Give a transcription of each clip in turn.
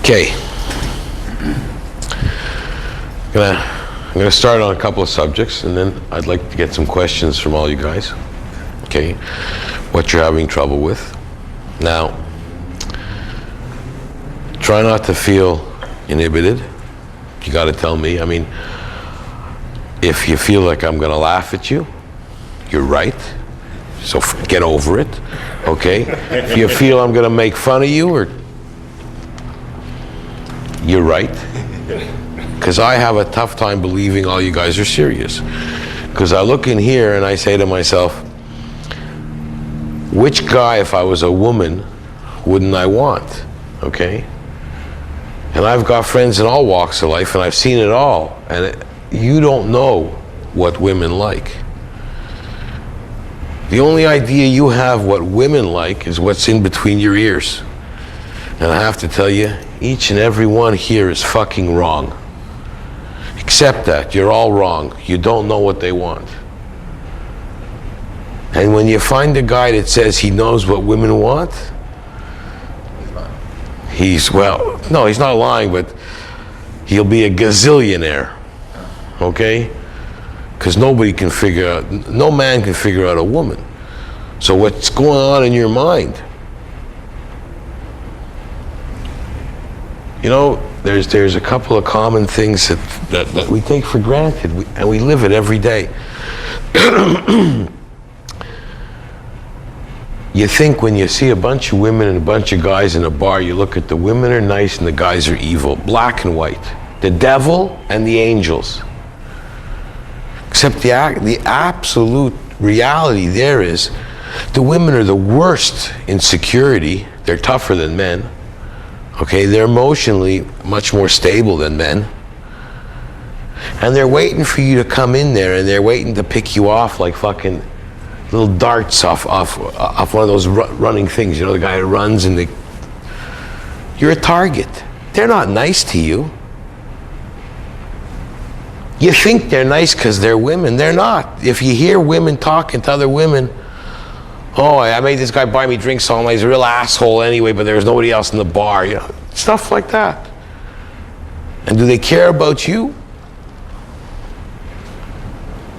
Okay. I'm gonna start on a couple of subjects, and then I'd like to get some questions from all you guys. Okay, what you're having trouble with. Now, try not to feel inhibited. You got to tell me. I mean, if you feel like I'm gonna laugh at you, you're right. So get over it. Okay. If you feel I'm gonna make fun of you, or you're right. Because I have a tough time believing all you guys are serious. Because I look in here and I say to myself, which guy, if I was a woman, wouldn't I want? Okay? And I've got friends in all walks of life, and I've seen it all. And you don't know what women like. The only idea you have what women like is what's in between your ears. And I have to tell you, each and every one here is fucking wrong. Accept that. You're all wrong. You don't know what they want. And when you find a guy that says he knows what women want, he's not lying, but he'll be a gazillionaire. Okay? Because no man can figure out a woman. So what's going on in your mind? You know, there's a couple of common things that we take for granted, and we live it every day. You think when you see a bunch of women and a bunch of guys in a bar, you look at the women are nice and the guys are evil, black and white. The devil and the angels. Except the absolute reality there is, the women are the worst in security. They're tougher than men. Okay, they're emotionally much more stable than men. And they're waiting for you to come in there, and they're waiting to pick you off like fucking little darts off one of those running things. You know, the guy who runs and you're a target. They're not nice to you. You think they're nice because they're women. They're not. If you hear women talking to other women, oh, I made this guy buy me drinks all night. He's a real asshole anyway, but there was nobody else in the bar. You know, stuff like that. And do they care about you?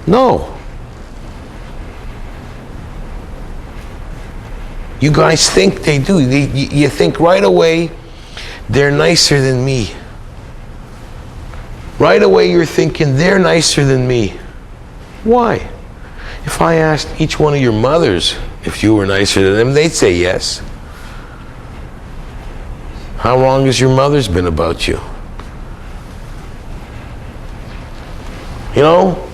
No. You guys think they do. You think right away, they're nicer than me. Right away you're thinking, they're nicer than me. Why? If I asked each one of your mothers if you were nicer than them, they'd say yes. How wrong has your mother's been about you? You know?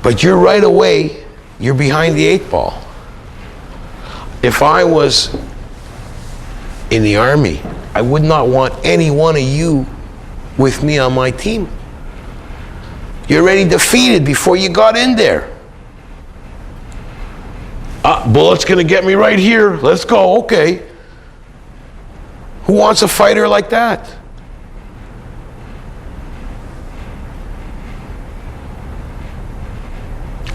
But you're right away, you're behind the 8 ball. If I was in the army, I would not want any one of you with me on my team. You're already defeated before you got in there. Bullet's gonna get me right here. Let's go, okay. Who wants a fighter like that?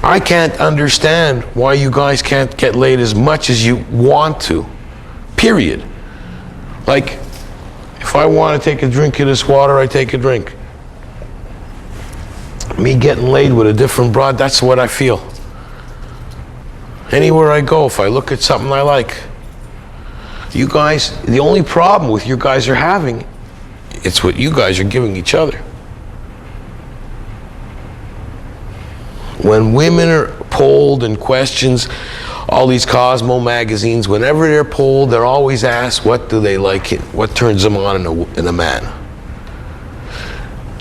I can't understand why you guys can't get laid as much as you want to. Period. Like, if I want to take a drink of this water, I take a drink. Me getting laid with a different broad, that's what I feel. Anywhere I go, if I look at something I like. You guys, the only problem with you guys are having, it's what you guys are giving each other. When women are polled and questions, all these Cosmo magazines, whenever they're polled, they're always asked, what do they like, what turns them on in a man?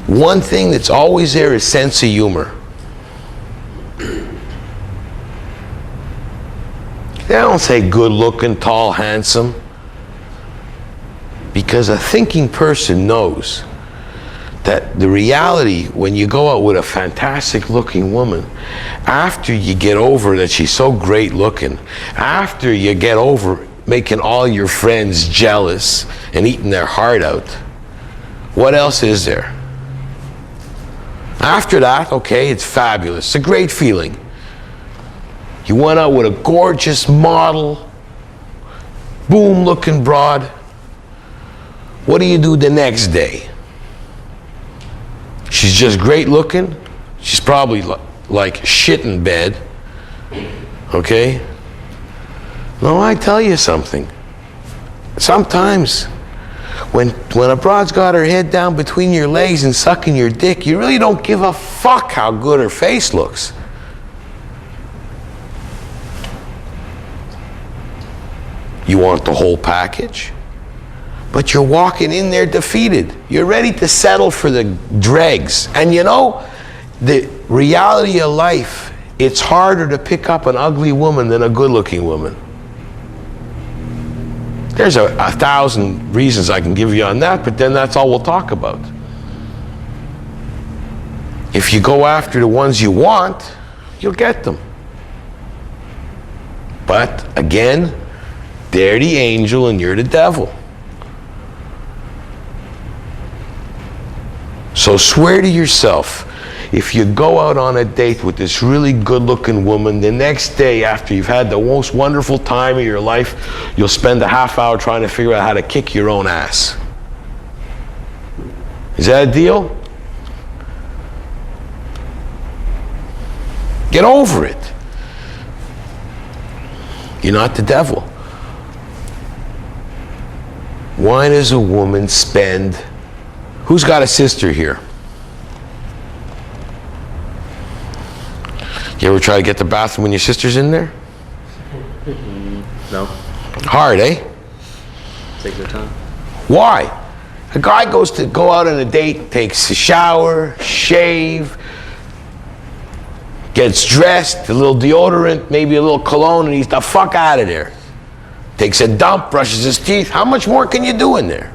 One thing that's always there is sense of humor. They don't say good looking, tall, handsome. Because a thinking person knows that the reality, when you go out with a fantastic looking woman, after you get over that she's so great looking, after you get over making all your friends jealous and eating their heart out, what else is there? After that, okay, it's fabulous. It's a great feeling. You went out with a gorgeous model. boom looking broad. What do you do the next day? She's just great looking. She's probably like shit in bed. Okay? No, I tell you something. Sometimes when a broad's got her head down between your legs and sucking your dick, you really don't give a fuck how good her face looks. You want the whole package? But you're walking in there defeated. You're ready to settle for the dregs. And you know, the reality of life, it's harder to pick up an ugly woman than a good-looking woman. There's a 1,000 reasons I can give you on that, but then that's all we'll talk about. If you go after the ones you want, you'll get them. But again, they're the angel and you're the devil. So swear to yourself, if you go out on a date with this really good-looking woman, the next day after you've had the most wonderful time of your life, you'll spend a half hour trying to figure out how to kick your own ass. Is that a deal? Get over it. You're not the devil. Why does a woman spend... Who's got a sister here? You ever try to get the bathroom when your sister's in there? No. Hard, eh? Take your time. Why? A guy goes to go out on a date, takes a shower, shave, gets dressed, a little deodorant, maybe a little cologne, and he's the fuck out of there. Takes a dump, brushes his teeth. How much more can you do in there?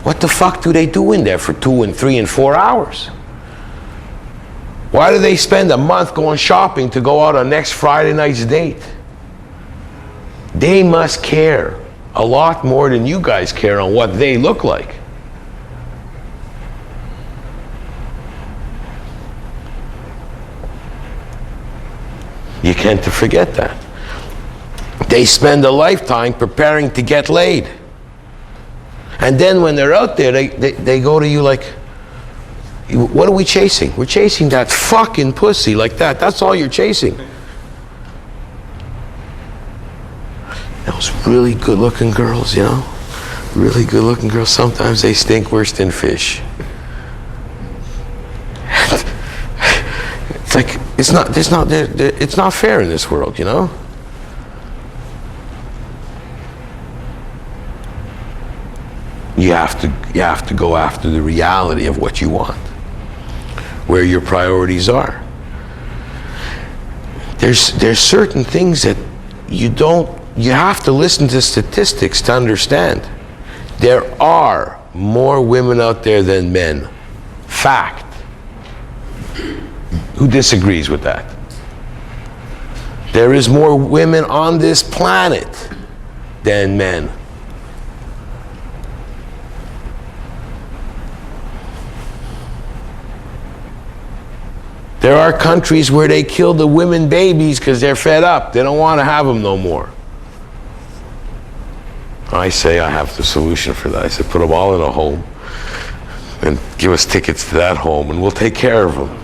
What the fuck do they do in there for 2 and 3 and 4 hours? Why do they spend a month going shopping to go out on next Friday night's date? They must care a lot more than you guys care on what they look like. You can't forget that. They spend a lifetime preparing to get laid. And then when they're out there, they go to you like, what are we chasing? We're chasing that fucking pussy like that. That's all you're chasing. Those really good-looking girls, you know? Really good-looking girls, sometimes they stink worse than fish. It's like, it's not fair in this world, you know? You have to go after the reality of what you want, where your priorities are. There's certain things that you have to listen to statistics to understand. There are more women out there than men. Fact. Who disagrees with that? There is more women on this planet than men. There are countries where they kill the women babies because they're fed up. They don't want to have them no more. I say I have the solution for that. I say put them all in a home and give us tickets to that home and we'll take care of them.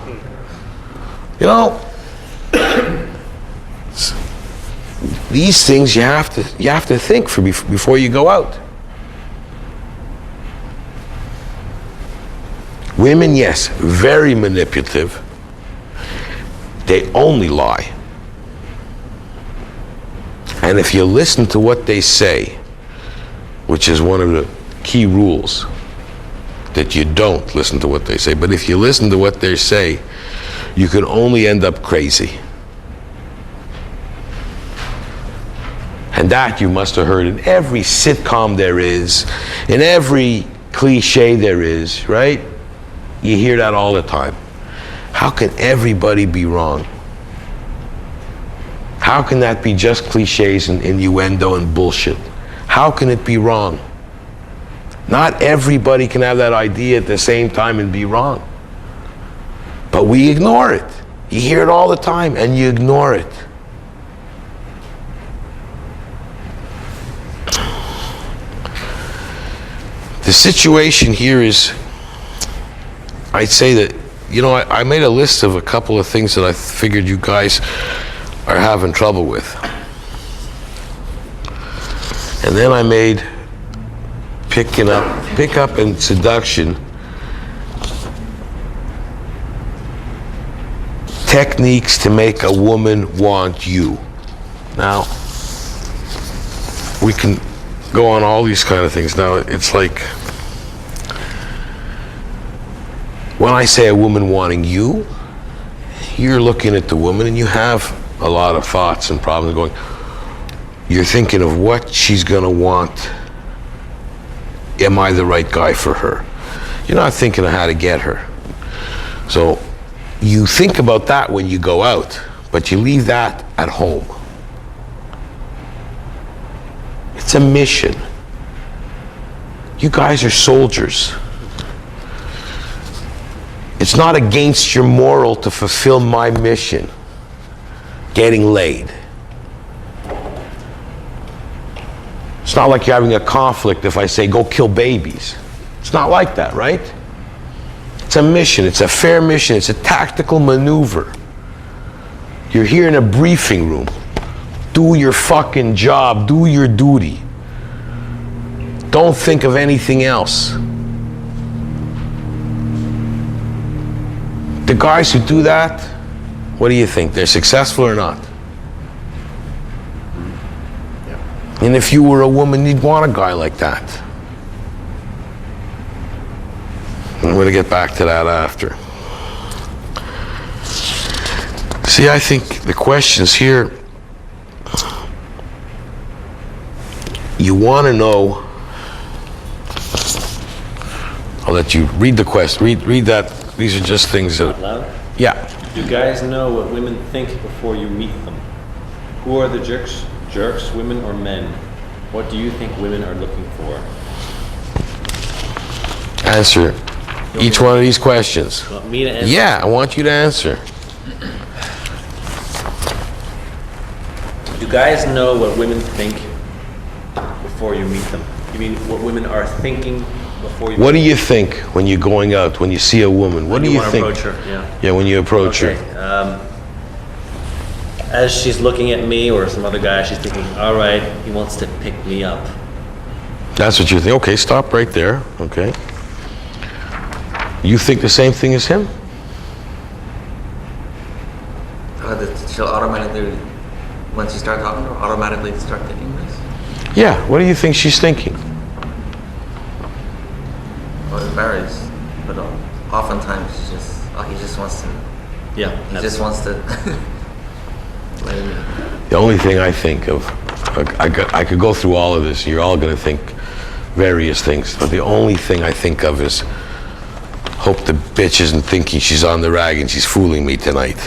You know, these things you have to think for before you go out. Women, yes, very manipulative. They only lie. And if you listen to what they say, which is one of the key rules, that you don't listen to what they say, but if you listen to what they say, you can only end up crazy. And that you must have heard in every sitcom there is, in every cliche there is, right? You hear that all the time. How can everybody be wrong? How can that be just cliches and innuendo and bullshit? How can it be wrong? Not everybody can have that idea at the same time and be wrong. But we ignore it. You hear it all the time and you ignore it. situation here is, I'd say that, I made a list of a couple of things that I figured you guys are having trouble with. And then I made pickup and seduction techniques to make a woman want you. Now, we can go on all these kind of things. Now, it's like, when I say a woman wanting you, you're looking at the woman and you have a lot of thoughts and problems going. You're thinking of what she's gonna want. Am I the right guy for her? You're not thinking of how to get her. So you think about that when you go out, but you leave that at home. It's a mission. You guys are soldiers. It's not against your moral to fulfill my mission, getting laid. It's not like you're having a conflict if I say, go kill babies. It's not like that, right? It's a mission, it's a fair mission, it's a tactical maneuver. You're here in a briefing room. Do your fucking job, do your duty. Don't think of anything else. The guys who do that, what do you think? They're successful or not? Yeah. And if you were a woman, you'd want a guy like that. I'm going to get back to that after. See, I think the questions here, you want to know. I'll let you read the question. Read that. These are just things that. Out loud? Yeah. Do guys know what women think before you meet them? Who are the jerks, women or men? What do you think women are looking for? Answer each one of these questions. You want me to answer? Yeah, I want you to answer. Do guys know what women think before you meet them? You mean what women are thinking before you meet them? What do you think when you're going out, when you see a woman? What do you think? Approach her, yeah. Yeah, when you approach her. As she's looking at me or some other guy, she's thinking, all right, he wants to pick me up. That's what you think. Okay, stop right there. Okay. You think the same thing as him? She'll automatically, once you start talking to her, automatically start thinking this? Yeah, what do you think she's thinking? Well, it varies, but oftentimes he just wants to. Yeah. He just wants to. The only thing I think of, I could go through all of this, you're all going to think various things, but the only thing I think of is, hope the bitch isn't thinking she's on the rag and she's fooling me tonight.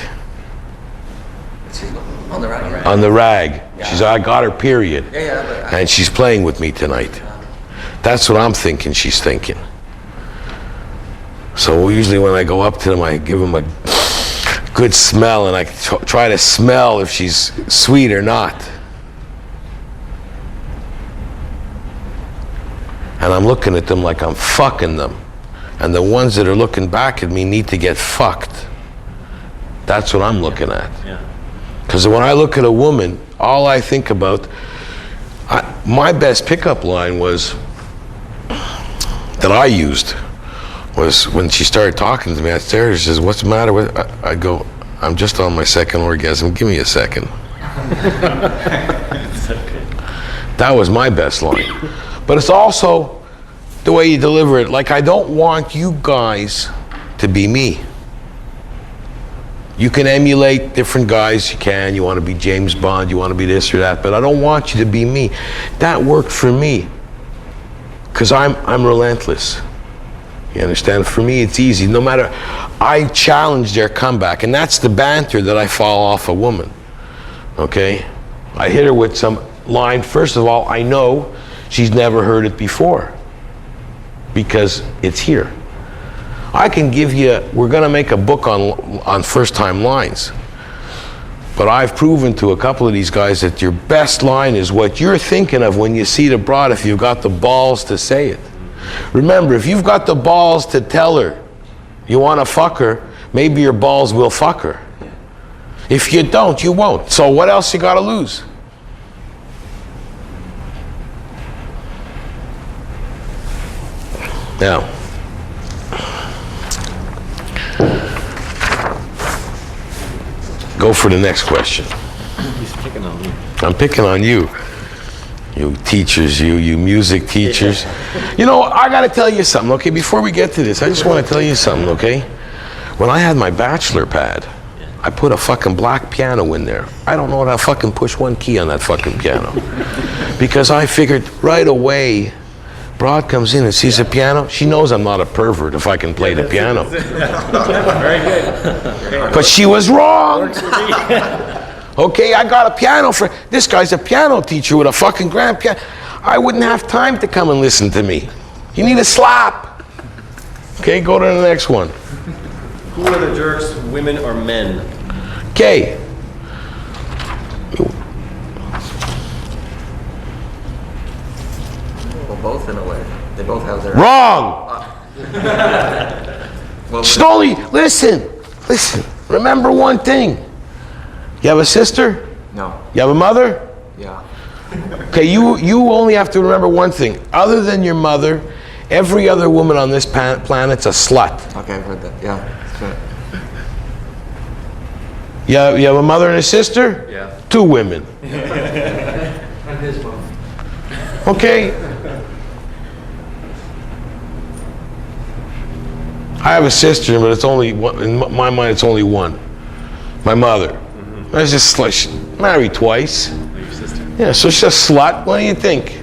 She's on the rag. On the rag. Yeah. I got her period. Yeah, and she's playing with me tonight. That's what I'm thinking she's thinking. So usually when I go up to them, I give them a good smell and I try to smell if she's sweet or not. And I'm looking at them like I'm fucking them. And the ones that are looking back at me need to get fucked. That's what I'm looking at. Yeah. Because when I look at a woman, all I think about, my best pickup line was, that I used, was when she started talking to me, I stared, she says, what's the matter with, I go, I'm just on my second orgasm, give me a second. It's okay. That was my best line. But it's also the way you deliver it. Like, I don't want you guys to be me. You can emulate different guys, you want to be James Bond, you want to be this or that, but I don't want you to be me. That worked for me, because I'm relentless. You understand? For me, it's easy. No matter, I challenge their comeback, and that's the banter that I fall off a woman. Okay? I hit her with some line. First of all, I know she's never heard it before, because it's here. I can give you, we're going to make a book on first-time lines. But I've proven to a couple of these guys that your best line is what you're thinking of when you see the broad, if you've got the balls to say it. Remember, if you've got the balls to tell her you want to fuck her, maybe your balls will fuck her. If you don't, you won't. So what else you got to lose? Now, go for the next question. He's picking on me. I'm picking on you. You teachers, you music teachers. You know, I got to tell you something, okay? Before we get to this, I just want to tell you something, okay? When I had my bachelor pad, I put a fucking black piano in there. I don't know how to fucking push one key on that fucking piano. Because I figured right away, broad comes in and sees a piano, she knows I'm not a pervert if I can play the piano. Very good. But she was wrong. Okay, I got a piano for, this guy's a piano teacher with a fucking grand piano. I wouldn't have time to come and listen to me. You need a slap. Okay, go to the next one. Who are the jerks, women or men? Okay. Well, both in a way. They both have their... Wrong. Well, Stoli, listen. Remember one thing. You have a sister? no. You have a mother? Yeah. Okay, you only have to remember one thing. Other than your mother, every other woman on this planet's a slut. Okay, I've heard that. Yeah. That's right. You have a mother and a sister? Yeah. 2 women. And his mom. Okay. I have a sister, but it's only one, in my mind it's only one. My mother. I was just like, she's married twice. Your sister. Yeah, so she's a slut. What do you think?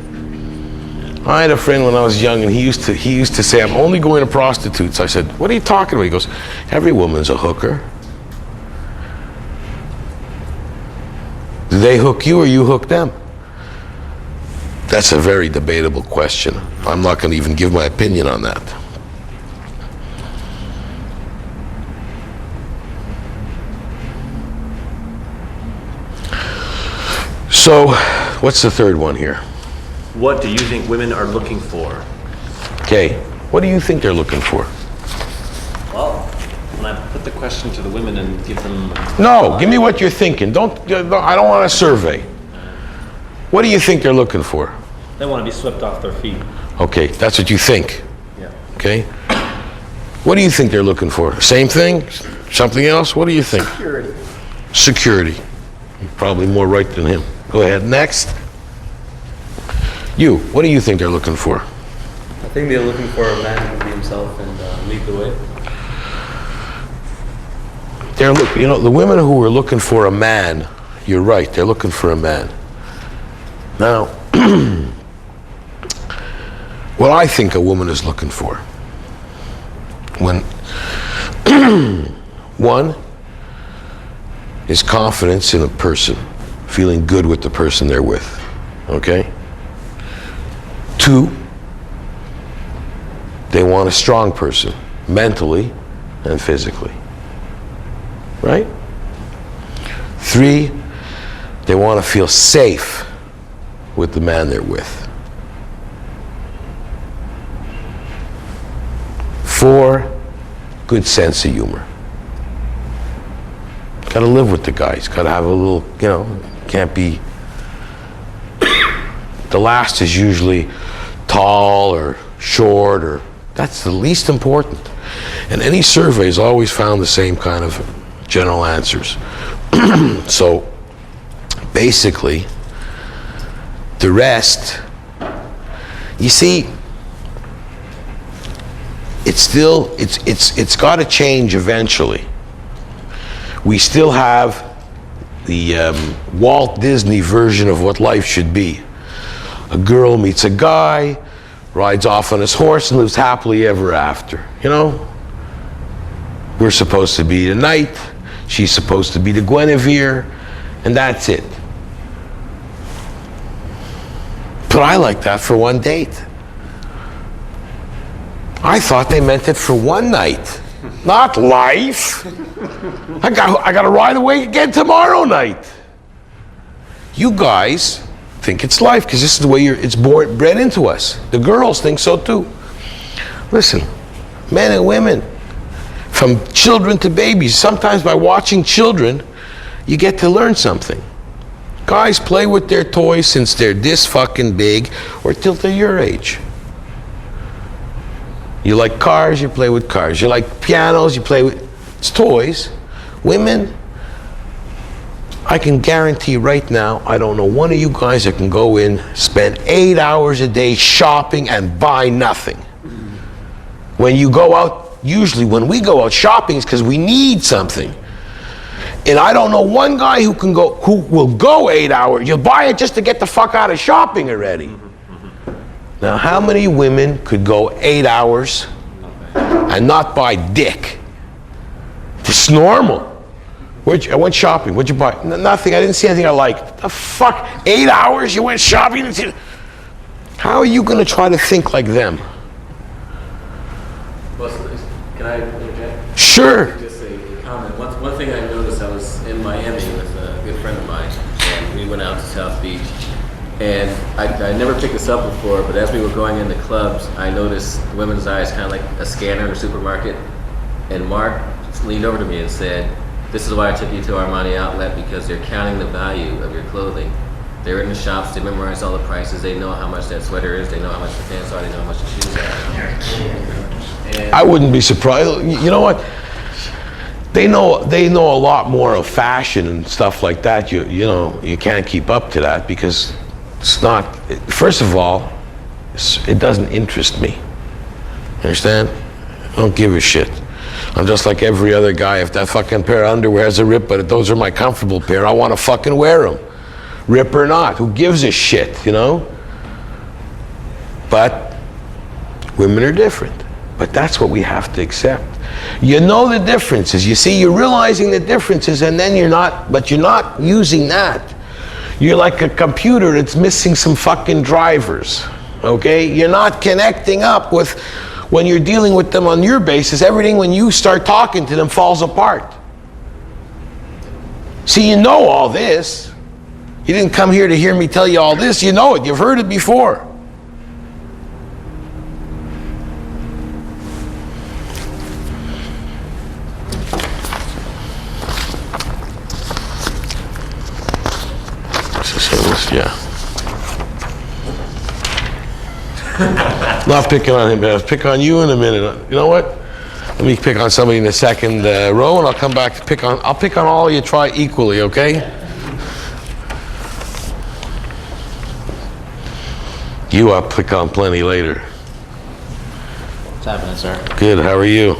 I had a friend when I was young, and he used to say, I'm only going to prostitutes. I said, what are you talking about? He goes, every woman's a hooker. Do they hook you or you hook them? That's a very debatable question. I'm not going to even give my opinion on that. So, what's the third one here? What do you think women are looking for? Okay, what do you think they're looking for? Well, when I put the question to the women and give them... No, give me what you're thinking. I don't want a survey. What do you think they're looking for? They want to be swept off their feet. Okay, that's what you think. Yeah. Okay? What do you think they're looking for? Same thing? Something else? What do you think? Security. Security. You're probably more right than him. Go ahead, next. You, what do you think they're looking for? I think they're looking for a man who can be himself and lead the way. The women who are looking for a man, you're right, they're looking for a man. Now, what I think a woman is looking for, when one is confidence in a person, feeling good with the person they're with, okay? 2, they want a strong person, mentally and physically, right? 3, they want to feel safe with the man they're with. 4, good sense of humor. Got to live with the guys. Got to have a little, can't be. The last is usually tall or short, or that's the least important. And any surveys always found the same kind of general answers. So basically, the rest, you see, it's got to change eventually. We still have the Walt Disney version of what life should be. A girl meets a guy, rides off on his horse, and lives happily ever after. We're supposed to be the knight, she's supposed to be the Guinevere, and that's it. But I like that for one date. I thought they meant it for one night, not life. I got to ride away again tomorrow night. You guys think it's life because this is the way it's bred into us. The girls think so too. Listen, men and women, from children to babies, sometimes by watching children, you get to learn something. Guys play with their toys since they're this fucking big or till they're your age. You like cars, you play with cars. You like pianos, you play with, it's toys. Women, I can guarantee right now, I don't know one of you guys that can go in, spend 8 hours a day shopping and buy nothing. When you go out, usually when we go out shopping, it's because we need something. And I don't know one guy who will go 8 hours. You'll buy it just to get the fuck out of shopping already. Now, how many women could go 8 hours and not buy dick? It's normal. I went shopping. What'd you buy? Nothing. I didn't see anything I liked. The fuck? 8 hours? You went shopping? How are you going to try to think like them? Well, can I interject? Sure. Just a comment. One thing I noticed, I was in Miami with a good friend of mine, and we went out to South Beach. And I never picked this up before, but as we were going into clubs, I noticed women's eyes kind of like a scanner in a supermarket. And Mark leaned over to me and said, "This is why I took you to Armani Outlet, because they're counting the value of your clothing. They're in the shops, they memorize all the prices, they know how much that sweater is, they know how much the pants are, they know how much the shoes are." And I wouldn't be surprised. You know what? They know a lot more of fashion and stuff like that. You know, you can't keep up to that because it's not, first of all, it doesn't interest me. Understand? I don't give a shit. I'm just like every other guy. If that fucking pair of underwear has a rip, but those are my comfortable pair, I want to fucking wear them. Rip or not, who gives a shit, you know? But women are different. But that's what we have to accept. You know the differences. You see, you're realizing the differences, and then you're not using that. You're like a computer that's missing some fucking drivers, okay? You're not connecting up with, when you're dealing with them on your basis, everything when you start talking to them falls apart. See, you know all this. You didn't come here to hear me tell you all this. You know it. You've heard it before. Yeah. Not picking on him, but I'll pick on you in a minute. You know what? Let me pick on somebody in the second row, and I'll come back to I'll pick on all of you, try equally, okay? I'll pick on plenty later. What's happening, sir? Good, how are you?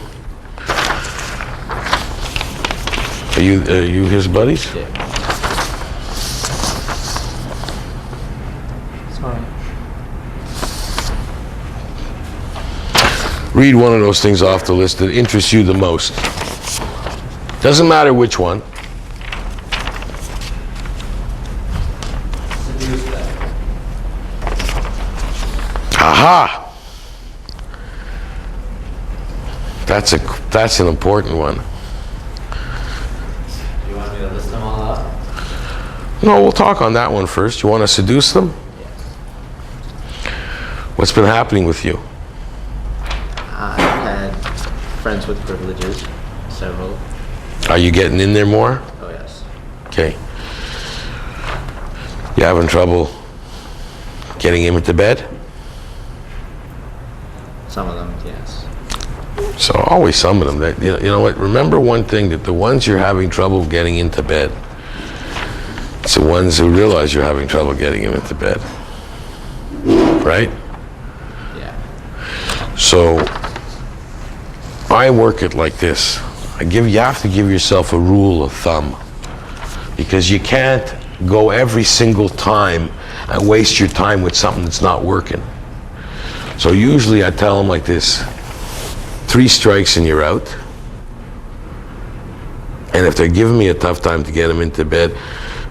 Are you his buddies? Yeah. Sorry. Read one of those things off the list that interests you the most. Doesn't matter which one. Aha! That's an important one. You want me to list them all out? No, we'll talk on that one first. You want to seduce them? What's been happening with you? I've had friends with privileges, several. Are you getting in there more? Oh, yes. Okay. You having trouble getting him into bed? Some of them, yes. So always some of them. That, you know what? Remember one thing, that the ones you're having trouble getting into bed, it's the ones who realize you're having trouble getting him into bed. Right? Yeah. So I work it like this. You have to give yourself a rule of thumb, because you can't go every single time and waste your time with something that's not working. So usually I tell them like this: 3 strikes and you're out. And if they're giving me a tough time to get them into bed,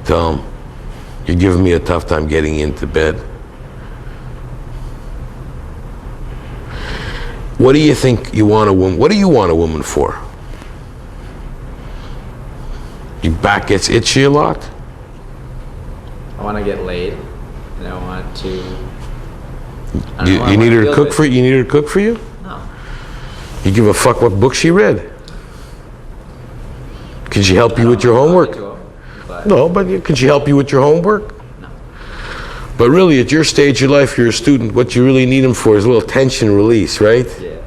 tell them, you're giving me a tough time getting into bed. What do you think you want a woman? What do you want a woman for? Your back gets itchy a lot? I want to get laid, and I want to... You need her to cook for you? You need her to cook for you? No. You give a fuck what book she read. Can she help you with your homework? No, but can she help you with your homework? No. But really, at your stage of life, you're a student. What you really need them for is a little tension release, right? Yeah.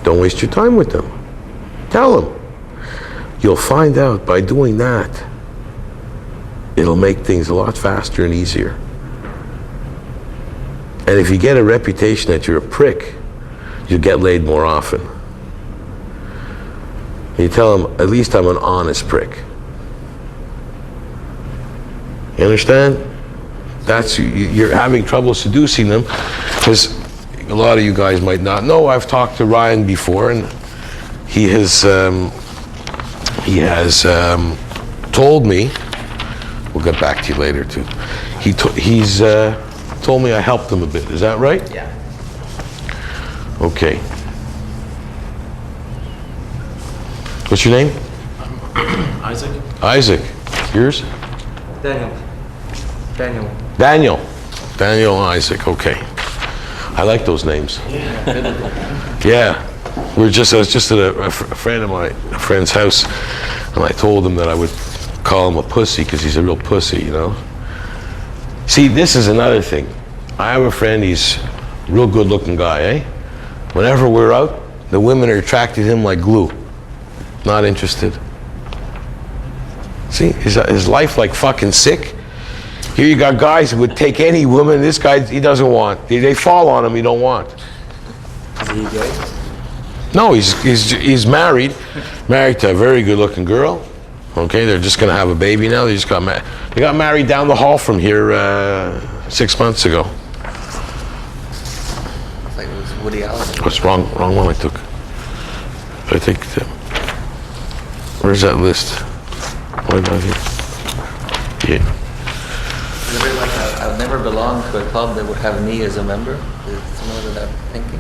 Don't waste your time with them. Tell them. You'll find out by doing that, it'll make things a lot faster and easier. And if you get a reputation that you're a prick, you'll get laid more often. You tell them, at least I'm an honest prick. You understand? That's, you're having trouble seducing them, because a lot of you guys might not know, I've talked to Ryan before, and he has told me, we'll get back to you later too, he's told me I helped him a bit. Is that right? Yeah. Okay. What's your name? Isaac? Isaac. Yours? Daniel. Daniel. Daniel Isaac. Okay. I like those names. Yeah. I was just at a friend's house, and I told him that I would call him a pussy because he's a real pussy, you know. See, this is another thing. I have a friend, he's a real good-looking guy, eh? Whenever we're out, the women are attracted to him like glue. Not interested. See, his life like fucking sick. Here you got guys who would take any woman. This guy, he doesn't want. They fall on him, he don't want. Is he gay? No, he's married to a very good-looking girl. Okay, they're just gonna have a baby now. They just got married. They got married down the hall from here 6 months ago. It's like it was Woody Allen. What's wrong? Wrong one I took. I think. Where's that list? What about here? Yeah. Is it like I've never belonged to a club that would have me as a member? Is it similar to that thinking?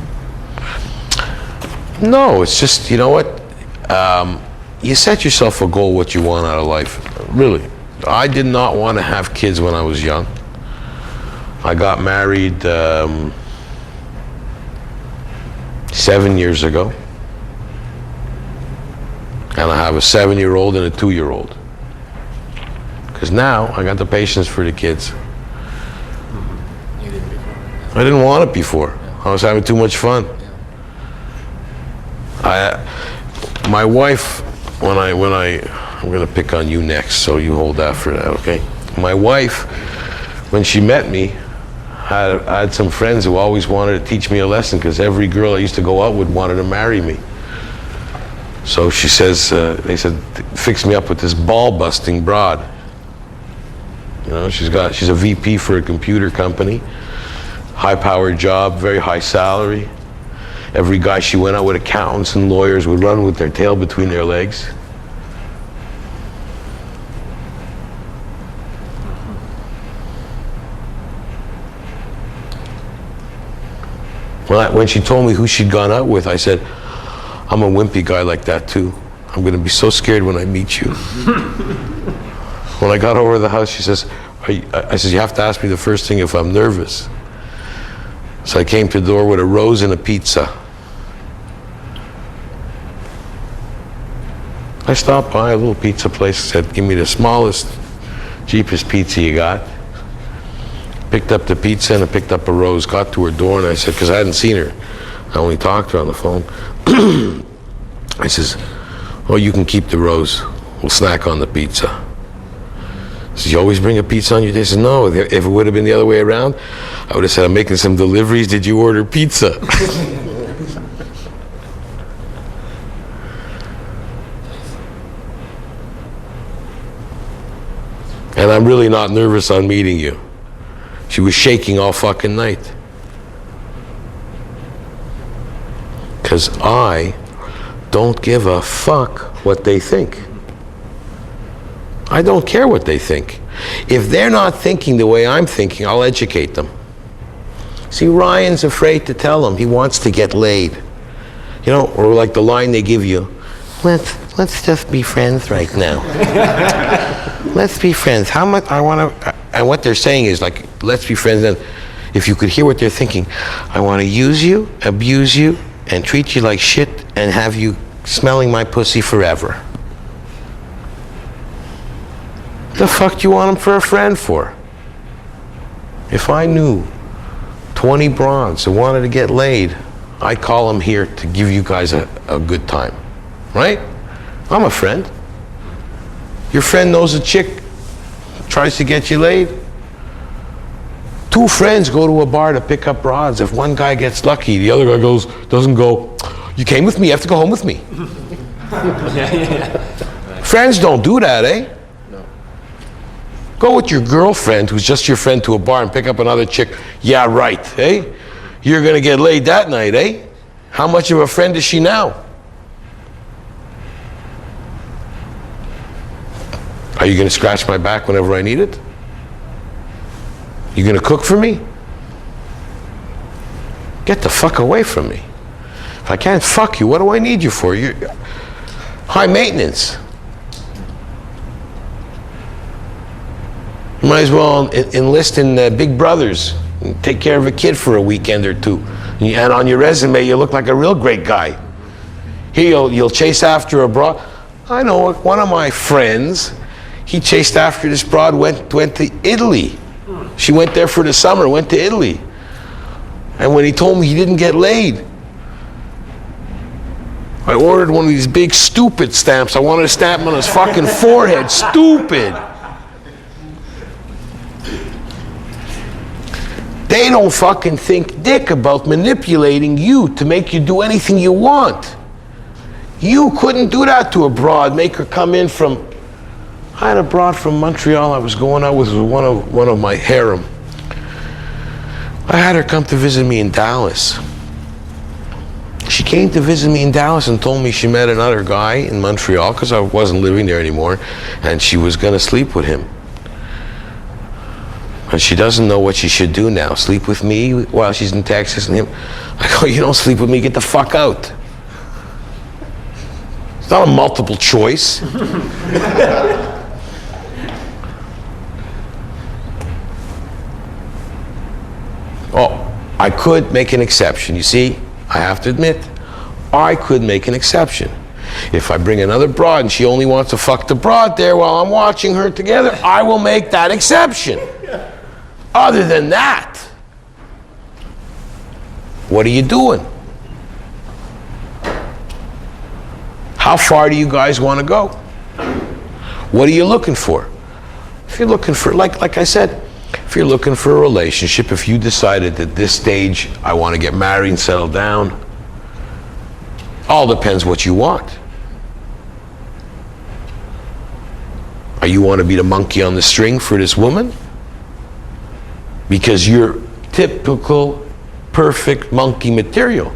No, it's just, you know what? You set yourself a goal what you want out of life. Really. I did not want to have kids when I was young. I got married 7 years ago. And I have a 7-year-old and a 2-year-old. Because now I got the patience for the kids. You didn't before. I didn't want it before. I was having too much fun. My wife, I'm gonna pick on you next, so you hold that for that, okay? My wife, when she met me, I had some friends who always wanted to teach me a lesson because every girl I used to go out with wanted to marry me. So she says, they said, fix me up with this ball-busting broad. You know, she's a VP for a computer company, high-powered job, very high salary. Every guy she went out with, accountants and lawyers, would run with their tail between their legs. When she told me who she'd gone out with, I said, I'm a wimpy guy like that too. I'm going to be so scared when I meet you. When I got over to the house, she says, I said, you have to ask me the first thing if I'm nervous. So I came to the door with a rose and a pizza. I stopped by a little pizza place, said, give me the smallest, cheapest pizza you got. Picked up the pizza and I picked up a rose, got to her door, and I said, because I hadn't seen her, I only talked to her on the phone. I says, oh, you can keep the rose. We'll snack on the pizza. She says, you always bring a pizza on your day? I said, no, if it would have been the other way around, I would have said, I'm making some deliveries, did you order pizza? And I'm really not nervous on meeting you. She was shaking all fucking night. Because I don't give a fuck what they think. I don't care what they think. If they're not thinking the way I'm thinking, I'll educate them. See, Ryan's afraid to tell them. He wants to get laid. You know, or like the line they give you, let's just be friends right now. Let's be friends. How much I want to, and what they're saying is like, let's be friends. And if you could hear what they're thinking. I want to use you, abuse you, and treat you like shit, and have you smelling my pussy forever. The fuck do you want them for a friend for? If I knew 20 bronze that wanted to get laid, I'd call them here to give you guys a good time. Right? I'm a friend. Your friend knows a chick, tries to get you laid. 2 friends go to a bar to pick up broads. If one guy gets lucky, the other guy doesn't go, you came with me, you have to go home with me. Friends don't do that, eh? No. Go with your girlfriend, who's just your friend, to a bar and pick up another chick. Yeah, right, eh? You're gonna get laid that night, eh? How much of a friend is she now? Are you gonna scratch my back whenever I need it? You gonna cook for me? Get the fuck away from me. If I can't fuck you, what do I need you for? You're high maintenance. You might as well enlist in Big Brothers and take care of a kid for a weekend or 2. And on your resume, you look like a real great guy. Here, you'll chase after a broad. I know one of my friends, he chased after this broad, went to Italy. She went there for the summer, went to Italy. And when he told me he didn't get laid, I ordered one of these big stupid stamps. I wanted to stamp him on his fucking forehead. Stupid. They don't fucking think dick about manipulating you to make you do anything you want. You couldn't do that to a broad, make her come in from... I had a broad from Montreal I was going out with one of my harem. I had her come to visit me in Dallas. She came to visit me in Dallas and told me she met another guy in Montreal, because I wasn't living there anymore, and she was going to sleep with him. And she doesn't know what she should do now. Sleep with me while she's in Texas and him. I go, you don't sleep with me, get the fuck out. It's not a multiple choice. Oh, I could make an exception. You see, I have to admit, I could make an exception. If I bring another broad and she only wants to fuck the broad there while I'm watching her together, I will make that exception. Other than that, what are you doing? How far do you guys want to go? What are you looking for? If you're looking for, like I said, if you're looking for a relationship, if you decided at this stage, I want to get married and settle down, all depends what you want. Are you want to be the monkey on the string for this woman? Because you're typical, perfect monkey material.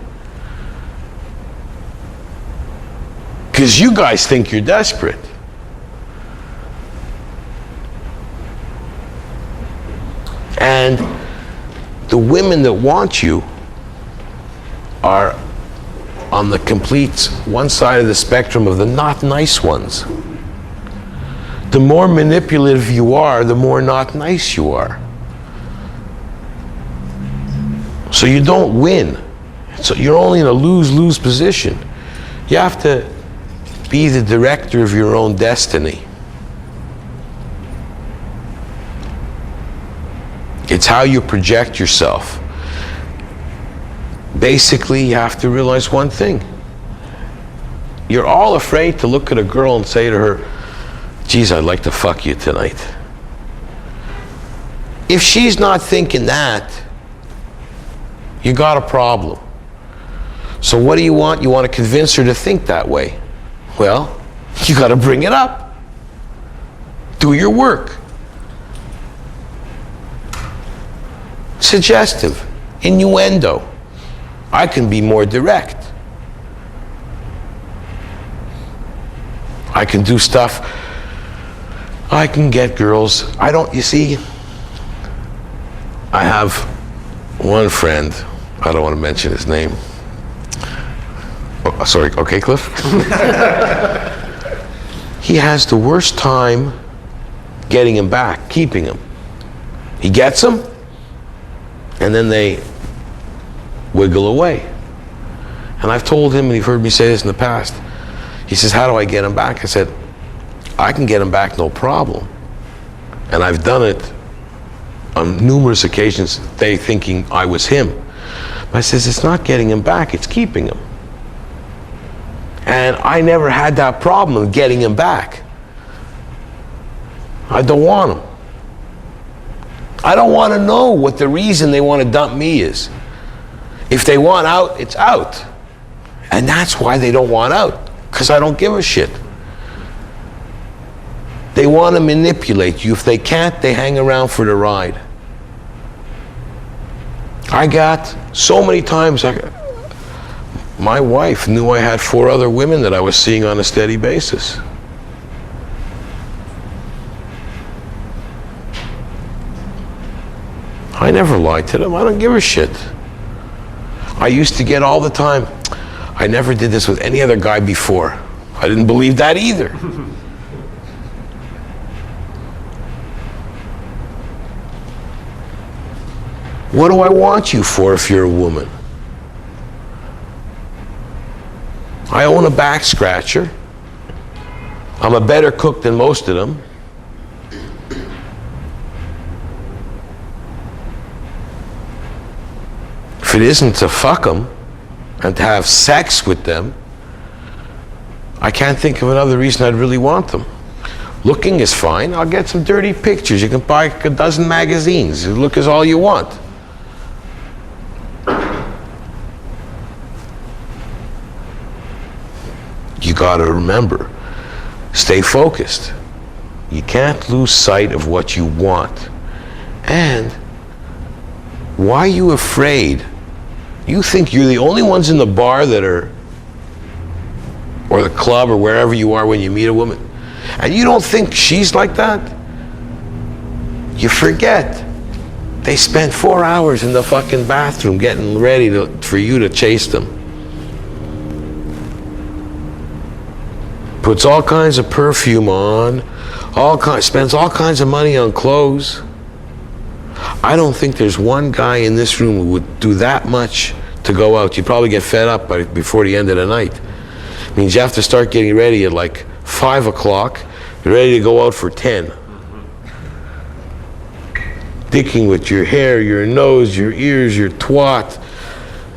Because you guys think you're desperate. And the women that want you are on the complete one side of the spectrum of the not nice ones. The more manipulative you are, the more not nice you are. So you don't win. So you're only in a lose-lose position. You have to be the director of your own destiny. It's how you project yourself. Basically, you have to realize one thing. You're all afraid to look at a girl and say to her, geez, I'd like to fuck you tonight. If she's not thinking that, you got a problem. So what do you want? You want to convince her to think that way. Well, you got to bring it up. Do your work. Suggestive, innuendo. I can be more direct. I can do stuff. I can get girls. You see, I have one friend, I don't want to mention his name. Oh, sorry, okay, Cliff? He has the worst time getting him back, keeping him. He gets him, and then they wiggle away. And I've told him, and you've heard me say this in the past, he says, how do I get them back? I said, I can get them back, no problem. And I've done it on numerous occasions, they thinking I was him. But I says, it's not getting him back, it's keeping him. And I never had that problem of getting him back. I don't want him. I don't want to know what the reason they want to dump me is. If they want out, it's out. And that's why they don't want out, because I don't give a shit. They want to manipulate you. If they can't, they hang around for the ride. I got so many times, my wife knew I had 4 other women that I was seeing on a steady basis. I never lied to them. I don't give a shit. I used to get all the time, I never did this with any other guy before. I didn't believe that either. What do I want you for if you're a woman? I own a back scratcher. I'm a better cook than most of them. If it isn't to fuck them and to have sex with them, I can't think of another reason I'd really want them. Looking is fine. I'll get some dirty pictures. You can buy a dozen magazines. Look is all you want. You got to remember, stay focused. You can't lose sight of what you want. And why are you afraid? You think you're the only ones in the bar that are, or the club or wherever you are when you meet a woman, and you don't think she's like that? You forget. They spent 4 hours in the fucking bathroom getting ready for you to chase them. Puts all kinds of perfume on, spends all kinds of money on clothes. I don't think there's one guy in this room who would do that much to go out. You'd probably get fed up before the end of the night. It means you have to start getting ready at like 5 o'clock, ready to go out for 10. Dicking with your hair, your nose, your ears, your twat.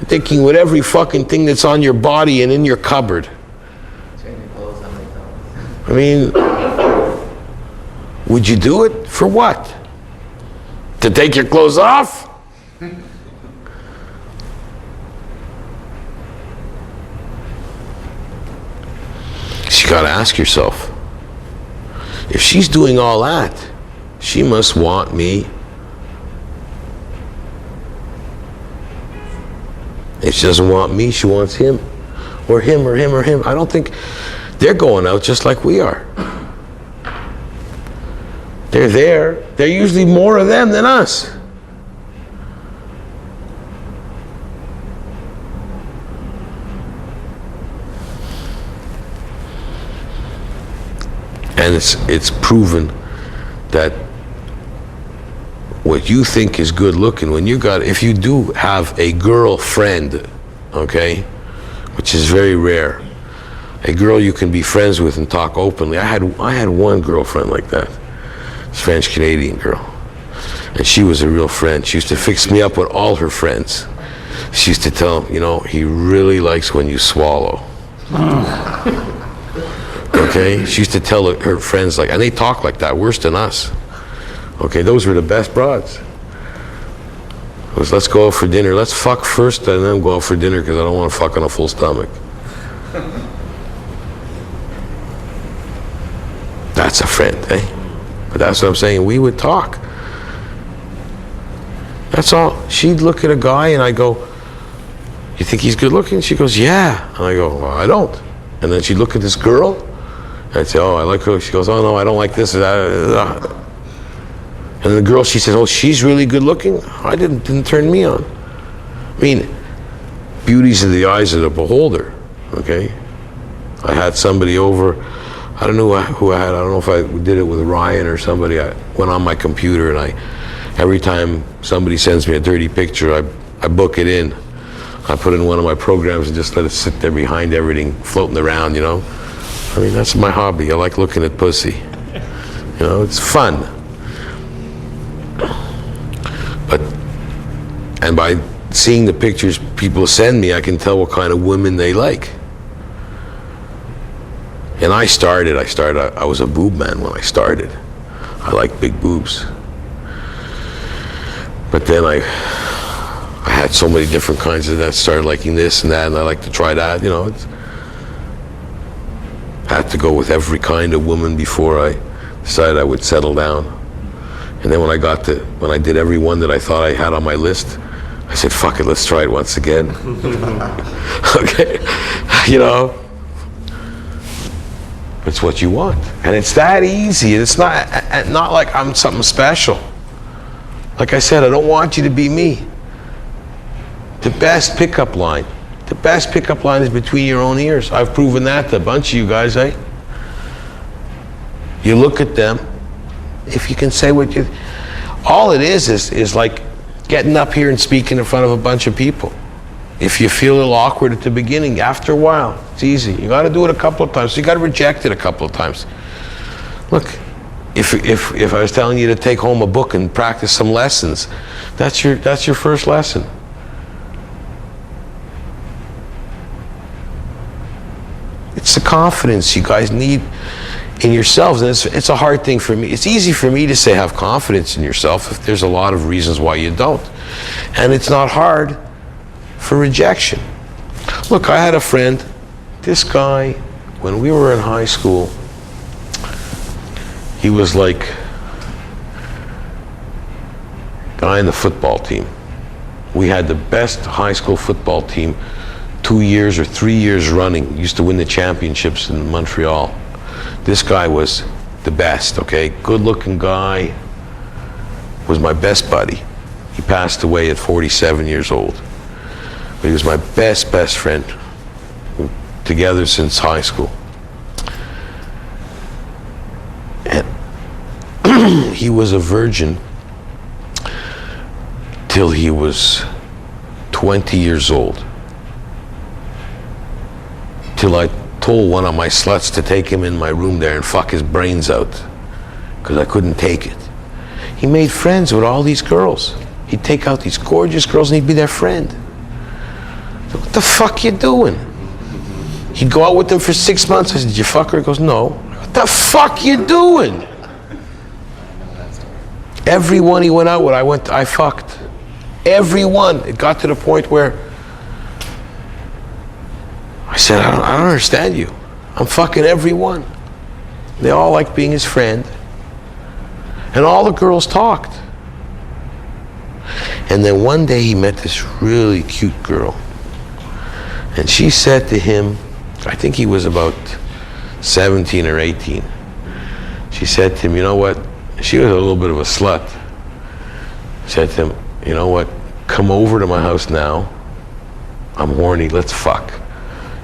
Dicking with every fucking thing that's on your body and in your cupboard. I mean, would you do it? For what? To take your clothes off? So you gotta ask yourself, if she's doing all that, she must want me. If she doesn't want me, she wants him. Or him, or him, or him. I don't think they're going out just like we are. They're there. They're usually more of them than us. And it's proven that what you think is good looking, if you do have a girlfriend, okay, which is very rare, a girl you can be friends with and talk openly. I had one girlfriend like that, this French-Canadian girl, and she was a real friend. She used to fix me up with all her friends. She used to tell them, he really likes when you swallow. Okay, she used to tell her friends and they talk like that, worse than us. Okay, those were the best broads. It was, let's go out for dinner. Let's fuck first and then go out for dinner because I don't want to fuck on a full stomach. That's a friend, eh? But that's what I'm saying. We would talk. That's all. She'd look at a guy and I go, you think he's good looking? She goes, yeah. And I go, well, I don't. And then she'd look at this girl and I'd say, oh, I like her. She goes, oh no, I don't like this. And the girl, she says, oh, she's really good looking? I didn't turn me on. I mean, beauty's in the eyes of the beholder, okay? I had somebody over, I don't know who I had, I don't know if I did it with Ryan or somebody. I went on my computer and I Every time somebody sends me a dirty picture, I book it in. I put it in one of my programs and just let it sit there behind everything, floating around, you know. I mean, that's my hobby. I like looking at pussy. You know, it's fun. And by seeing the pictures people send me, I can tell what kind of women they like. And I was a boob man when I started. I like big boobs. But then I had so many different kinds of that, started liking this and that, and I like to try that, you know. I had to go with every kind of woman before I decided I would settle down. And then when I did every one that I thought I had on my list, I said, fuck it, let's try it once again. Okay, you know. It's what you want. And it's that easy. It's not like I'm something special. Like I said, I don't want you to be me. The best pickup line is between your own ears. I've proven that to a bunch of you guys, eh? You look at them, if you can say what you... All it is like getting up here and speaking in front of a bunch of people. If you feel a little awkward at the beginning, after a while, it's easy. You got to do it a couple of times. You got to reject it a couple of times. Look, if I was telling you to take home a book and practice some lessons, that's your first lesson. It's the confidence you guys need in yourselves, and it's a hard thing for me. It's easy for me to say have confidence in yourself if there's a lot of reasons why you don't. And it's not hard for rejection. Look, I had a friend, this guy, when we were in high school, he was like guy in the football team. We had the best high school football team 2 years or 3 years running. Used to win the championships in Montreal. This guy was the best, okay? Good looking guy, was my best buddy. He passed away at 47 years old. But he was my best friend. Together since high school. And he was a virgin till he was 20 years old. Till I told one of my sluts to take him in my room there and fuck his brains out, because I couldn't take it. He made friends with all these girls. He'd take out these gorgeous girls and he'd be their friend. So what the fuck you doing? He'd go out with them for 6 months. I said, did you fuck her? He goes, no. What the fuck you doing? Everyone he went out with, I fucked. Everyone. It got to the point where I said, I don't understand you. I'm fucking everyone. They all liked being his friend. And all the girls talked. And then one day he met this really cute girl. And she said to him, I think he was about 17 or 18. She said to him, you know what? She was a little bit of a slut. She said to him, you know what? Come over to my house now. I'm horny, let's fuck.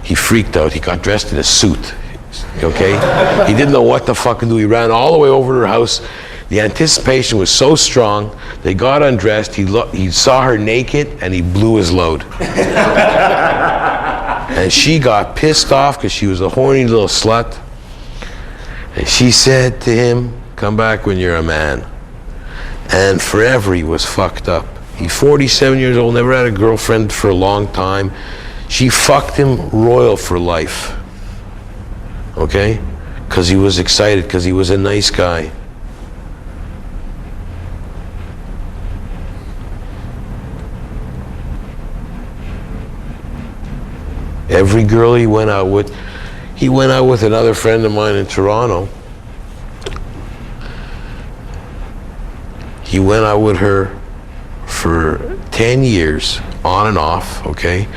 He freaked out. He got dressed in a suit, okay? He didn't know what the fuck to do. He ran all the way over to her house. The anticipation was so strong, they got undressed, he saw her naked, and he blew his load. And she got pissed off because she was a horny little slut. And she said to him, come back when you're a man. And forever he was fucked up. He's 47 years old, never had a girlfriend for a long time. She fucked him royal for life, okay? Because he was excited, because he was a nice guy. Every girl he went out with another friend of mine in Toronto. He went out with her for 10 years, on and off, okay?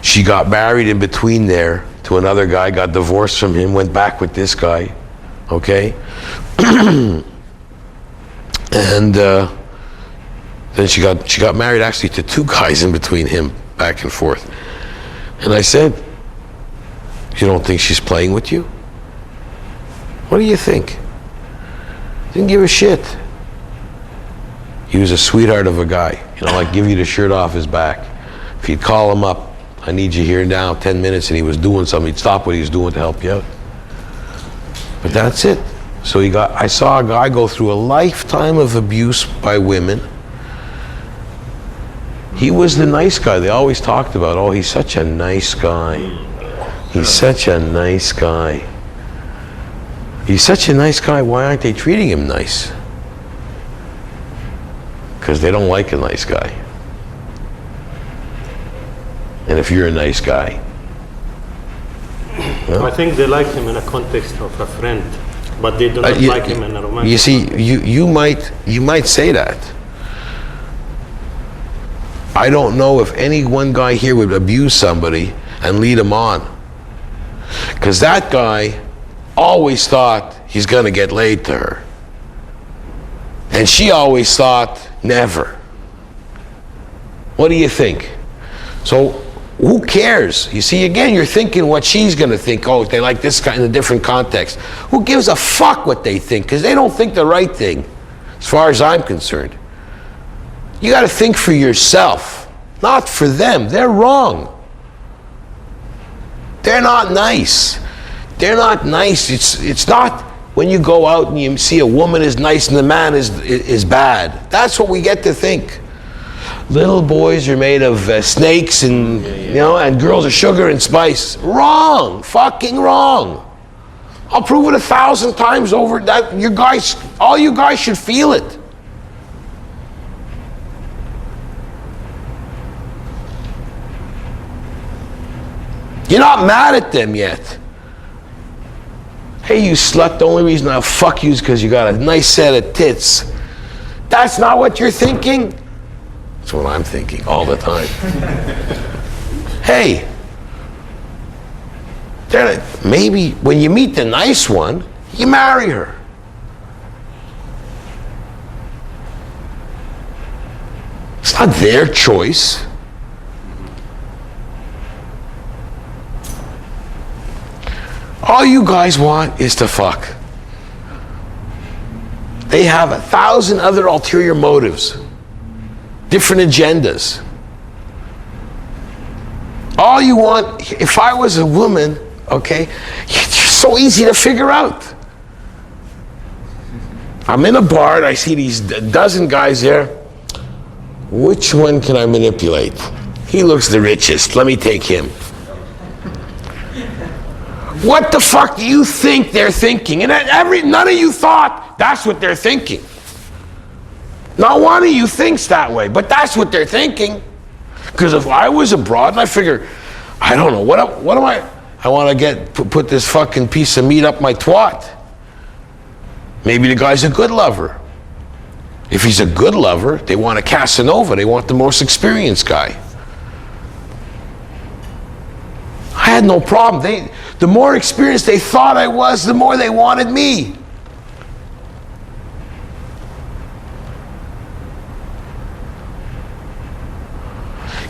She got married in between there to another guy, got divorced from him, went back with this guy, okay? And then she got married actually to 2 guys in between him, back and forth. And I said, you don't think she's playing with you? What do you think? Didn't give a shit. He was a sweetheart of a guy. You know, like give you the shirt off his back. If you'd call him up, I need you here now, 10 minutes, and he was doing something, he'd stop what he was doing to help you out. But that's it. So I saw a guy go through a lifetime of abuse by women. He was the nice guy. They always talked about, oh, he's such a nice guy. He's such a nice guy. He's such a nice guy, why aren't they treating him nice? Because they don't like a nice guy. And if you're a nice guy, I think they like him in a context of a friend, but they do not like him in a romantic. You see, you might say that. I don't know if any one guy here would abuse somebody and lead him on, because that guy always thought he's gonna get laid to her, and she always thought never. What do you think? So who cares? You see, again, you're thinking what she's gonna think. Oh, they like this guy in a different context. Who gives a fuck what they think? Because they don't think the right thing, as far as I'm concerned. You gotta think for yourself, not for them. They're wrong. They're not nice. They're not nice. It's not when you go out and you see a woman is nice and the man is bad. That's what we get to think. Little boys are made of snakes and you know, and girls are sugar and spice. Wrong, fucking wrong. I'll prove it 1,000 times over. That all you guys should feel it. You're not mad at them yet. Hey, you slut, the only reason I'll fuck you is because you got a nice set of tits. That's not what you're thinking? That's what I'm thinking all the time. Hey, maybe when you meet the nice one, you marry her. It's not their choice. All you guys want is to fuck. They have 1,000 other ulterior motives, different agendas. All you want, if I was a woman, okay, it's so easy to figure out. I'm in a bar and I see these dozen guys there. Which one can I manipulate? He looks the richest. Let me take him. What the fuck do you think they're thinking? And none of you thought that's what they're thinking. Not one of you thinks that way, but that's what they're thinking. Because if I was abroad and I figure, I don't know, what am I want to put this fucking piece of meat up my twat. Maybe the guy's a good lover. If he's a good lover, they want a Casanova. They want the most experienced guy. I had no problem. The more experienced they thought I was, the more they wanted me.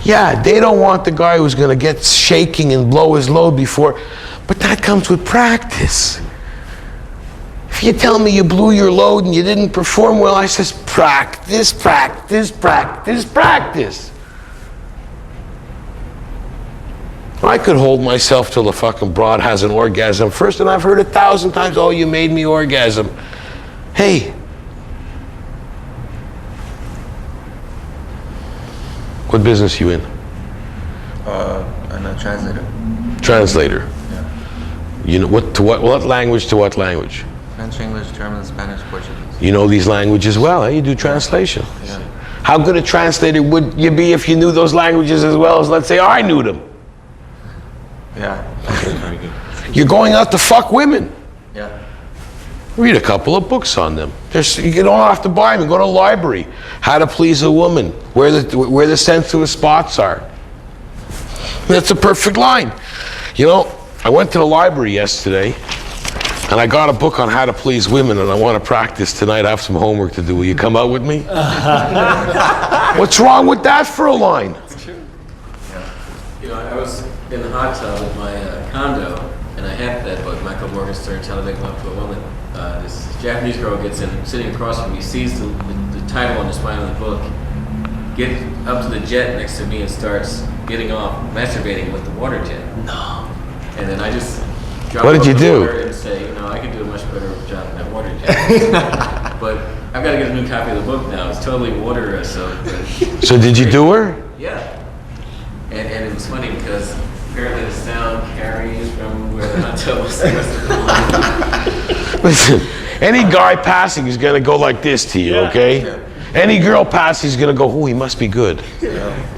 Yeah, they don't want the guy who's going to get shaking and blow his load before, but that comes with practice. If you tell me you blew your load and you didn't perform well, I says, practice, practice, practice, practice. I could hold myself till the fucking broad has an orgasm first, and I've heard 1,000 times, oh, you made me orgasm. Hey, what business you in? I'm a translator. Translator. Yeah. You know what language to what language? French, English, German, Spanish, Portuguese. You know these languages well, eh? You do translation. Yeah. How good a translator would you be if you knew those languages as well as, let's say, I knew them? Yeah. Very good. You're going out to fuck women. Yeah. Read a couple of books on them. You don't have to buy them. Go to the library. How to please a woman. Where the sensitive spots are. That's a perfect line. You know, I went to the library yesterday, and I got a book on how to please women, and I want to practice tonight. I have some homework to do. Will you come out with me? What's wrong with that for a line? You know, I was in the hot tub at my condo, and I had that book, Michael Morgenstern's How to Make Love to a Woman. This Japanese girl gets in, sitting across from me, sees the title on the spine of the book, gets up to the jet next to me and starts getting off masturbating with the water jet. No. And then I just drop What did off you the do? water and say, I can do a much better job than that water jet. But I've got to get a new copy of the book now. It's totally water soaked. So did you do her? Yeah. And it was funny because apparently the sound carries from where the hot tub was the rest of the Listen, any guy passing is gonna go like this to you, okay? Any girl passing is gonna go, oh, he must be good.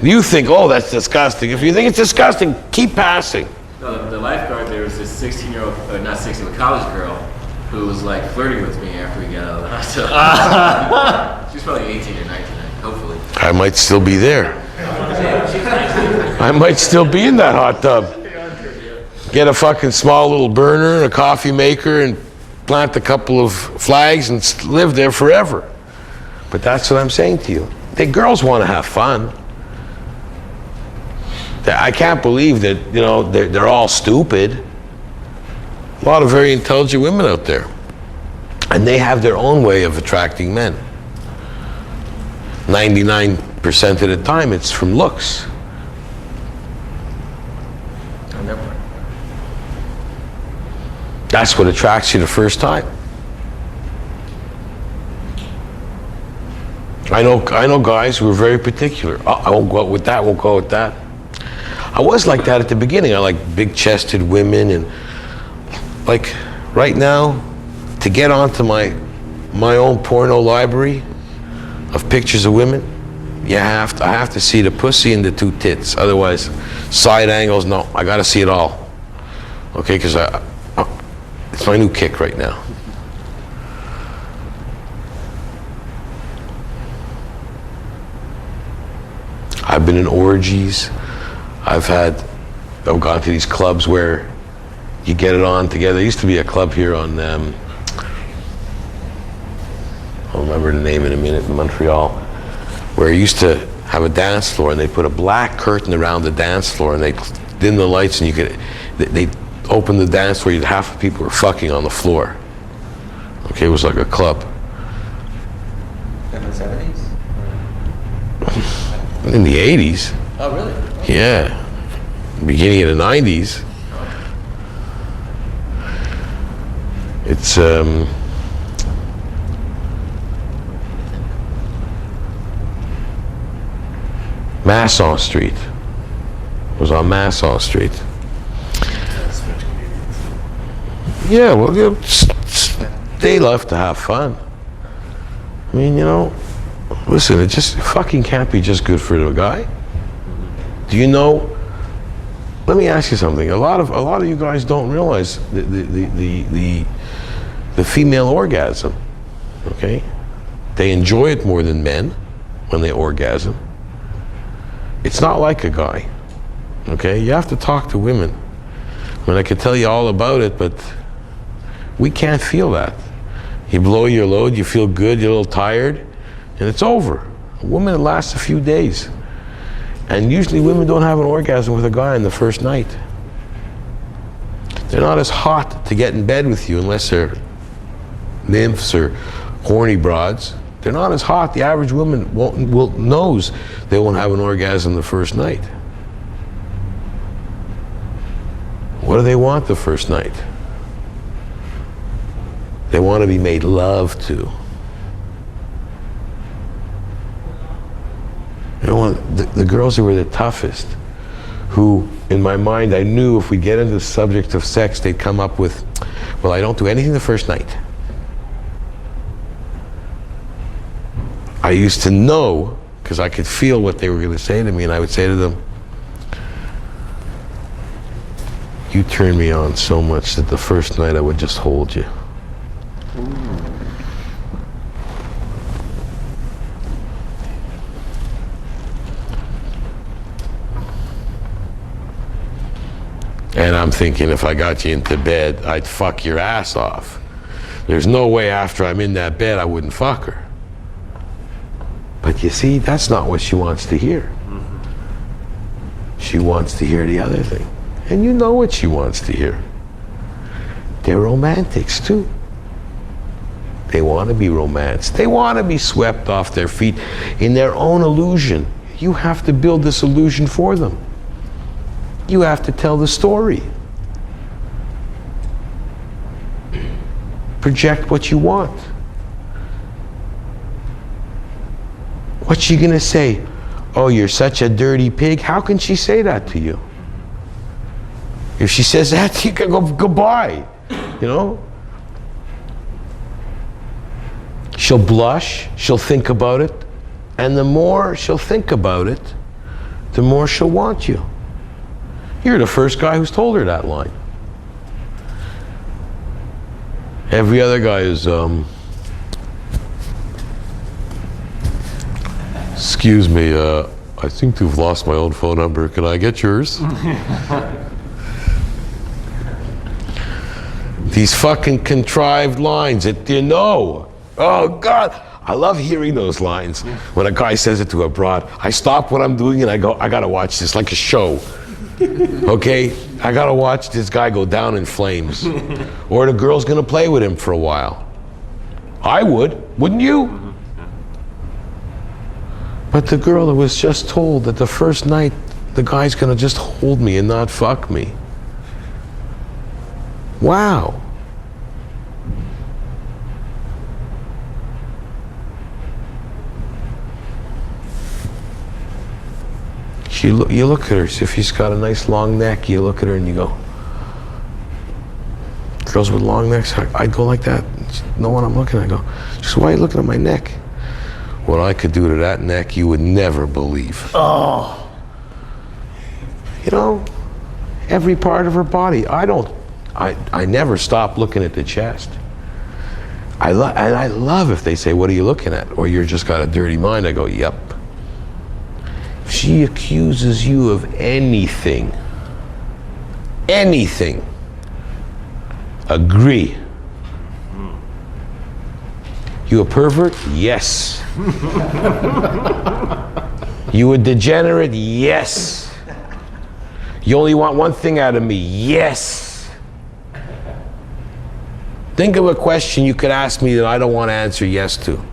You think, oh, that's disgusting. If you think it's disgusting, keep passing. No, the lifeguard there was this 16-year-old, or not 16, a college girl who was like flirting with me after we got out of the hot tub. She was probably 18 or 19, hopefully. I might still be there. She's 19. I might still be in that hot tub. Get a fucking small little burner and a coffee maker and plant a couple of flags and live there forever. But that's what I'm saying to you. The girls want to have fun. I can't believe that, they're all stupid. A lot of very intelligent women out there. And they have their own way of attracting men. 99% of the time, it's from looks. That's what attracts you the first time. I know guys who are very particular. Oh, I won't go out with that, won't go out with that. I was like that at the beginning. I like big-chested women, and like right now, to get onto my own porno library of pictures of women, I have to see the pussy and the two tits. Otherwise, side angles, no, I got to see it all. Okay, because it's my new kick right now. I've been in orgies. I've gone to these clubs where you get it on together. There used to be a club here on, I'll remember the name in a minute, in Montreal, where you used to have a dance floor and they put a black curtain around the dance floor and they dim the lights and they open the dance floor, half the people were fucking on the floor. Okay, it was like a club. In the 70s? In the 80s. Oh, really? Yeah. Beginning of the 90s. It's Masson Street. It was on Masson Street. Yeah, well, they love to have fun. I mean, listen, it just fucking can't be just good for the guy. Do you know? Let me ask you something. A lot of you guys don't realize the female orgasm. Okay, they enjoy it more than men when they orgasm. It's not like a guy. Okay, you have to talk to women. I mean, I could tell you all about it, but we can't feel that. You blow your load, you feel good, you're a little tired, and it's over. A woman, it lasts a few days. And usually women don't have an orgasm with a guy on the first night. They're not as hot to get in bed with you unless they're nymphs or horny broads. They're not as hot. The average woman knows they won't have an orgasm the first night. What do they want the first night? They want to be made love to. The girls who were the toughest, who, in my mind, I knew if we get into the subject of sex, they'd come up with, well, I don't do anything the first night. I used to know, because I could feel what they were going to say to me, and I would say to them, you turn me on so much that the first night I would just hold you. And I'm thinking, if I got you into bed, I'd fuck your ass off. There's no way after I'm in that bed I wouldn't fuck her. But you see, that's not what she wants to hear. She wants to hear the other thing. And you know what she wants to hear. They're romantics too. They want to be romanced. They want to be swept off their feet in their own illusion. You have to build this illusion for them. You have to tell the story. Project what you want. What's she gonna say? Oh, you're such a dirty pig. How can she say that to you? If she says that, you can go goodbye, you know? She'll blush, she'll think about it, and the more she'll think about it, the more she'll want you. You're the first guy who's told her that line. Every other guy is, excuse me, I seem to have lost my own phone number. Can I get yours? These fucking contrived lines that you know. Oh God, I love hearing those lines. When a guy says it to a broad, I stop what I'm doing and I go, I gotta watch this like a show. Okay? I gotta watch this guy go down in flames. Or the girl's gonna play with him for a while. I would, wouldn't you? But the girl that was just told that the first night the guy's gonna just hold me and not fuck me. Wow. You look at her, if she's got a nice long neck, you look at her and you go, girls with long necks, I'd go like that. Know what I'm looking at? I go, she said, why are you looking at my neck? What I could do to that neck, you would never believe. Oh. You know, every part of her body. I never stop looking at the chest. I love if they say, what are you looking at? Or you're just got a dirty mind. I go, yep. If she accuses you of anything, agree. You a pervert? Yes. You a degenerate? Yes. You only want one thing out of me? Yes. Think of a question you could ask me that I don't want to answer yes to.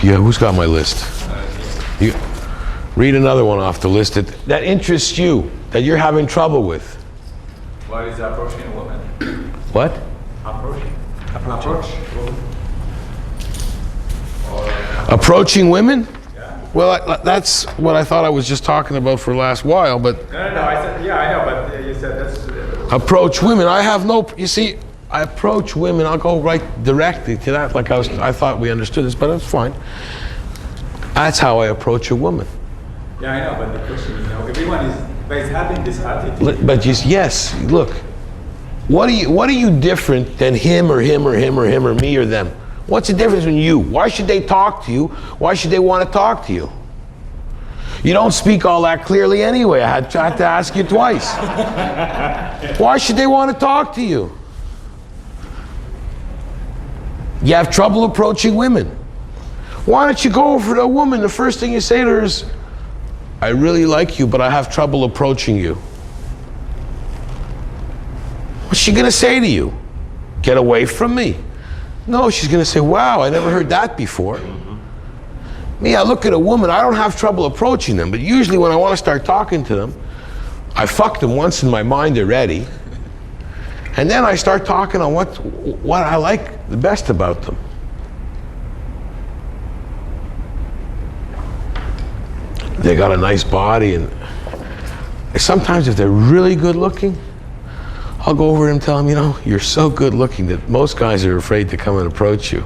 Yeah, who's got my list? You read another one off the list that interests you, that you're having trouble with. What is approaching a woman? What? Approaching women? Yeah. Well, that's what I thought I was just talking about for the last while, but... No, I said, yeah, I know, but you said that's... Approach women, I have no... You see, I approach women, I'll go right directly to that, like I thought we understood this, but that's fine. That's how I approach a woman. Yeah, I know, but the question is, everyone is having this attitude. But yes, look, what are you different than him or him or him or him or me or them? What's the difference in you? Why should they talk to you? Why should they want to talk to you? You don't speak all that clearly anyway. I had to ask you twice. Why should they want to talk to you? You have trouble approaching women. Why don't you go over to a woman, the first thing you say to her is, I really like you, but I have trouble approaching you. What's she gonna say to you? Get away from me? No, she's gonna say, wow, I never heard that before. Me, I look at a woman, I don't have trouble approaching them, but usually when I want to start talking to them, I fucked them once in my mind already, and then I start talking on what I like the best about them. They got a nice body, and sometimes if they're really good looking, I'll go over and tell them, you know, you're so good looking that most guys are afraid to come and approach you.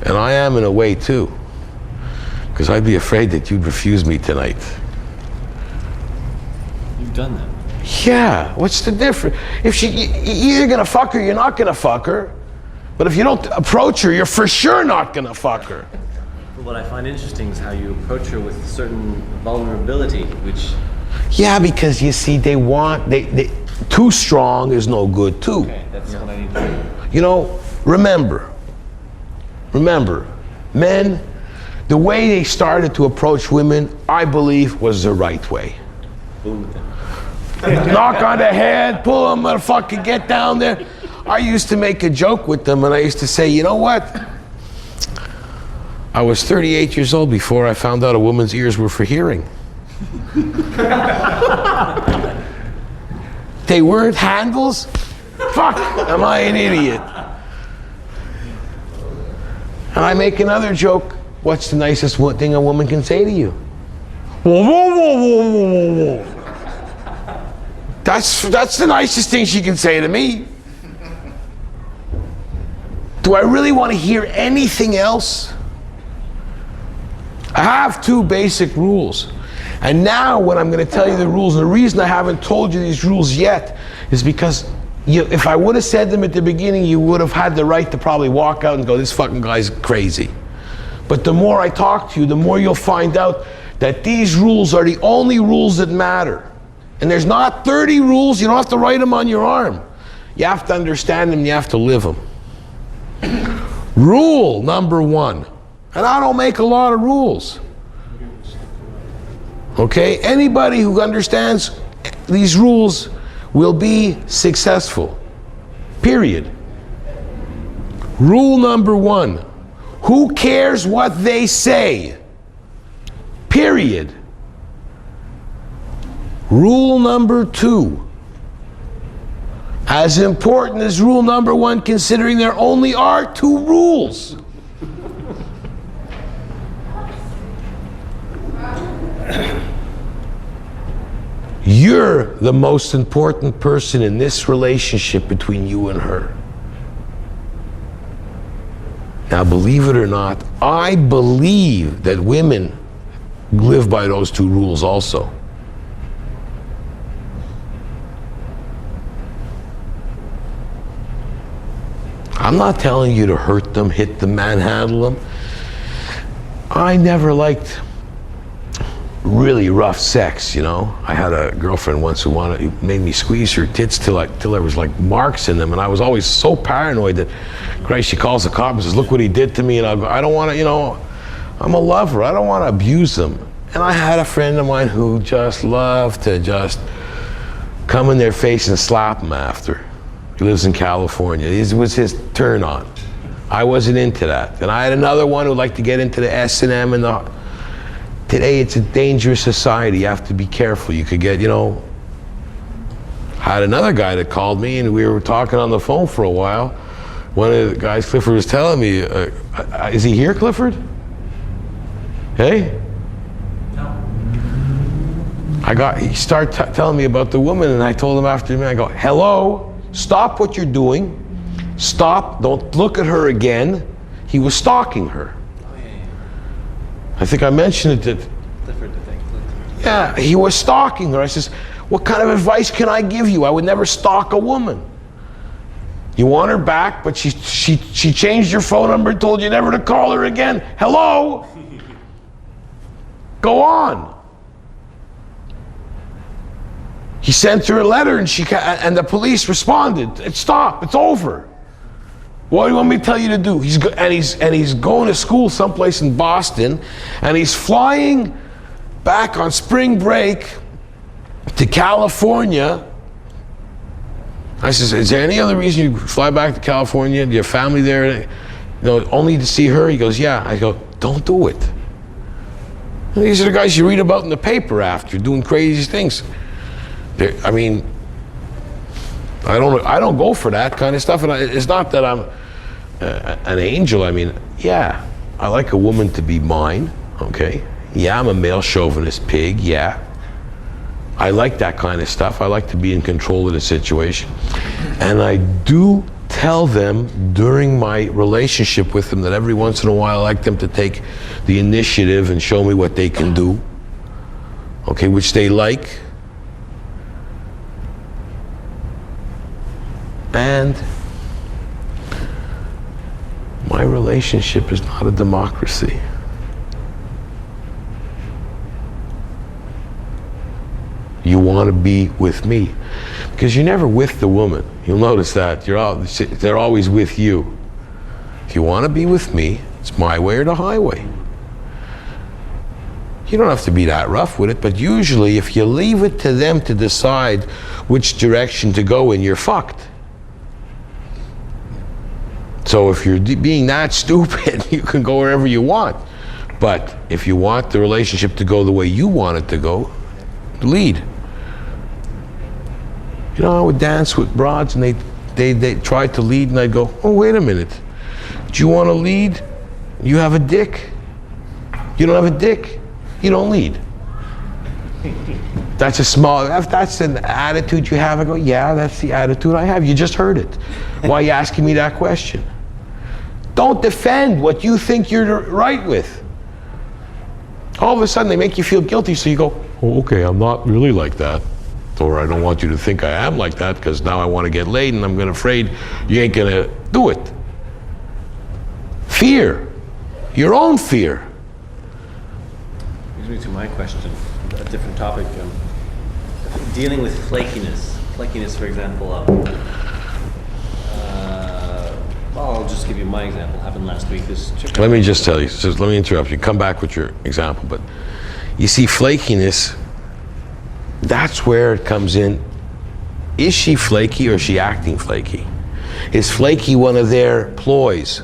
And I am in a way too, because I'd be afraid that you'd refuse me tonight. You've done that. Yeah, what's the difference? If you're either gonna fuck her, you're not gonna fuck her. But if you don't approach her, you're for sure not gonna fuck her. What I find interesting is how you approach her with a certain vulnerability, which... Yeah, because you see, they too strong is no good too. Okay, that's what I need to do. You know, remember, men the way they started to approach women, I believe, was the right way. Knock on the head, pull them, motherfucker, get down there. I used to make a joke with them, and I used to say, you know what? I was 38 years old before I found out a woman's ears were for hearing. They weren't handles? Fuck, am I an idiot? And I make another joke. What's the nicest thing a woman can say to you? Whoa, whoa, whoa, whoa, whoa, whoa, whoa. That's the nicest thing she can say to me. Do I really want to hear anything else? I have 2 basic rules. And now when I'm going to tell you the rules, and the reason I haven't told you these rules yet is because if I would have said them at the beginning, you would have had the right to probably walk out and go, this fucking guy's crazy. But the more I talk to you, the more you'll find out that these rules are the only rules that matter. And there's not 30 rules, you don't have to write them on your arm. You have to understand them, you have to live them. Rule number 1, and I don't make a lot of rules. Okay, anybody who understands these rules will be successful. Period. Rule number 1, who cares what they say? Period. Rule number 2, as important as rule number 1, considering there only are 2 rules. You're the most important person in this relationship between you and her. Now, believe it or not, I believe that women live by those 2 rules also. I'm not telling you to hurt them, hit them, manhandle them. I never liked really rough sex, you know. I had a girlfriend once who made me squeeze her tits till there was like marks in them, and I was always so paranoid that, Christ, she calls the cop and says, look what he did to me, and I'll go, I don't want to, you know, I'm a lover, I don't want to abuse them. And I had a friend of mine who just loved to just come in their face and slap them after. He lives in California. It was his turn on. I wasn't into that. And I had another one who liked to get into the S&M and the... Today it's a dangerous society. You have to be careful. You could get, you know... I had another guy that called me and we were talking on the phone for a while. One of the guys, Clifford, was telling me, is he here, Clifford? Hey? He started telling me about the woman, and I told him after a minute, I go, hello? Stop what you're doing. Stop. Don't look at her again. He was stalking her. I think I mentioned it. Yeah, he was stalking her. I says, what kind of advice can I give you? I would never stalk a woman. You want her back, but she changed your phone number and told you never to call her again. Hello? Go on. He sent her a letter and the police responded. Stop, it's over. What do you want me to tell you to do? He's going to school someplace in Boston, and he's flying back on spring break to California. I says, is there any other reason you fly back to California? Do you have family there? You know, only to see her? He goes, yeah. I go, don't do it. And these are the guys you read about in the paper after doing crazy things. I mean, I don't go for that kind of stuff, and it's not that I'm an angel. I mean, yeah, I like a woman to be mine, okay? Yeah, I'm a male chauvinist pig, yeah. I like that kind of stuff. I like to be in control of the situation. And I do tell them during my relationship with them that every once in a while I like them to take the initiative and show me what they can do, okay, which they like. And my relationship is not a democracy. You want to be with me because you're never with the woman. You'll notice that they're always with you. If you want to be with me, it's my way or the highway. You don't have to be that rough with it, but usually if you leave it to them to decide which direction to go in, you're fucked. So if you're being that stupid, you can go wherever you want. But if you want the relationship to go the way you want it to go, lead. You know, I would dance with broads and they tried to lead and I'd go, oh, wait a minute. Do you want to lead? You have a dick. You don't have a dick. You don't lead. That's if that's an attitude you have, I go, yeah, that's the attitude I have. You just heard it. Why are you asking me that question? Don't defend what you think you're right with. All of a sudden they make you feel guilty, so you go, oh, okay, I'm not really like that. Or I don't want you to think I am like that because now I want to get laid and I'm afraid you ain't gonna do it. Fear. Your own fear. Brings me to my question, a different topic. Dealing with flakiness. Flakiness, for example. I'll just give you my example. Happened last week. This chick. Let me just tell you. Let me interrupt you. Come back with your example. But you see, flakiness. That's where it comes in. Is she flaky or is she acting flaky? Is flaky one of their ploys?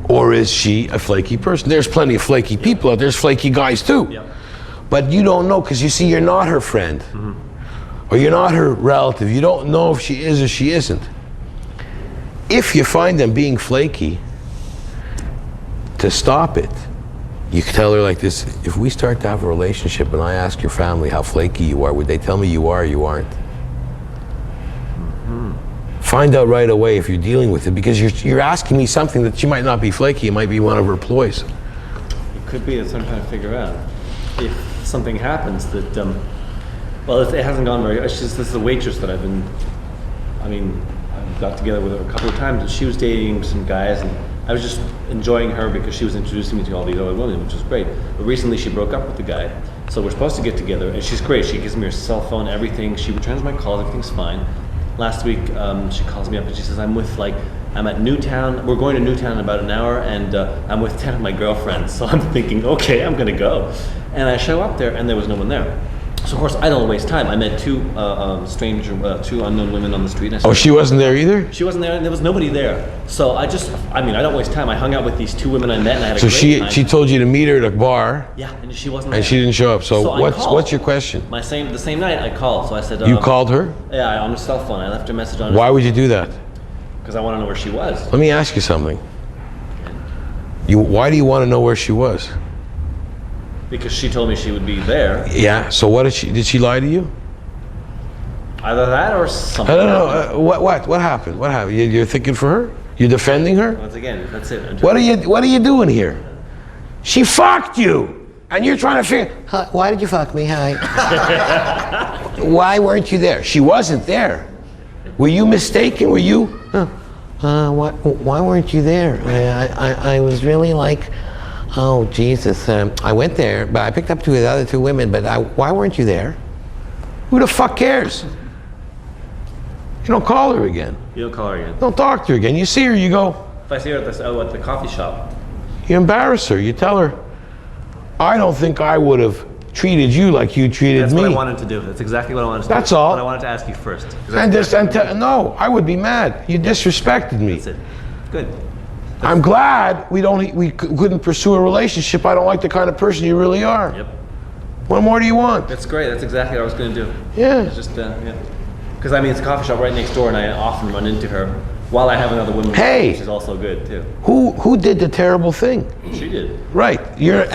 Or is she a flaky person? There's plenty of flaky people out there. There's flaky guys too. Yep. But you don't know because you see you're not her friend. Or you're not her relative. You don't know if she is or she isn't. If you find them being flaky, to stop it, you can tell her like this, if we start to have a relationship and I ask your family how flaky you are, would they tell me you are or you aren't? Find out right away if you're dealing with it, because you're asking me something that she might not be flaky, it might be one of her ploys. It could be that I'm trying to figure out if something happens that, well, if it hasn't gone very, this is the waitress that I've got together with her a couple of times, and she was dating some guys, and I was just enjoying her because she was introducing me to all these other women, which was great. But recently she broke up with the guy, so we're supposed to get together, and she's great. She gives me her cell phone, everything. She returns my calls, everything's fine. Last week, she calls me up and she says, I'm at Newtown, we're going to Newtown in about an hour, and I'm with 10 of my girlfriends. So I'm thinking, okay, I'm gonna go. And I show up there and there was no one there. So of course, I don't waste time. I met two unknown women on the street. And I said, Oh, she wasn't there either? She wasn't there and there was nobody there. So I don't waste time. I hung out with these two women I met and I had a So great time. she told you to meet her at a bar? Yeah, and she wasn't there. And she didn't show up. So I called. what's your question? The same night I called, so I said... You called her? Yeah, on her cell phone. I left her a message on her Why would you do that? because I want to know where she was. Let me ask you something. Why do you want to know where she was? Because she told me she would be there. Yeah, so did she lie to you? Either that or something. I don't know. What happened? What happened? You're thinking for her? You're defending her? Once again, that's it. What are you doing here? She fucked you, and you're trying to figure. Why did you fuck me? Hi. Why weren't you there? She wasn't there. Were you mistaken? Were you? Why weren't you there? I was really like, oh Jesus. I went there, but I picked up the other two women. But why weren't you there? Who the fuck cares? You don't call her again. You don't call her again. Don't talk to her again. You see her, you go. If I see her at the coffee shop. You embarrass her. You tell her, I don't think I would have treated you like you treated That's me. what I wanted to do. That's exactly what I wanted to do. That's all. But I wanted to ask you first. No, I would be mad. You disrespected me. That's it. Good. I'm glad we couldn't pursue a relationship. I don't like the kind of person you really are. Yep. What more do you want? That's great. That's exactly what I was going to do. Yeah. It's just, yeah. Because it's a coffee shop right next door, and I often run into her while I have another woman. Hey! Which is also good, too. Who did the terrible thing? She did. Right. You're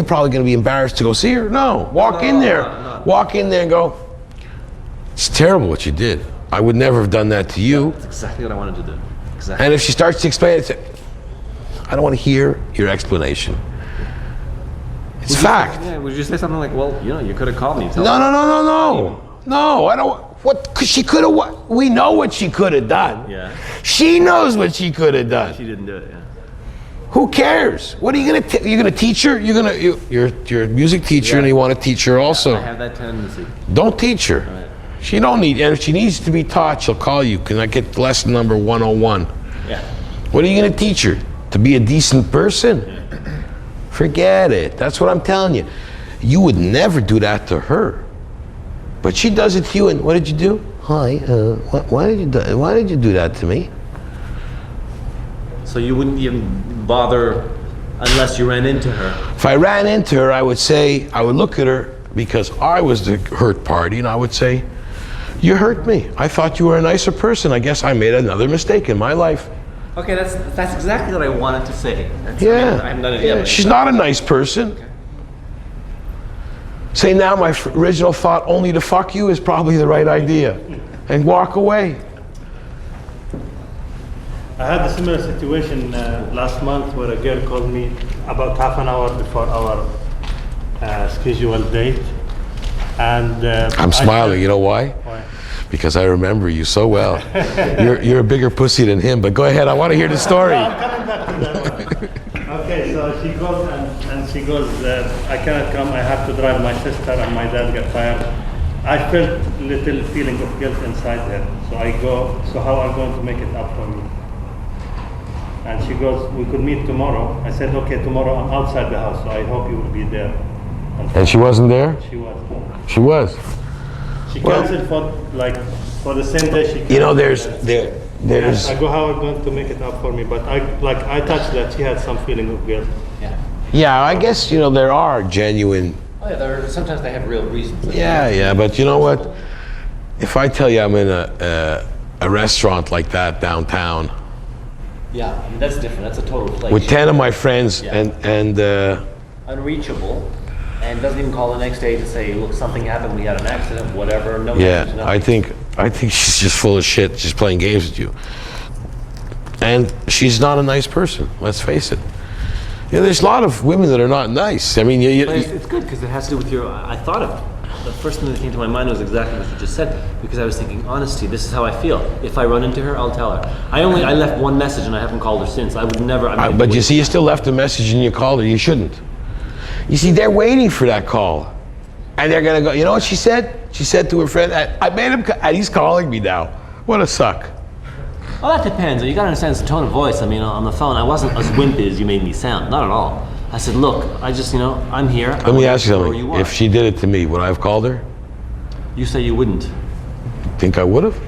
probably going to be embarrassed to go see her? No. Walk in there. No. Walk in there and go, it's terrible what you did. I would never have done that to you. That's exactly what I wanted to do. Exactly. And if she starts to explain it, I don't want to hear your explanation. It's fact. Yeah, would you say something like, well, you could have called me. No, I don't. What? Cause she could have. We know what she could have done. Yeah. She knows what she could have done. She didn't do it, yeah. Who cares? What are you gonna? You're gonna teach her? You're a music teacher, and you want to teach her also. I have that tendency. Don't teach her. Right. She don't need. And if she needs to be taught, she'll call you. Can I get lesson number 101? Yeah. What are you gonna teach her? To be a decent person? Yeah. Forget it. That's what I'm telling you. You would never do that to her. But she does it to you, and what did you do? Hi, why did you do that to me? So you wouldn't even bother unless you ran into her. If I ran into her, I would look at her because I was the hurt party, and I would say, you hurt me. I thought you were a nicer person. I guess I made another mistake in my life. Okay, that's exactly what I wanted to say. Yeah. I haven't done it yet. but- She's not a nice person. Say now my original thought, only to fuck you, is probably the right idea. And walk away. I had a similar situation last month where a girl called me about half an hour before our scheduled date. And I'm smiling, you know why? Why? Because I remember you so well. You're a bigger pussy than him, but go ahead, I want to hear the story. I'm coming back to that. Okay, so she goes and she goes, I cannot come, I have to drive my sister and my dad got fired. I felt little feeling of guilt inside her. So I go, so how are you going to make it up for me? And she goes, we could meet tomorrow. I said, okay, tomorrow I'm outside the house, so I hope you will be there. And she wasn't there? She was. She was. She canceled for the same day she canceled. You know, there's I go, how are you going to make it up for me? But I touched that she had some feeling of guilt. yeah, I guess, you know, there are genuine. Oh yeah, sometimes they have real reasons. Yeah, but you know what? If I tell you I'm in a restaurant like that downtown Yeah, I mean, that's different. That's a total place. with 10 of my friends Yeah. and Unreachable, and doesn't even call the next day to say, look, something happened, we had an accident, whatever. No yeah, news, I think she's just full of shit. She's playing games with you. And she's not a nice person, let's face it. Yeah, there's a lot of women that are not nice. I mean, But it's good because it has to do with your. I thought of the first thing that came to my mind was exactly what you just said, because I was thinking, honesty. This is how I feel. If I run into her, I'll tell her. I left one message and I haven't called her since. I would never. but you see, you still left a message and you called her. You shouldn't. You see, they're waiting for that call. And they're going to go, you know what she said? She said to her friend, I made him, and he's calling me now. What a suck. Well, that depends. You gotta understand it's the tone of voice. I mean, on the phone, I wasn't as wimpy as you made me sound. Not at all. I said, look, I just, I'm here. Let me ask you something. If she did it to me, would I have called her? You say you wouldn't. Think I would have?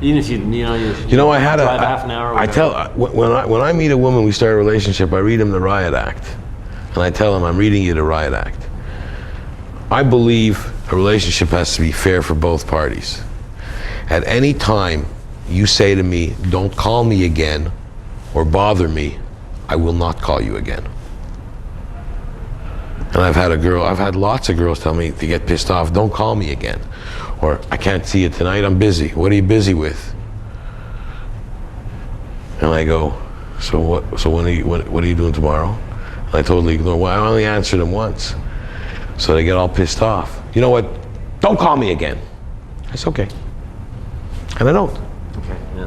Even if I had drive half an hour. Or I tell when I meet a woman, we start a relationship. I read them the riot act, and I tell them I'm reading you the riot act. I believe a relationship has to be fair for both parties. At any time you say to me, "Don't call me again," or "Bother me," I will not call you again. And I've had lots of girls tell me to get pissed off, "Don't call me again," or "I can't see you tonight, I'm busy." "What are you busy with?" And I go, "So what? So what are you doing tomorrow?" And I totally ignore. Well, I only answered them once, so they get all pissed off. "You know what? Don't call me again." It's okay, and I don't. Okay. Yeah.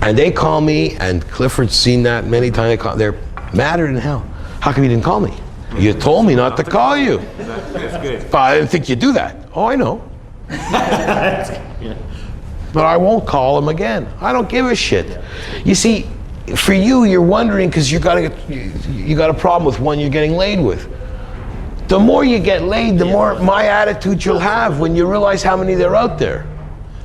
And they call me, and Clifford's seen that many times. They're madder than hell. "How come you didn't call me? You told me not to call you." That's good. But I didn't think you'd do that. "Oh, I know." But I won't call him again. I don't give a shit. You see, for you, you're wondering because you got a problem with one you're getting laid with. The more you get laid, the more my attitude you'll have when you realize how many there are out there.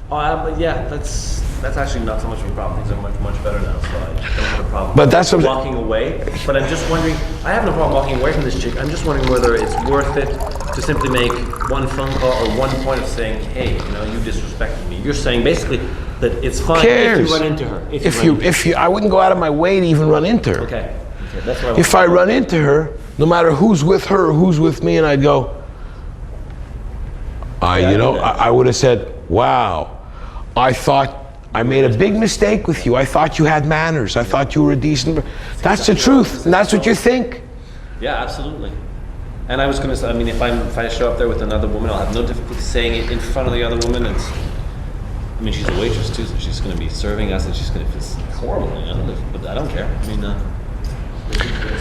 But yeah, that's actually not so much of a problem. Things are much better now, so I don't have a problem. But that's what walking away. But I'm just wondering. I have no problem walking away from this chick. I'm just wondering whether it's worth it to simply make one phone call or one point of saying, "Hey, you disrespected me." You're saying basically that it's fine if you run into her. If you, I wouldn't go out of my way to even run into her. Okay, that's what I want. If I run into her, no matter who's with her or who's with me, and I'd go, I would have said, "Wow, I thought I made a big mistake with you. I thought you had manners. I thought you were a decent." That's the truth, and that's what you think. Yeah, absolutely. And I was going to say, I mean, if I show up there with another woman, I'll have no difficulty saying it in front of the other woman. I mean, she's a waitress too, so she's going to be serving us, and she's going to. It's horrible, but I don't care. I mean.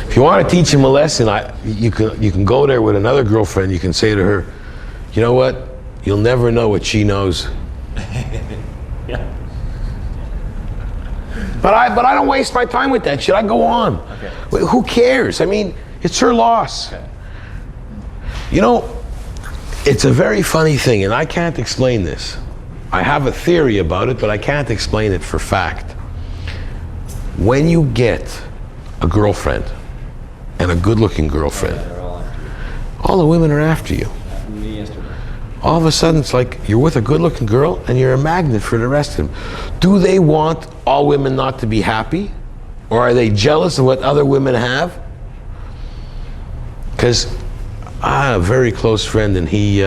If you want to teach him a lesson, you can go there with another girlfriend. You can say to her, "You know what? You'll never know what she knows." Yeah. But I don't waste my time with that shit. I go on. Okay. Who cares? I mean, it's her loss. Okay. You know, it's a very funny thing, and I can't explain this. I have a theory about it, but I can't explain it for fact. When you get a girlfriend, and a good-looking girlfriend, They're all after you. all the women are after you. Happened to me yesterday. All of a sudden, it's like you're with a good-looking girl, and you're a magnet for the rest of them. Do they want all women not to be happy? Or are they jealous of what other women have? Because I have a very close friend, and he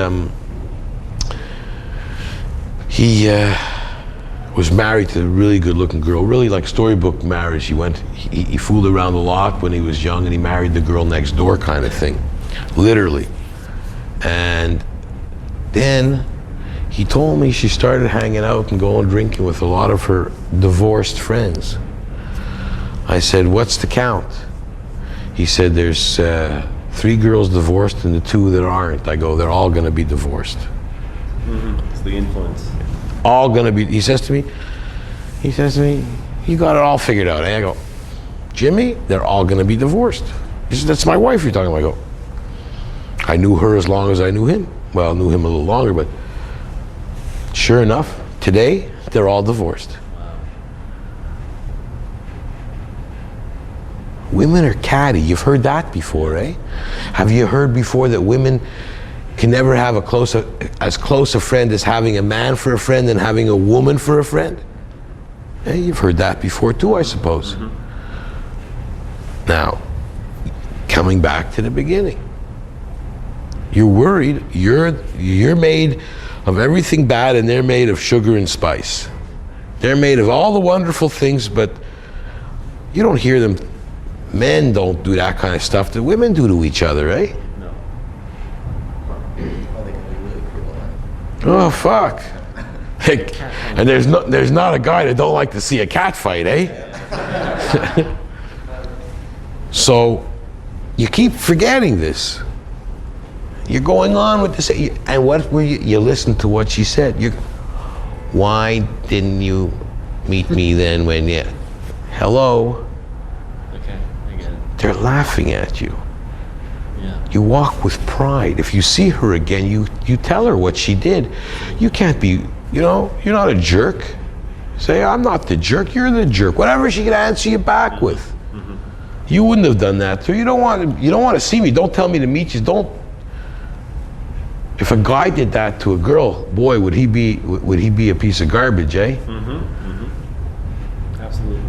was married to a really good-looking girl, really like storybook marriage. He fooled around a lot when he was young, and he married the girl next door kind of thing, literally. And then he told me she started hanging out and going drinking with a lot of her divorced friends. I said, what's the count? He said, there's 3 girls divorced and the 2 that aren't. I go, they're all gonna be divorced. It's the influence. All gonna be, he says to me, you got it all figured out. And I go, Jimmy, they're all gonna be divorced. He says, that's my wife you're talking about. I go, I knew her as long as I knew him. Well, I knew him a little longer, but sure enough, today, they're all divorced. Women are catty. You've heard that before, eh? Have you heard before that women can never have as close a friend as having a man for a friend and having a woman for a friend? Eh, you've heard that before too, I suppose. Now, coming back to the beginning. You're worried, you're made of everything bad and they're made of sugar and spice. They're made of all the wonderful things, but you don't hear them. Men don't do that kind of stuff that women do to each other, eh? No. Oh, they can be really cruel. Oh, fuck. And there's not a guy that don't like to see a cat fight, eh? So, you keep forgetting this. You're going on with this, and what were you listen to what she said. Why didn't you meet me then when you, hello? Okay, I get it. They're laughing at you. Yeah. You walk with pride. If you see her again, you tell her what she did. You can't be, you're not a jerk. Say, I'm not the jerk, you're the jerk. Whatever she can answer you back with. You wouldn't have done that to her. You don't want to see me. Don't tell me to meet you. Don't. If a guy did that to a girl, boy, would he be a piece of garbage, eh? Absolutely.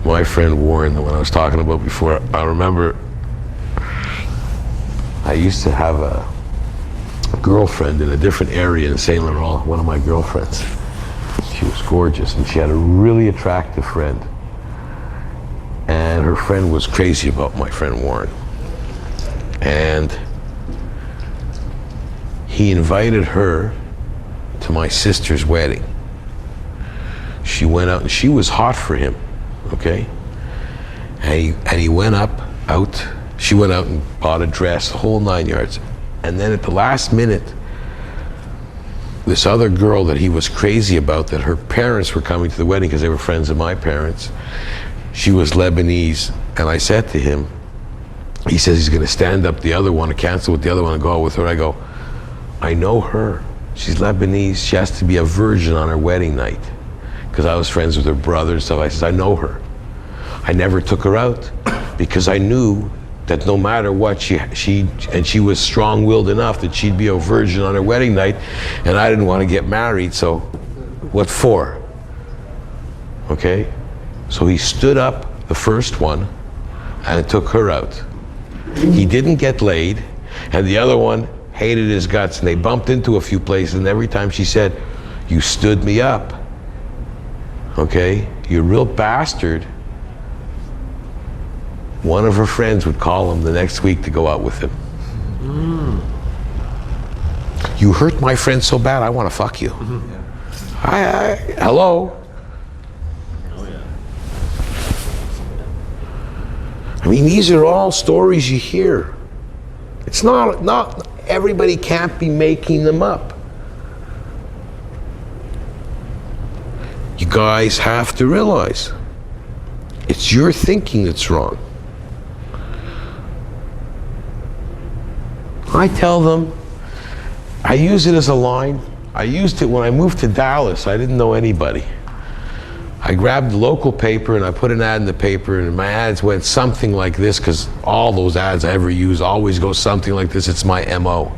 My friend Warren, the one I was talking about before, I remember I used to have a girlfriend in a different area in Saint Laurent, one of my girlfriends. She was gorgeous, and she had a really attractive friend. And her friend was crazy about my friend Warren. And he invited her to my sister's wedding. She went out, and she was hot for him, okay? And he went out, she went out and bought a dress, the whole 9 yards. And then at the last minute, this other girl that he was crazy about, that her parents were coming to the wedding because they were friends of my parents, she was Lebanese. And I said to him, he says he's going to stand up the other one, to cancel with the other one and go out with her. I go, I know her. She's Lebanese. She has to be a virgin on her wedding night. Because I was friends with her brother and stuff. I said, I know her. I never took her out because I knew that no matter what, she was strong-willed enough that she'd be a virgin on her wedding night, and I didn't want to get married, so what for? Okay? So he stood up, the first one, and took her out. He didn't get laid, and the other one hated his guts, and they bumped into a few places, and every time she said, you stood me up. Okay? You real bastard. One of her friends would call him the next week to go out with him. You hurt my friend so bad, I want to fuck you. Hello? I mean, these are all stories you hear. It's not everybody can't be making them up. You guys have to realize it's It's your thinking that's wrong. I tell them, I use it as a line. I used it when I moved to Dallas. I didn't know anybody. I grabbed the local paper and I put an ad in the paper, and my ads went something like this, because all those ads I ever use always go something like this. It's my MO.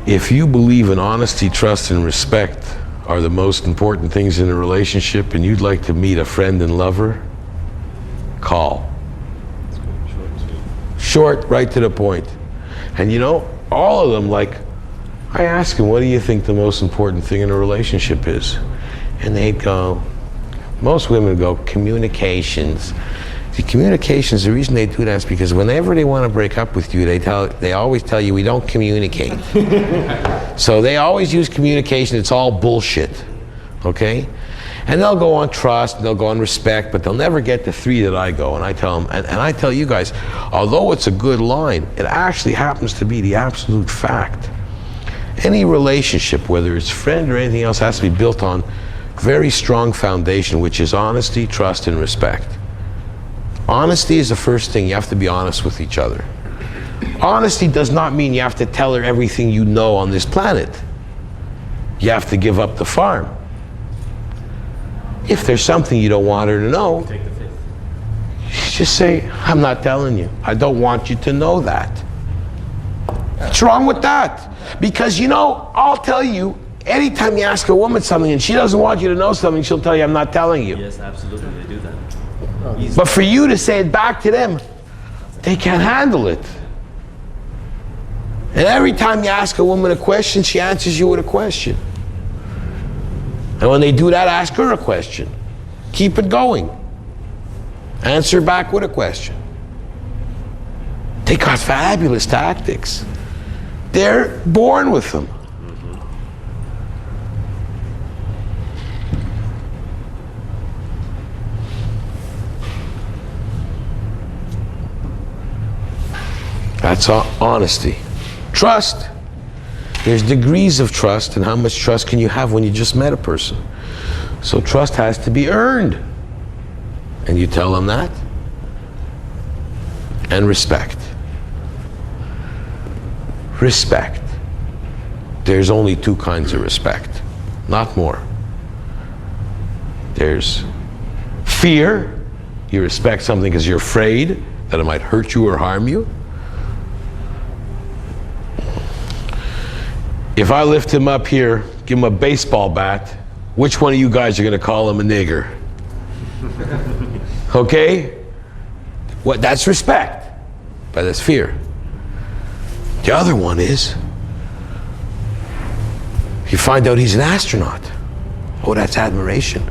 If you believe in honesty, trust, and respect are the most important things in a relationship, and you'd like to meet a friend and lover, call. Short, right to the point. And you know, all of them, like, I ask them, what do you think the most important thing in a relationship is? And they'd go, most women go, communications. See, communications, the reason they do that is because whenever they want to break up with you, they always tell you, we don't communicate. So they always use communication. It's all bullshit, okay? And they'll go on trust, and they'll go on respect, but they'll never get the three that I go. And I tell them, and I tell you guys, although it's a good line, it actually happens to be the absolute fact. Any relationship, whether it's friend or anything else, has to be built on very strong foundation, which is honesty, trust, and respect. Honesty is the first thing. You have to be honest with each other. Honesty does not mean you have to tell her everything you know on this planet. You have to give up the farm. If there's something you don't want her to know, just say, I'm not telling you. I don't want you to know that. What's wrong with that? Because, you know, I'll tell you, anytime you ask a woman something and she doesn't want you to know something, she'll tell you, I'm not telling you. Yes, absolutely, they do that. But for you to say it back to them, they can't handle it. And every time you ask a woman a question, she answers you with a question. And when they do that, ask her a question. Keep it going. Answer back with a question. They got fabulous tactics. They're born with them. That's honesty. Trust. There's degrees of trust, and how much trust can you have when you just met a person? So trust has to be earned. And you tell them that. And respect. Respect. There's only two kinds of respect, not more. There's fear. You respect something because you're afraid that it might hurt you or harm you. If I lift him up here, give him a baseball bat, which one of you guys are going to call him a nigger? Okay? What? That's respect, but that's fear. The other one is, you find out he's an astronaut. Oh, that's admiration.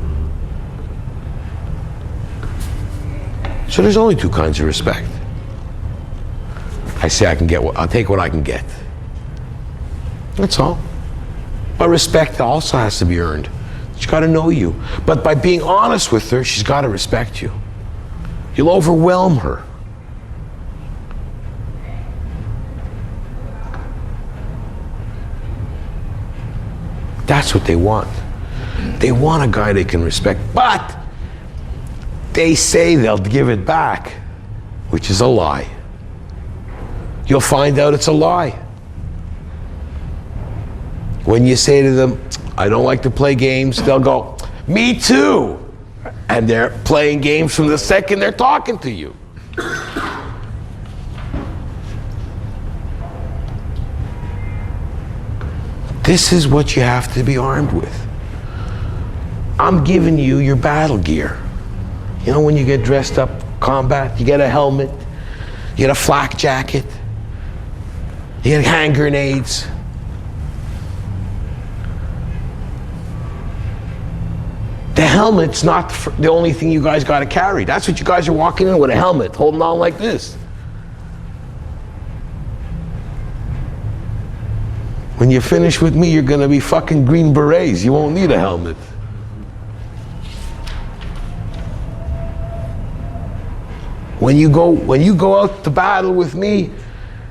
So there's only two kinds of respect. I say I'll take what I can get. That's all. But respect also has to be earned. She's got to know you. But by being honest with her, she's got to respect you. You'll overwhelm her. That's what they want. They want a guy they can respect, but they say they'll give it back, which is a lie. You'll find out it's a lie. When you say to them, I don't like to play games, they'll go, me too. And they're playing games from the second they're talking to you. This is what you have to be armed with. I'm giving you your battle gear. You know, when you get dressed up combat, you get a helmet, you get a flak jacket, you get hand grenades. The helmet's not the only thing you guys got to carry. That's what you guys are walking in with, a helmet, holding on like this. When you finish with me, you're going to be fucking Green Berets. You won't need a helmet. When you go out to battle with me,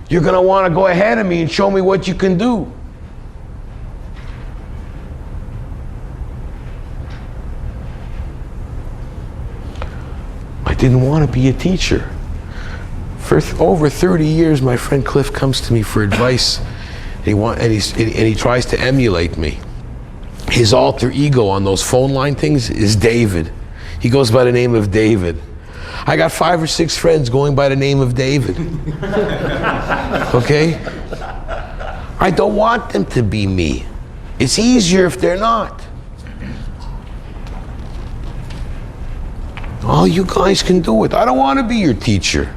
you're going to want to go ahead of me and show me what you can do. didn't want to be a teacher. For over 30 years, my friend Cliff comes to me for advice. And he tries to emulate me. His alter ego on those phone line things is David. He goes by the name of David. I got 5 or 6 friends going by the name of David. Okay? I don't want them to be me. It's easier if they're not. All you guys can do it. I don't want to be your teacher.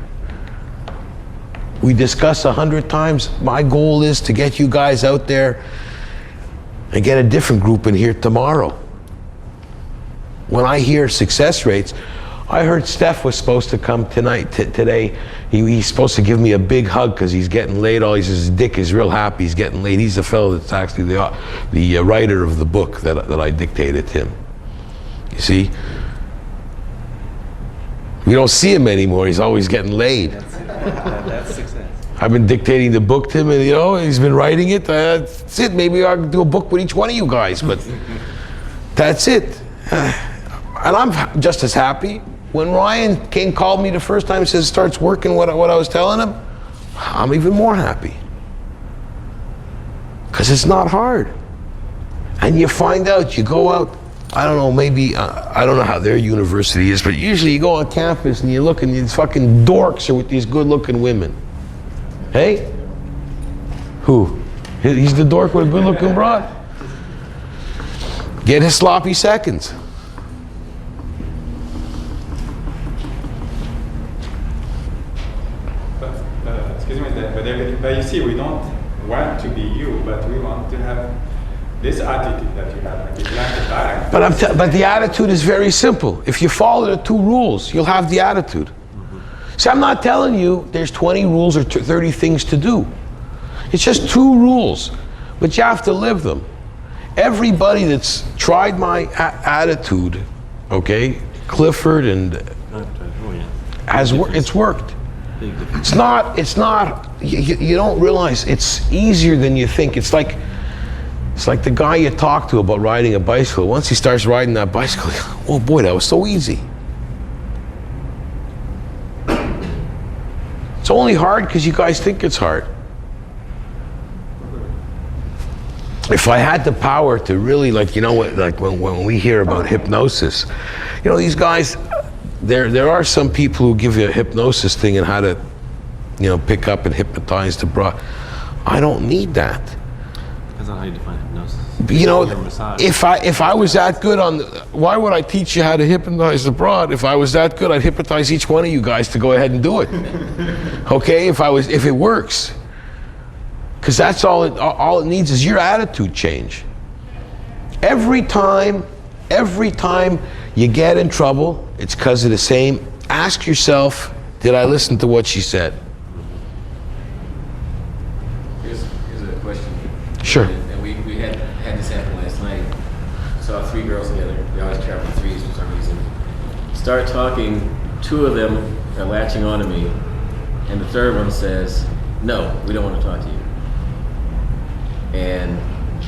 We discuss 100 times. My goal is to get you guys out there and get a different group in here tomorrow. When I hear success rates, I heard Steph was supposed to come today. He's supposed to give me a big hug because he's getting laid. He says his dick is real happy he's getting laid. He's the fellow that's actually the writer of the book that I dictated to him. You see? We don't see him anymore. He's always getting laid. That's success. I've been dictating the book to him, and he's been writing it. That's it. Maybe I'll do a book with each one of you guys, but that's it. And I'm just as happy. When Ryan King called me the first time and says starts working what I was telling him, I'm even more happy. Because it's not hard. And you find out, you go out, I don't know, maybe, I don't know how their university is, but usually you go on campus and you look and these fucking dorks are with these good looking women. Hey? Who? He's the dork with a good looking broad? Get his sloppy seconds. Excuse me, but you see, we don't want to be you, but we want to have this attitude that you have. Like But the attitude is very simple. If you follow the 2 rules, you'll have the attitude. See, I'm not telling you there's 20 rules or 30 things to do. It's just 2 rules, but you have to live them. Everybody that's tried my attitude, okay, Clifford and it's worked. It's not, you don't realize it's easier than you think. It's like the guy you talk to about riding a bicycle. Once he starts riding that bicycle, oh boy, that was so easy. It's only hard because you guys think it's hard. If I had the power to really, like, you know what, like when we hear about hypnosis, you know, these guys, there are some people who give you a hypnosis thing and how to, you know, pick up and hypnotize the broad. I don't need that. Depends on how you define hypnosis. You know, if I was that good why would I teach you how to hypnotize the broad? If I was that good, I'd hypnotize each one of you guys to go ahead and do it. Okay, if it works. Because that's all it needs is your attitude change. Every time you get in trouble, it's because of the same. Ask yourself, did I listen to what she said? Here's a question. Sure. And we had this happen last night. Saw 3 girls together. We always travel in 3s for some reason. Start talking, 2 of them are latching onto me, and the 3rd one says, no, we don't want to talk to you. And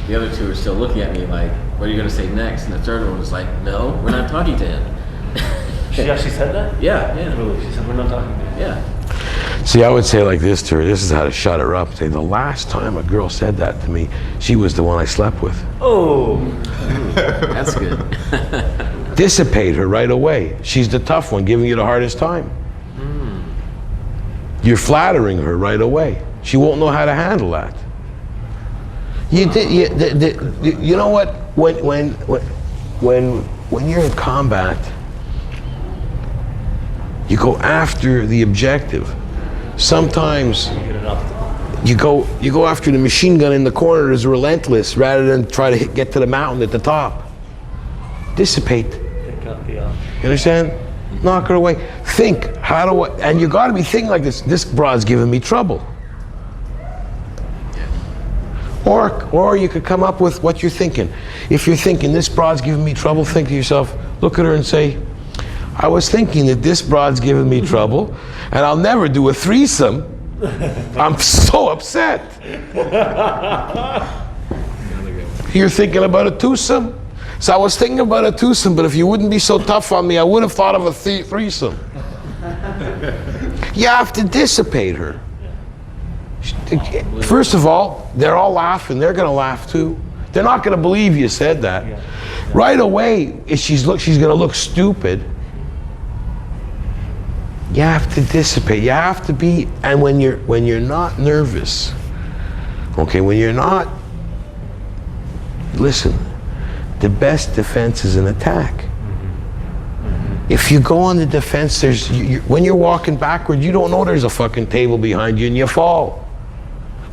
the other 2 are still looking at me like, what are you going to say next? And the 3rd one was like, no, we're not talking to him. She actually said that? Yeah. Really? She said, we're not talking to him. Yeah. See, I would say like this to her, this is how to shut her up. Say, the last time a girl said that to me, she was the one I slept with. Oh. That's good. Dissipate her right away. She's the tough one, giving you the hardest time. You're flattering her right away. She won't know how to handle that. You know what? When you're in combat, you go after the objective. Sometimes you go after the machine gun in the corner as Relentless rather than try to get to the mountain at the top. Dissipate. You understand? Knock her away. Think, and you got to be thinking like this. This broad's giving me trouble. Or you could come up with what you're thinking. If you're thinking this broad's giving me trouble, think to yourself, look at her and say, I was thinking that this broad's giving me trouble and I'll never do a threesome. I'm so upset. You're thinking about a twosome. So I was thinking about a twosome, but if you wouldn't be so tough on me, I would have thought of a threesome. You have to dissipate her. First of all, they're all laughing. They're going to laugh too. They're not going to believe you said that. Right away, if she's going to look stupid. You have to dissipate. You have to be, and when you're not nervous, okay, when you're not, listen, the best defense is an attack. If you go on the defense, when you're walking backward, you don't know there's a fucking table behind you and you fall.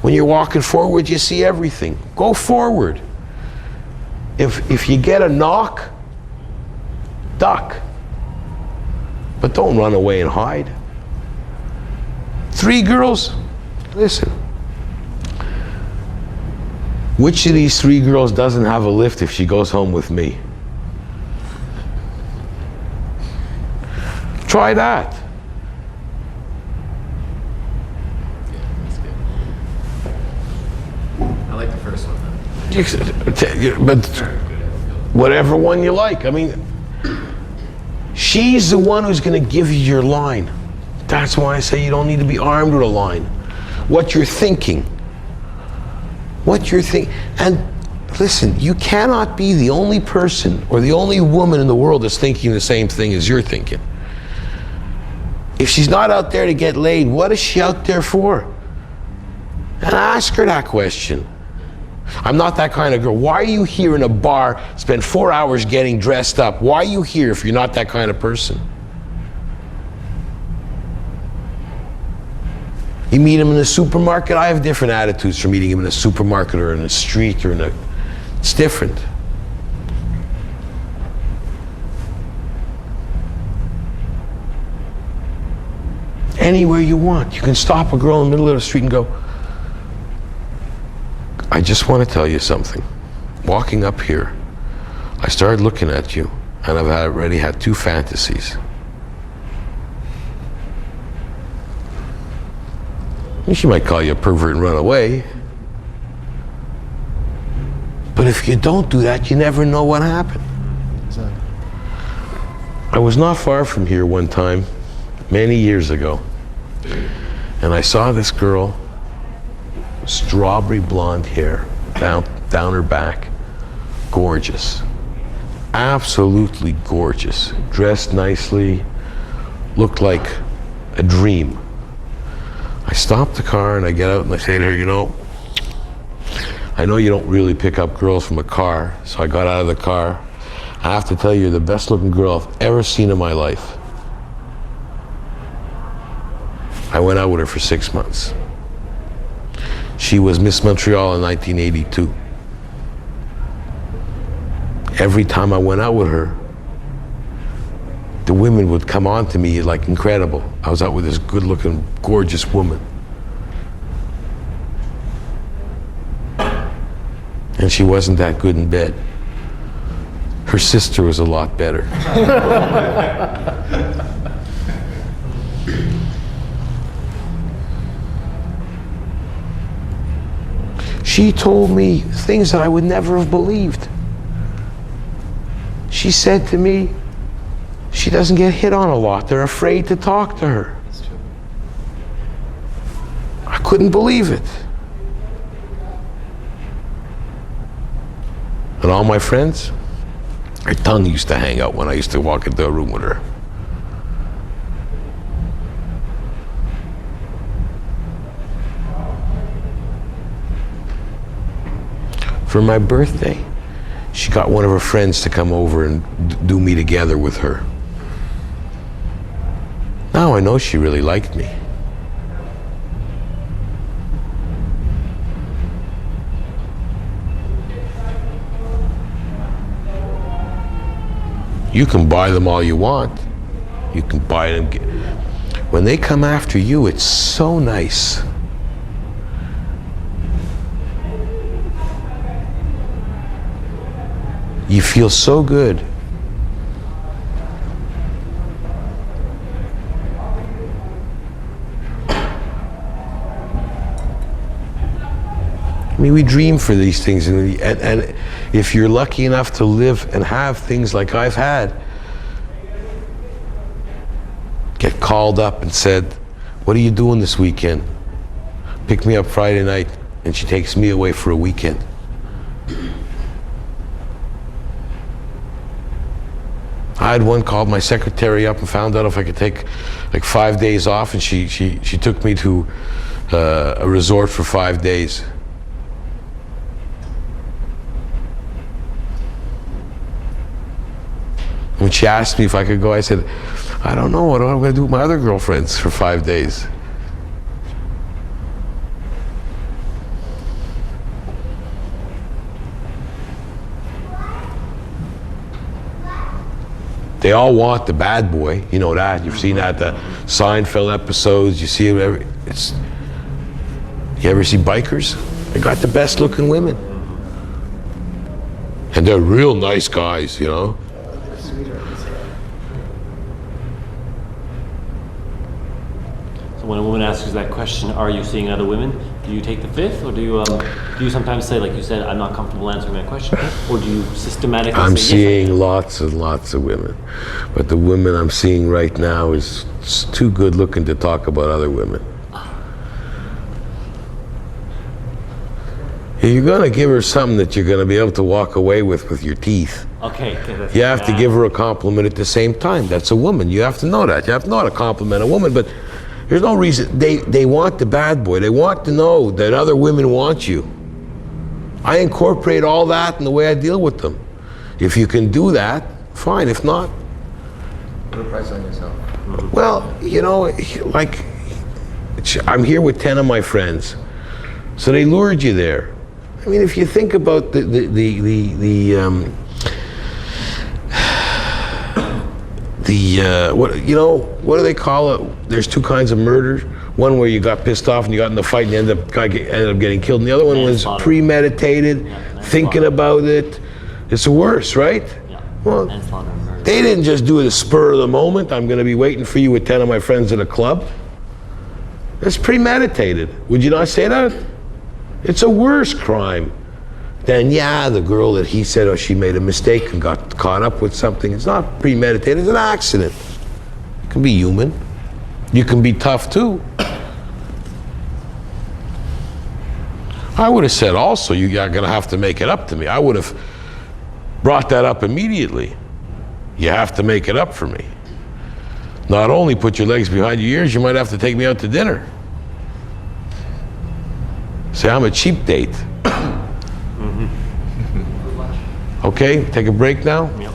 When you're walking forward, you see everything. Go forward. If you get a knock, duck. But don't run away and hide. 3 girls, listen. Which of these 3 girls doesn't have a lift if she goes home with me? Try that. I like the first one though. But whatever one you like. I mean, she's the one who's going to give you your line. That's why I say you don't need to be armed with a line. What you're thinking. What you're thinking. And listen, you cannot be the only person or the only woman in the world that's thinking the same thing as you're thinking. If she's not out there to get laid, what is she out there for? And ask her that question. I'm not that kind of girl. Why are you here in a bar, spend 4 hours getting dressed up? Why are you here if you're not that kind of person? You meet him in the supermarket. I have different attitudes for meeting him in a supermarket or in a street or it's different. Anywhere you want. You can stop a girl in the middle of the street and go, I just want to tell you something. Walking up here, I started looking at you, and I've already had 2 fantasies. She might call you a pervert and run away. But if you don't do that, you never know what happened. Exactly. I was not far from here one time, many years ago, and I saw this girl, strawberry blonde hair, down her back, gorgeous, absolutely gorgeous, dressed nicely, looked like a dream. I stopped the car and I get out and I say to her, you know, I know you don't really pick up girls from a car, so I got out of the car. I have to tell you, you're the best looking girl I've ever seen in my life. I went out with her for 6 months. She was Miss Montreal in 1982. Every time I went out with her, the women would come on to me like incredible. I was out with this good-looking, gorgeous woman. And she wasn't that good in bed. Her sister was a lot better. She told me things that I would never have believed. She said to me, she doesn't get hit on a lot. They're afraid to talk to her. That's true. I couldn't believe it. And all my friends, her tongue used to hang out when I used to walk into a room with her. For my birthday, she got one of her friends to come over and do me together with her. Now I know she really liked me. You can buy them all you want. You can buy them. When they come after you, it's so nice. You feel so good. I mean, we dream for these things, and if you're lucky enough to live and have things like I've had, get called up and said, "What are you doing this weekend?" Pick me up Friday night, and she takes me away for a weekend. I had one called my secretary up and found out if I could take like 5 days off, and she took me to a resort for 5 days. When she asked me if I could go, I said, "I don't know. What am I going to do with my other girlfriends for 5 days?" They all want the bad boy, you know that. You've seen that, the Seinfeld episodes. You see it every. You ever see bikers? They got the best looking women, and they're real nice guys, you know. So when a woman asks you that question, are you seeing other women? Do you take the fifth, or do you sometimes say, like you said, I'm not comfortable answering that question, or do you systematically I'm say seeing yes? lots and lots of women, but the women I'm seeing right now is too good looking to talk about other women. You're gonna give her something that you're gonna be able to walk away with your teeth. Okay. You have to give her a compliment at the same time. That's a woman. You have to know that. You have to know how to compliment a woman, but there's no reason. They want the bad boy. They want to know that other women want you. I incorporate all that in the way I deal with them. If you can do that, fine. If not, Put a price on yourself. well, you know, like, I'm here with 10 of my friends, so they lured you there. I mean, if you think about what do they call it? There's two kinds of murders. One where you got pissed off and you got in the fight and you ended up getting killed. And the other one was Manslaughter. Premeditated, thinking about it. It's worse, right? Yeah. Well, Manslaughter and murder. they didn't just do it at the spur of the moment. I'm going to be waiting for you with 10 of my friends at a club. It's premeditated. Would you not say that? It's a worse crime than, the girl that he said, she made a mistake and got caught up with something. It's not premeditated, it's an accident. You can be human. You can be tough too. I would have said also, you're gonna have to make it up to me. I would have brought that up immediately. You have to make it up for me. Not only put your legs behind your ears, you might have to take me out to dinner. Say, I'm a cheap date. Okay, take a break now? Yep.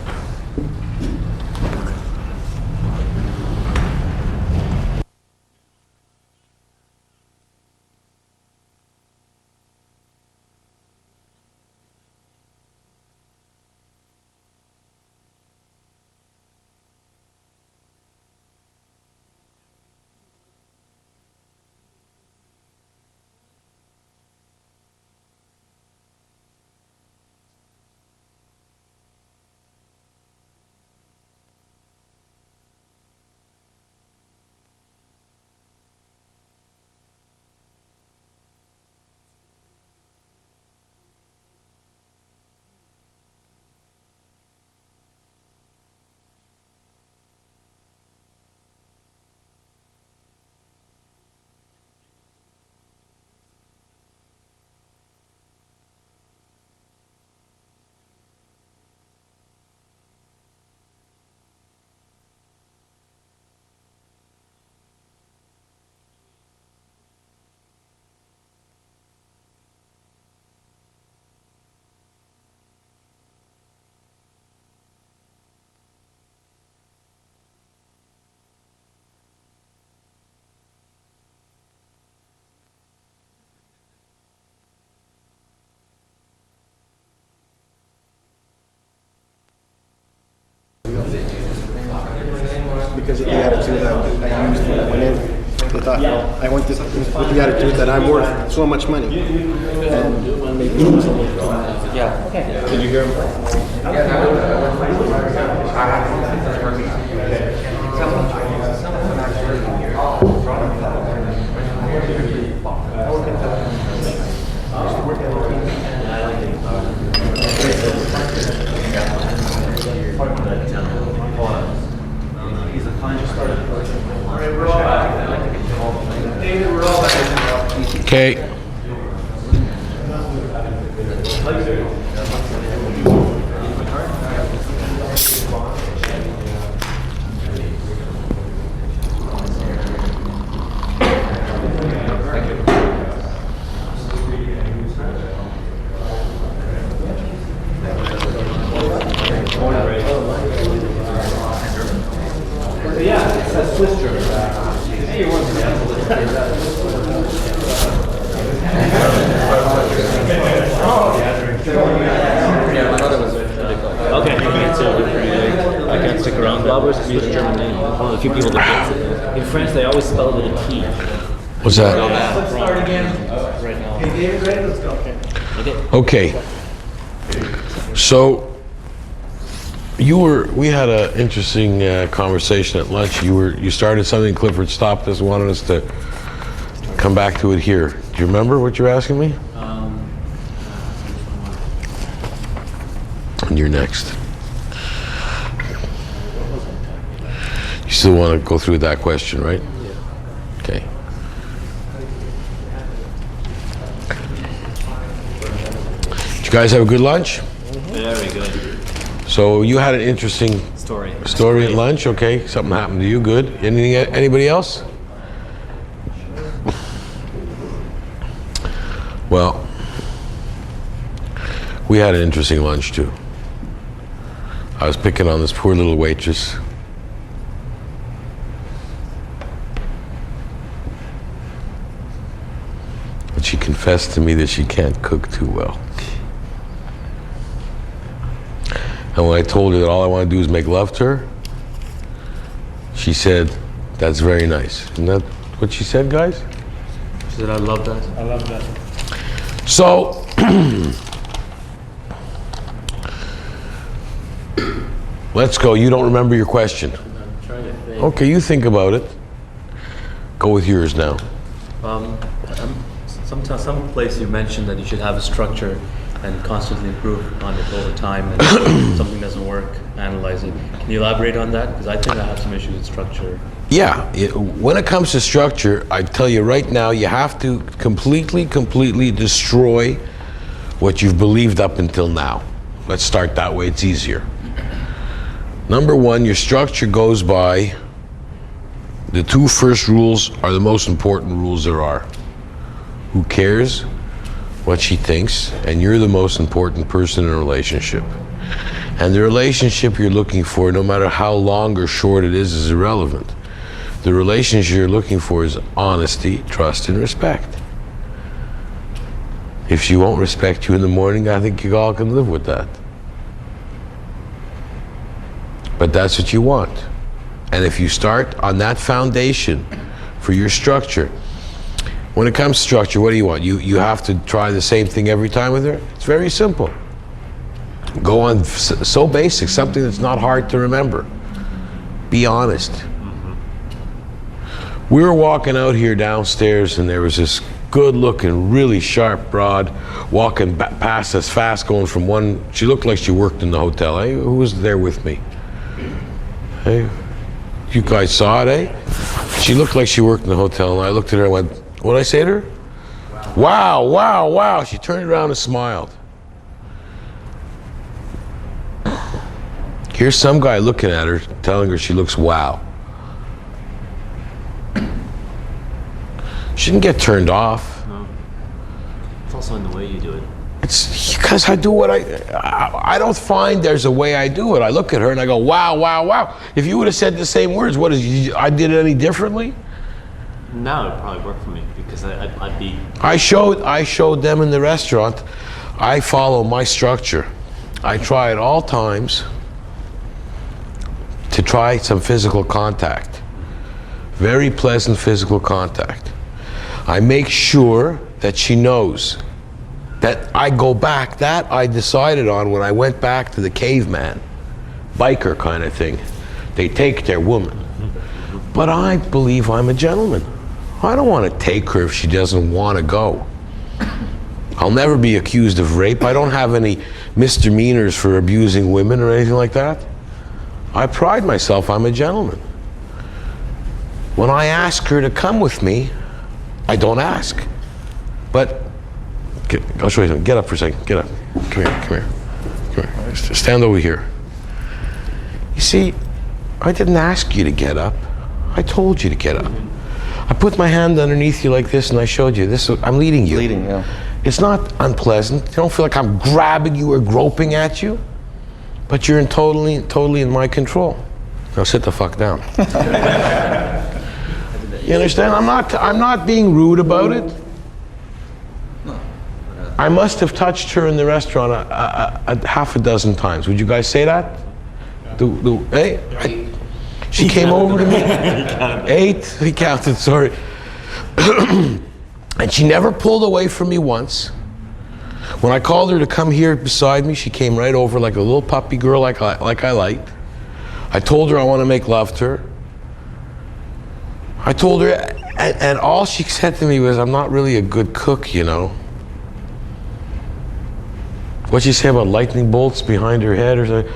Because of the attitude I used when I went in. I thought, I went this with the attitude that I'm worth so much money. And maybe Yeah. Did you hear him? Okay. Okay, I can't stick around. Barbara's a Swiss German name. One of the few people that gets it. In French, they always spell it with a T. What's that? Okay. So we had an interesting conversation at lunch. You started something, Clifford stopped us, wanted us to come back to it here. Do you remember what you're asking me? And you're next. You still want to go through that question, right? Yeah. Okay. Did you guys have a good lunch? Very good. So you had an interesting Story at lunch, okay? Something happened to you, good. Anybody else? Well, we had an interesting lunch too. I was picking on this poor little waitress. But she confessed to me that she can't cook too well. And when I told her that all I want to do is make love to her, she said, "That's very nice." Isn't that what she said, guys? She said, I love that. I love that. So, let's go. You don't remember your question. I'm trying to think. Okay, you think about it. Go with yours now. Some place you mentioned that you should have a structure and constantly improve on it over time, and if something doesn't work, analyze it. Can you elaborate on that? Because I think I have some issues with structure. Yeah, when it comes to structure, I tell you right now, you have to completely destroy what you've believed up until now. Let's start that way, it's easier. Number one, your structure goes by, the two first rules are the most important rules there are. Who cares what she thinks, and you're the most important person in a relationship. And the relationship you're looking for, no matter how long or short it is irrelevant. The relationship you're looking for is honesty, trust, and respect. If she won't respect you in the morning, I think you all can live with that. But that's what you want. And if you start on that foundation for your structure, when it comes to structure, what do you want? You have to try the same thing every time with her? It's very simple. Go on so basic, something that's not hard to remember. Be honest. We were walking out here downstairs and there was this good looking, really sharp broad walking past us fast, going from one, she looked like she worked in the hotel. Hey, who was there with me? Hey, you guys saw it, eh? She looked like she worked in the hotel, and I looked at her and went, what did I say to her? Wow, wow, wow. She turned around and smiled. Here's some guy looking at her, telling her she looks wow. She didn't get turned off. No. It's also in the way you do it. It's because I do what I don't find there's a way I do it. I look at her and I go, wow, wow, wow. If you would have said the same words, I did it any differently? Now it'd probably work for me because I'd be. I showed them in the restaurant. I follow my structure. I try at all times to try some physical contact. Very pleasant physical contact. I make sure that she knows that I go back. That I decided on when I went back to the caveman, biker kind of thing. They take their woman. But I believe I'm a gentleman. I don't want to take her if she doesn't want to go. I'll never be accused of rape. I don't have any misdemeanors for abusing women or anything like that. I pride myself, I'm a gentleman. When I ask her to come with me, I don't ask. But I'll show you something. Get up for a second. Get up. Come here. Just stand over here. You see, I didn't ask you to get up. I told you to get up. I put my hand underneath you like this and I showed you this. I'm leading you. Leading, yeah. It's not unpleasant. You don't feel like I'm grabbing you or groping at you, but you're totally in my control. Now sit the fuck down. You understand? I'm not being rude about it. I must have touched her in the restaurant a half a dozen times. Would you guys say that? Hey? She came over to me. 8, he counted, sorry. And she never pulled away from me once. When I called her to come here beside me, she came right over like a little puppy girl like I liked. I told her I want to make love to her. I told her, and all she said to me was, I'm not really a good cook, you know. What'd she say about lightning bolts behind her head or something?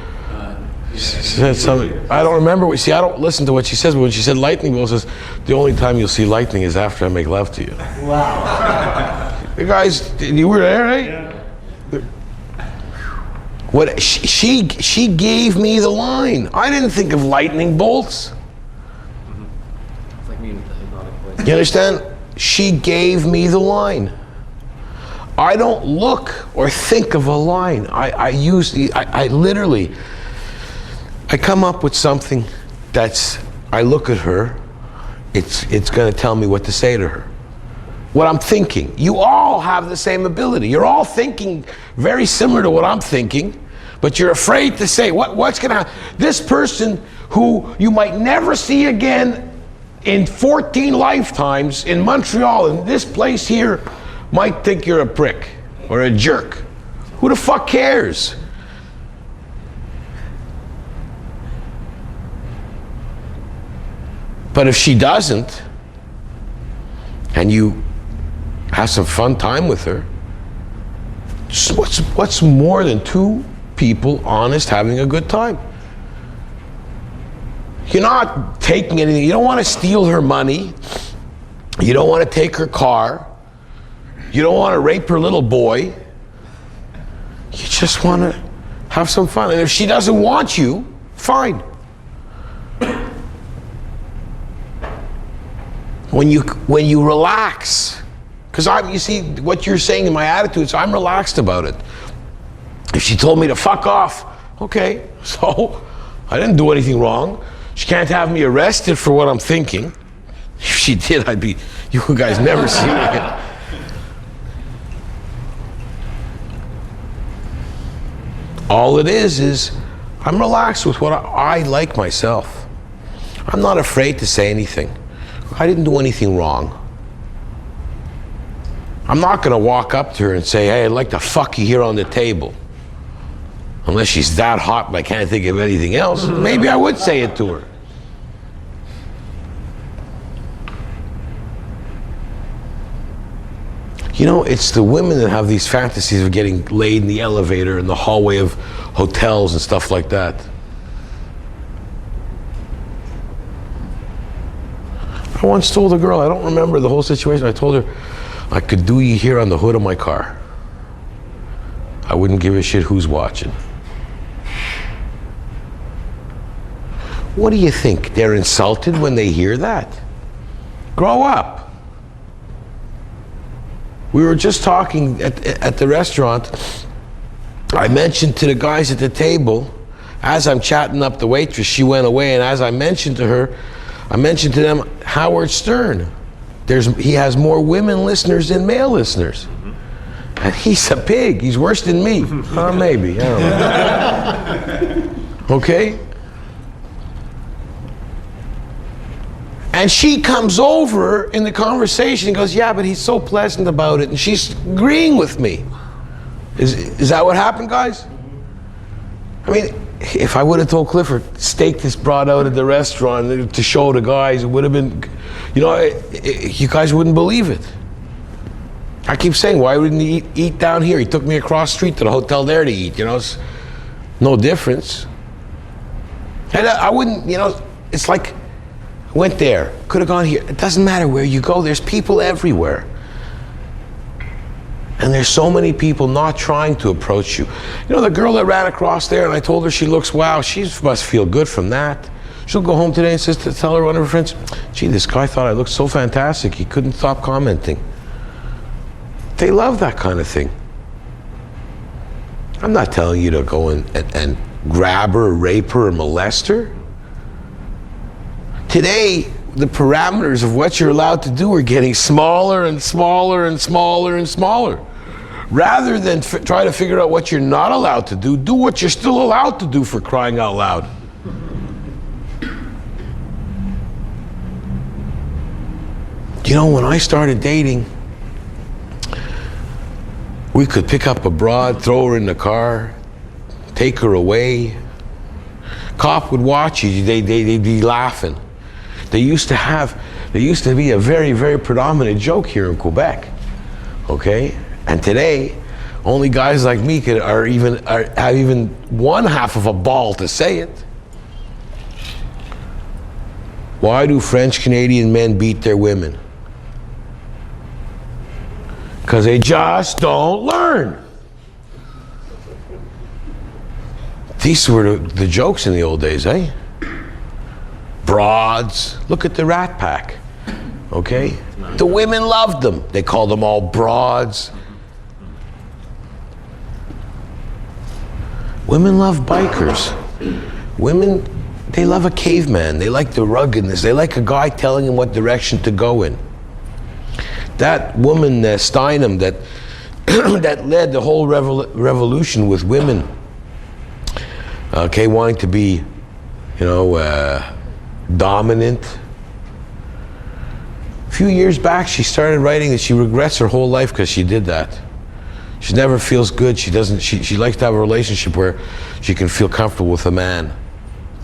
She said something. I don't remember. See, I don't listen to what she says, but when she said lightning bolts, says the only time you'll see lightning is after I make love to you. Wow. You guys, you were there, right? Yeah. What she gave me the line. I didn't think of lightning bolts. It's like me with the hypnotic voice. You understand? She gave me the line. I don't look or think of a line. I literally, I come up with something I look at her, it's gonna tell me what to say to her. What I'm thinking. You all have the same ability. You're all thinking very similar to what I'm thinking, but you're afraid to say, what's gonna happen? This person who you might never see again in 14 lifetimes in Montreal, in this place here, might think you're a prick or a jerk. Who the fuck cares? But if she doesn't, and you have some fun time with her, what's more than two people honest having a good time? You're not taking anything. You don't want to steal her money. You don't want to take her car. You don't want to rape her little boy. You just want to have some fun. And if she doesn't want you, fine. When you relax, because you see what you're saying in my attitude, so I'm relaxed about it. If she told me to fuck off, okay, so I didn't do anything wrong. She can't have me arrested for what I'm thinking. If she did, you guys never see me again. All it is I'm relaxed with what I like myself. I'm not afraid to say anything. I didn't do anything wrong. I'm not gonna walk up to her and say, hey, I'd like to fuck you here on the table. Unless she's that hot and I can't think of anything else. Maybe I would say it to her. You know, it's the women that have these fantasies of getting laid in the elevator, in the hallway of hotels and stuff like that. I once told a girl, I don't remember the whole situation, I told her, I could do you here on the hood of my car. I wouldn't give a shit who's watching. What do you think? They're insulted when they hear that? Grow up. We were just talking at the restaurant. I mentioned to the guys at the table, as I'm chatting up the waitress, she went away, and as I mentioned to her, I mentioned to them Howard Stern. He has more women listeners than male listeners. And he's a pig. He's worse than me. Maybe. I don't know. Okay? And she comes over in the conversation and goes, yeah, but he's so pleasant about it. And she's agreeing with me. Is that what happened, guys? I mean, if I would have told Clifford, steak this brought out at the restaurant to show the guys, it would have been, you know, you guys wouldn't believe it. I keep saying, why wouldn't he eat down here? He took me across the street to the hotel there to eat, you know, it's no difference. And I wouldn't, you know, it's like, I went there, could have gone here. It doesn't matter where you go, there's people everywhere. And there's so many people not trying to approach you. You know, the girl that ran across there, and I told her she looks, wow, she must feel good from that. She'll go home today and tell her one of her friends, gee, this guy thought I looked so fantastic, he couldn't stop commenting. They love that kind of thing. I'm not telling you to go and grab her, or rape her, or molest her. Today, the parameters of what you're allowed to do are getting smaller and smaller and smaller and smaller. Rather than try to figure out what you're not allowed to do what you're still allowed to do, for crying out loud. You know, when I started dating, we could pick up a broad, throw her in the car, take her away. Cop would watch you, they'd be laughing. There used to be a very, very predominant joke here in Quebec, okay? And today, only guys like me have even one half of a ball to say it. Why do French Canadian men beat their women? Because they just don't learn. These were the jokes in the old days, eh? Broads. Look at the Rat Pack, okay? The women loved them. They called them all broads. Women love bikers. Women, they love a caveman. They like the ruggedness. They like a guy telling them what direction to go in. That woman, Steinem, that that led the whole revolution with women, okay, wanting to be, you know, dominant. A few years back, she started writing that she regrets her whole life because she did that. She never feels good. She doesn't. She likes to have a relationship where she can feel comfortable with a man.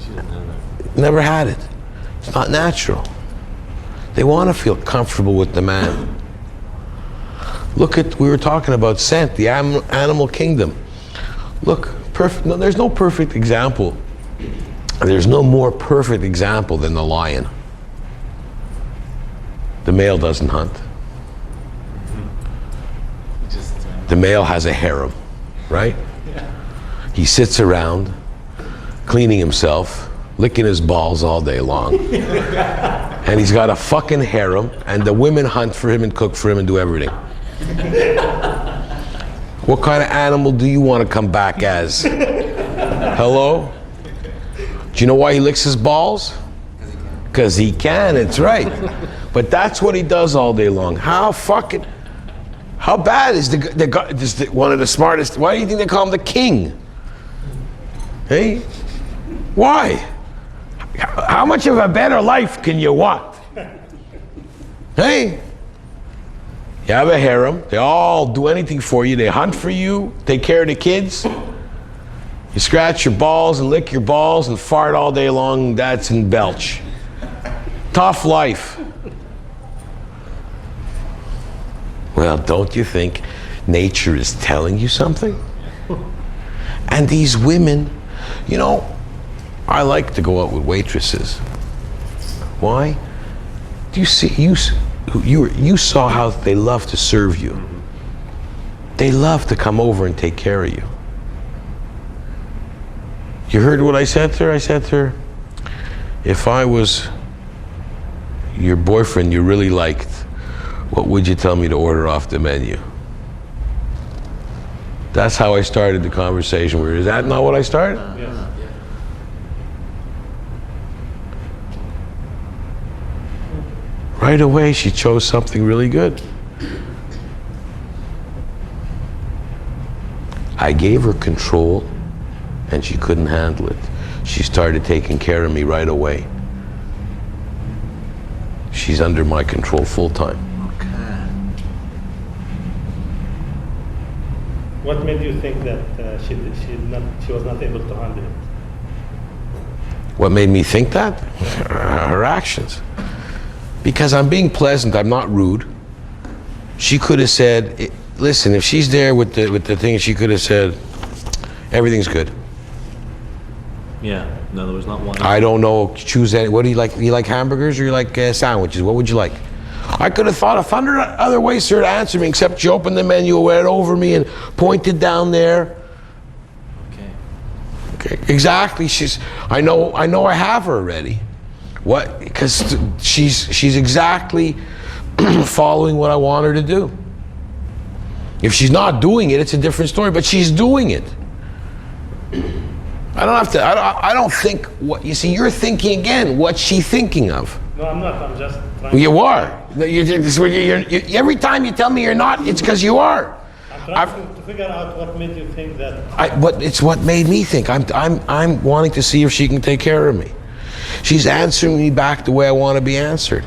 She didn't have that. Never had it. It's not natural. They want to feel comfortable with the man. Look at, we were talking about scent, the animal kingdom. Look, perfect. No, there's no perfect example. There's no more perfect example than the lion. The male doesn't hunt. The male has a harem, right? He sits around, cleaning himself, licking his balls all day long. And he's got a fucking harem, and the women hunt for him and cook for him and do everything. What kind of animal do you want to come back as? Hello? Do you know why he licks his balls? Because he can, it's right. But that's what he does all day long. How bad is one of the smartest? Why do you think they call him the king? Hey? Why? How much of a better life can you want? Hey? You have a harem. They all do anything for you. They hunt for you, take care of the kids. You scratch your balls and lick your balls and fart all day long. That's in belch. Tough life. Well, don't you think nature is telling you something? And these women, you know, I like to go out with waitresses. Why? Do you see, you saw how they love to serve you. They love to come over and take care of you. You heard what I said to her? I said to her, if I was your boyfriend you really liked, what would you tell me to order off the menu? That's how I started the conversation. Is that not what I started? Yes. Right away, she chose something really good. I gave her control, and she couldn't handle it. She started taking care of me right away. She's under my control full time. What made you think that she was not able to handle it? What made me think that? Her actions. Because I'm being pleasant, I'm not rude. She could have said, listen, if she's there with the thing, she could have said, everything's good. Yeah. In other words, not one. I don't know, choose any, what do you like? You like hamburgers or you like sandwiches? What would you like? I could have thought of 100 other ways for her to answer me, except she opened the menu, went over me, and pointed down there. Okay, exactly. I know I have her already. What? Because she's exactly following what I want her to do. If she's not doing it, it's a different story, but she's doing it. I don't think what, you see, you're thinking again, what's she thinking of? No, I'm not. I'm just trying. You are. Every time you tell me you're not, it's because you are. I'm trying to figure out what made you think that. But it's what made me think. I'm wanting to see if she can take care of me. She's answering me back the way I want to be answered.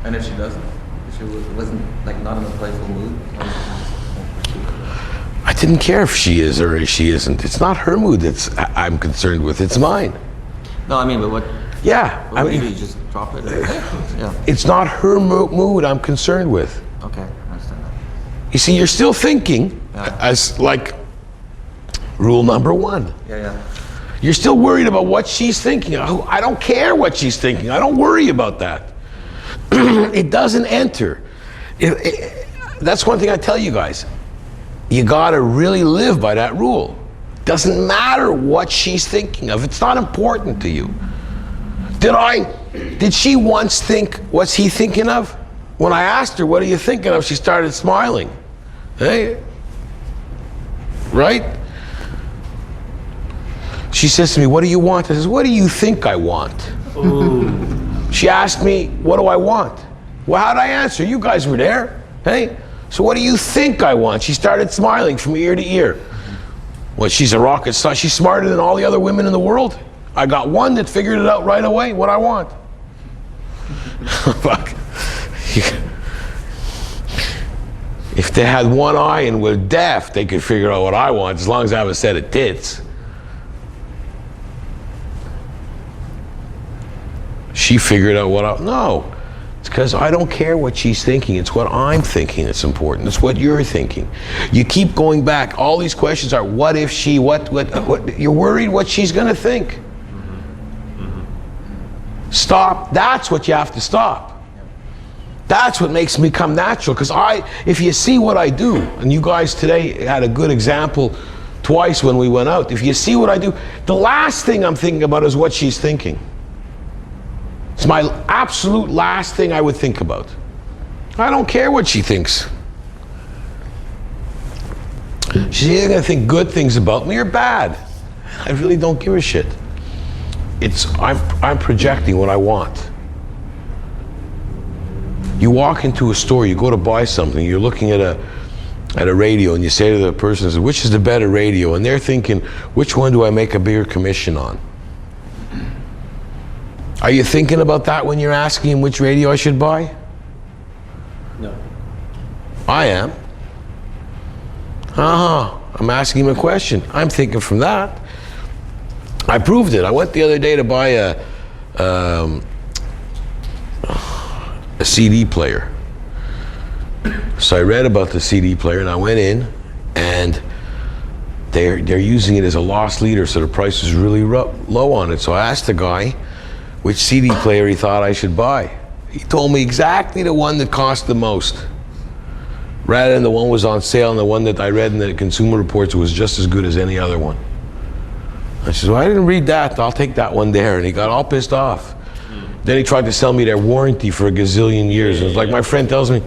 And if she doesn't? If she wasn't, like, not in a playful mood? I didn't care if she is or if she isn't. It's not her mood I'm concerned with. It's mine. No, I mean, but what? Yeah. What would you do? You just drop it? Yeah. It's not her mood I'm concerned with. Okay, I understand that. You see, you're still thinking as like rule number 1. Yeah. You're still worried about what she's thinking. I don't care what she's thinking. I don't worry about that. It doesn't enter. That's one thing I tell you guys. You gotta really live by that rule. Doesn't matter what she's thinking of. It's not important to you. Did she once think, what's he thinking of? When I asked her, what are you thinking of? She started smiling. Hey? Right? She says to me, what do you want? I says, what do you think I want? Ooh. She asked me, what do I want? Well, how'd I answer? You guys were there. Hey? So what do you think I want? She started smiling from ear to ear. Well, she's a rocket scientist. She's smarter than all the other women in the world. I got one that figured it out right away, what I want. Fuck. If they had one eye and were deaf, they could figure out what I want, as long as I have a set of tits. She figured out what no. It's because I don't care what she's thinking. It's what I'm thinking that's important. It's what you're thinking. You keep going back. All these questions are, what if she, what you're worried what she's going to think. Stop. That's what you have to stop. That's what makes me come natural. Because if you see what I do, and you guys today had a good example twice when we went out. If you see what I do, the last thing I'm thinking about is what she's thinking. It's my absolute last thing I would think about. I don't care what she thinks. She's either going to think good things about me or bad. I really don't give a shit. I'm projecting what I want. You walk into a store, you go to buy something, you're looking at a radio, and you say to the person, which is the better radio? And they're thinking, which one do I make a bigger commission on? Are you thinking about that when you're asking which radio I should buy? No. I am. I'm asking him a question. I'm thinking from that. I proved it. I went the other day to buy a CD player. So I read about the CD player and I went in, and they're using it as a loss leader, so the price is really low on it. So I asked the guy which CD player he thought I should buy. He told me exactly the one that cost the most, rather than the one was on sale, and the one that I read in the Consumer Reports was just as good as any other one. I said, well, I didn't read that. I'll take that one there. And he got all pissed off. Then he tried to sell me their warranty for a gazillion years. And it's like my friend tells me,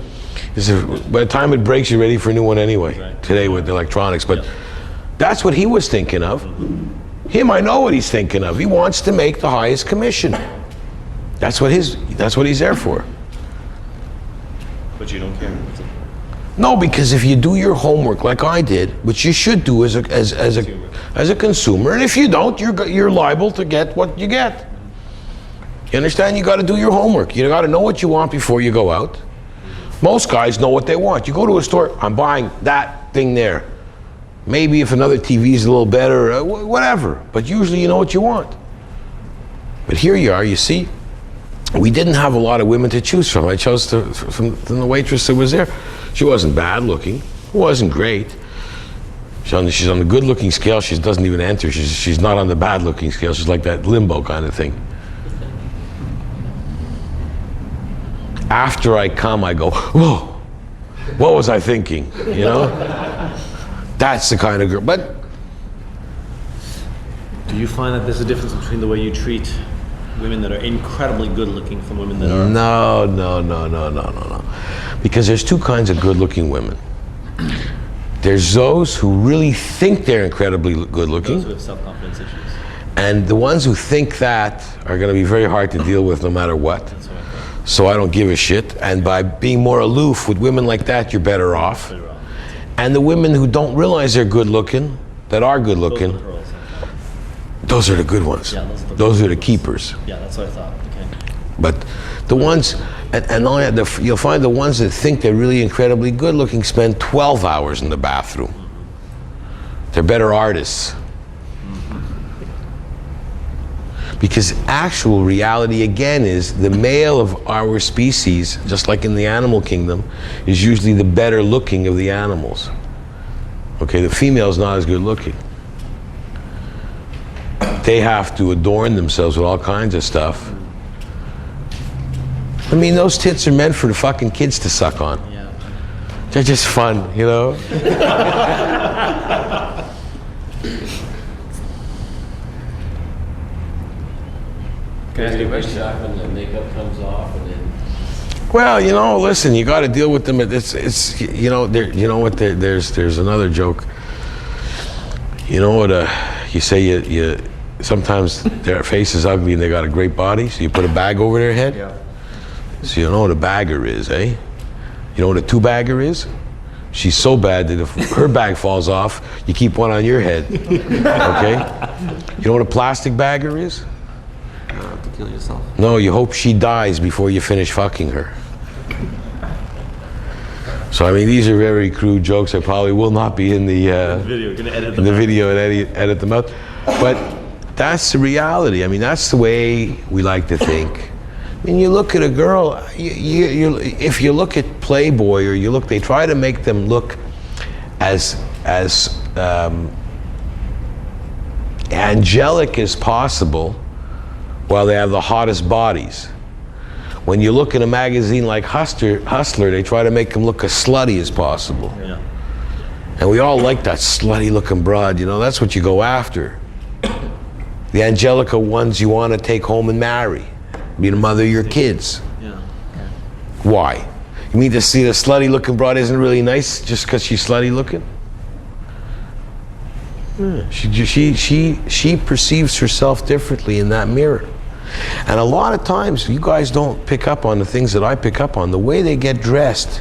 he said, by the time it breaks, you're ready for a new one anyway, today with electronics. But that's what he was thinking of. Him, I know what he's thinking of. He wants to make the highest commission. That's what he's there for. But you don't care. No, because if you do your homework like I did, which you should do as a consumer, and if you don't, you're liable to get what you get. You understand? You got to do your homework. You got to know what you want before you go out. Most guys know what they want. You go to a store, I'm buying that thing there. Maybe if another TV is a little better, whatever. But usually you know what you want. But here you are, you see, we didn't have a lot of women to choose from. I chose from the waitress that was there. She wasn't bad looking, wasn't great. She's on the good looking scale, she doesn't even enter. She's not on the bad looking scale, she's like that limbo kind of thing. after I come, I go, whoa, what was I thinking? You know? That's the kind of girl. But Do you find that there's a difference between the way you treat women that are incredibly good looking from women that are? no. Because there's two kinds of good looking women. There's those who really think they're incredibly good looking. Those who have self-confidence issues. And the ones who think that are going to be very hard to deal with no matter what. That's what I thought. So I don't give a shit. And by being more aloof with women like that, you're better off. Better off. And the women who don't realize they're good looking, that are good looking, Those are the pearls. those are the good ones. Yeah, those are the Those good are the keepers. Yeah, that's what I thought. Okay. But the ones, and only you'll find the ones that think they're really incredibly good looking spend 12 hours in the bathroom. They're better artists. Because actual reality, again, is the male of our species, just like in the animal kingdom, is usually the better looking of the animals. Okay, the female's not as good looking. They have to adorn themselves with all kinds of stuff. I mean, those tits are meant for the fucking kids to suck on. Yeah. They're just fun, you know? Can I ask you a question? When the makeup comes off and then Well, you know, listen, you got to deal with them. It's you know, you know what? There's another joke. You know what? You say you sometimes their face is ugly and they got a great body, so you put a bag over their head. Yeah. So you know what a bagger is, eh? You know what a two-bagger is? She's so bad that if her bag falls off, you keep one on your head. Okay? You know what a plastic bagger is? To kill yourself. No, you hope she dies before you finish fucking her. So I mean, these are very crude jokes. I probably will not be in the Video, you're gonna edit in them the out. video and edit them out. But that's the reality. I mean, that's the way we like to think. I mean, you look at a girl. If you look at Playboy or you look, they try to make them look as angelic as possible, while they have the hottest bodies. When you look in a magazine like Hustler, they try to make them look as slutty as possible. Yeah. And we all like that slutty looking broad, you know, that's what you go after. The angelica ones you want to take home and marry, be the mother of your kids. Yeah. Why? You mean to see the slutty looking broad isn't really nice just because she's slutty looking? She perceives herself differently in that mirror. And a lot of times, you guys don't pick up on the things that I pick up on. The way they get dressed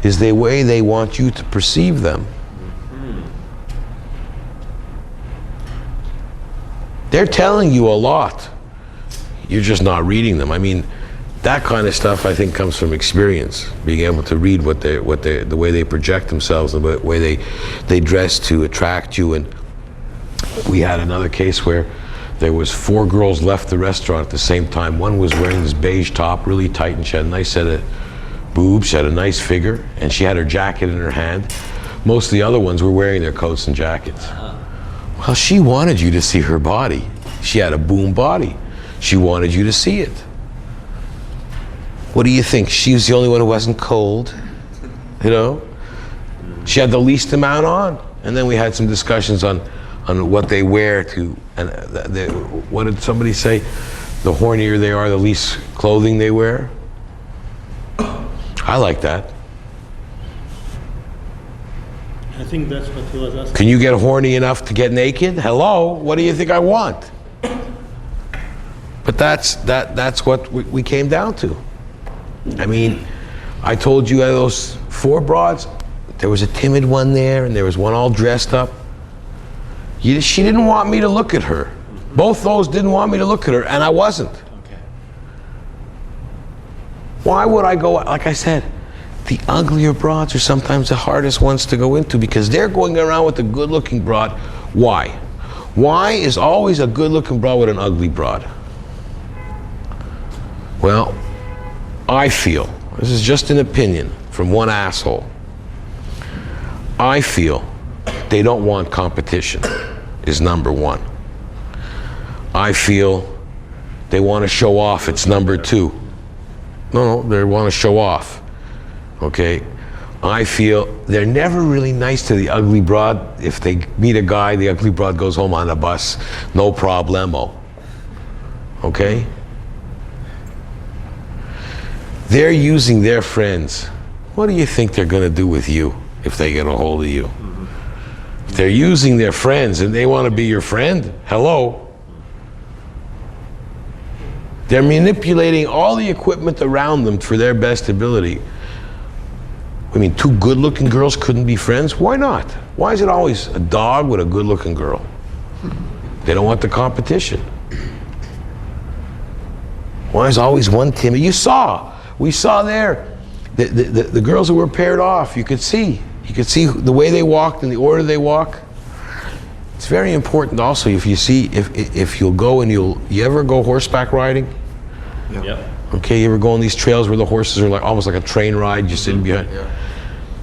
is the way they want you to perceive them. They're telling you a lot. You're just not reading them. I mean, that kind of stuff I think comes from experience, being able to read the way they project themselves, the way they dress to attract you. And we had another case where there was 4 girls left the restaurant at the same time. One was wearing this beige top, really tight, and she had a nice set of boobs, she had a nice figure, and she had her jacket in her hand. Most of the other ones were wearing their coats and jackets. Well, she wanted you to see her body. She had a boom body. She wanted you to see it. What do you think? She was the only one who wasn't cold, you know? She had the least amount on. And then we had some discussions on what they wear to, and what did somebody say? The hornier they are, the least clothing they wear. I like that. I think that's what he was asking. Can you get horny enough to get naked? Hello, what do you think I want? But that's what we came down to. I mean, I told you those 4 broads, there was a timid one there and there was one all dressed up. She didn't want me to look at her. Both those didn't want me to look at her, and I wasn't. Okay. Why would I go, like I said, the uglier broads are sometimes the hardest ones to go into because they're going around with a good-looking broad. Why? Why is always a good-looking broad with an ugly broad? Well, I feel, this is just an opinion from one asshole, I feel they don't want competition, is number 1. I feel they want to show off, it's number 2. No, they want to show off. Okay? I feel they're never really nice to the ugly broad. If they meet a guy, the ugly broad goes home on a bus, no problemo. Okay? They're using their friends. What do you think they're going to do with you if they get a hold of you? If they're using their friends and they want to be your friend, hello. They're manipulating all the equipment around them for their best ability. I mean, two good-looking girls couldn't be friends? Why not? Why is it always a dog with a good-looking girl? They don't want the competition. Why is always one timid? We saw there, the girls who were paired off, you could see the way they walked and the order they walk. It's very important also if you see, if you'll go and you ever go horseback riding? Yep. Okay, you ever go on these trails where the horses are like almost like a train ride, you're sitting behind?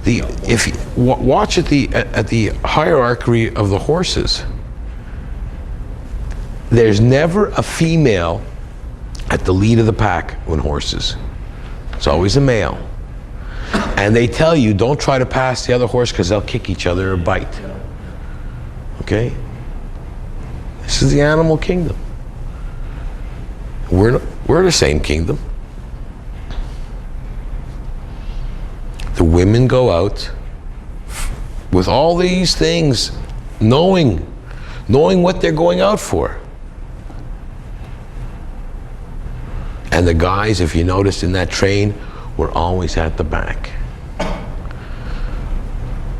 If you watch at the hierarchy of the horses, there's never a female at the lead of the pack when horses. It's always a male. And they tell you, don't try to pass the other horse because they'll kick each other or bite. Okay? This is the animal kingdom. We're the same kingdom. The women go out with all these things, knowing what they're going out for. And the guys, if you noticed in that train, were always at the back.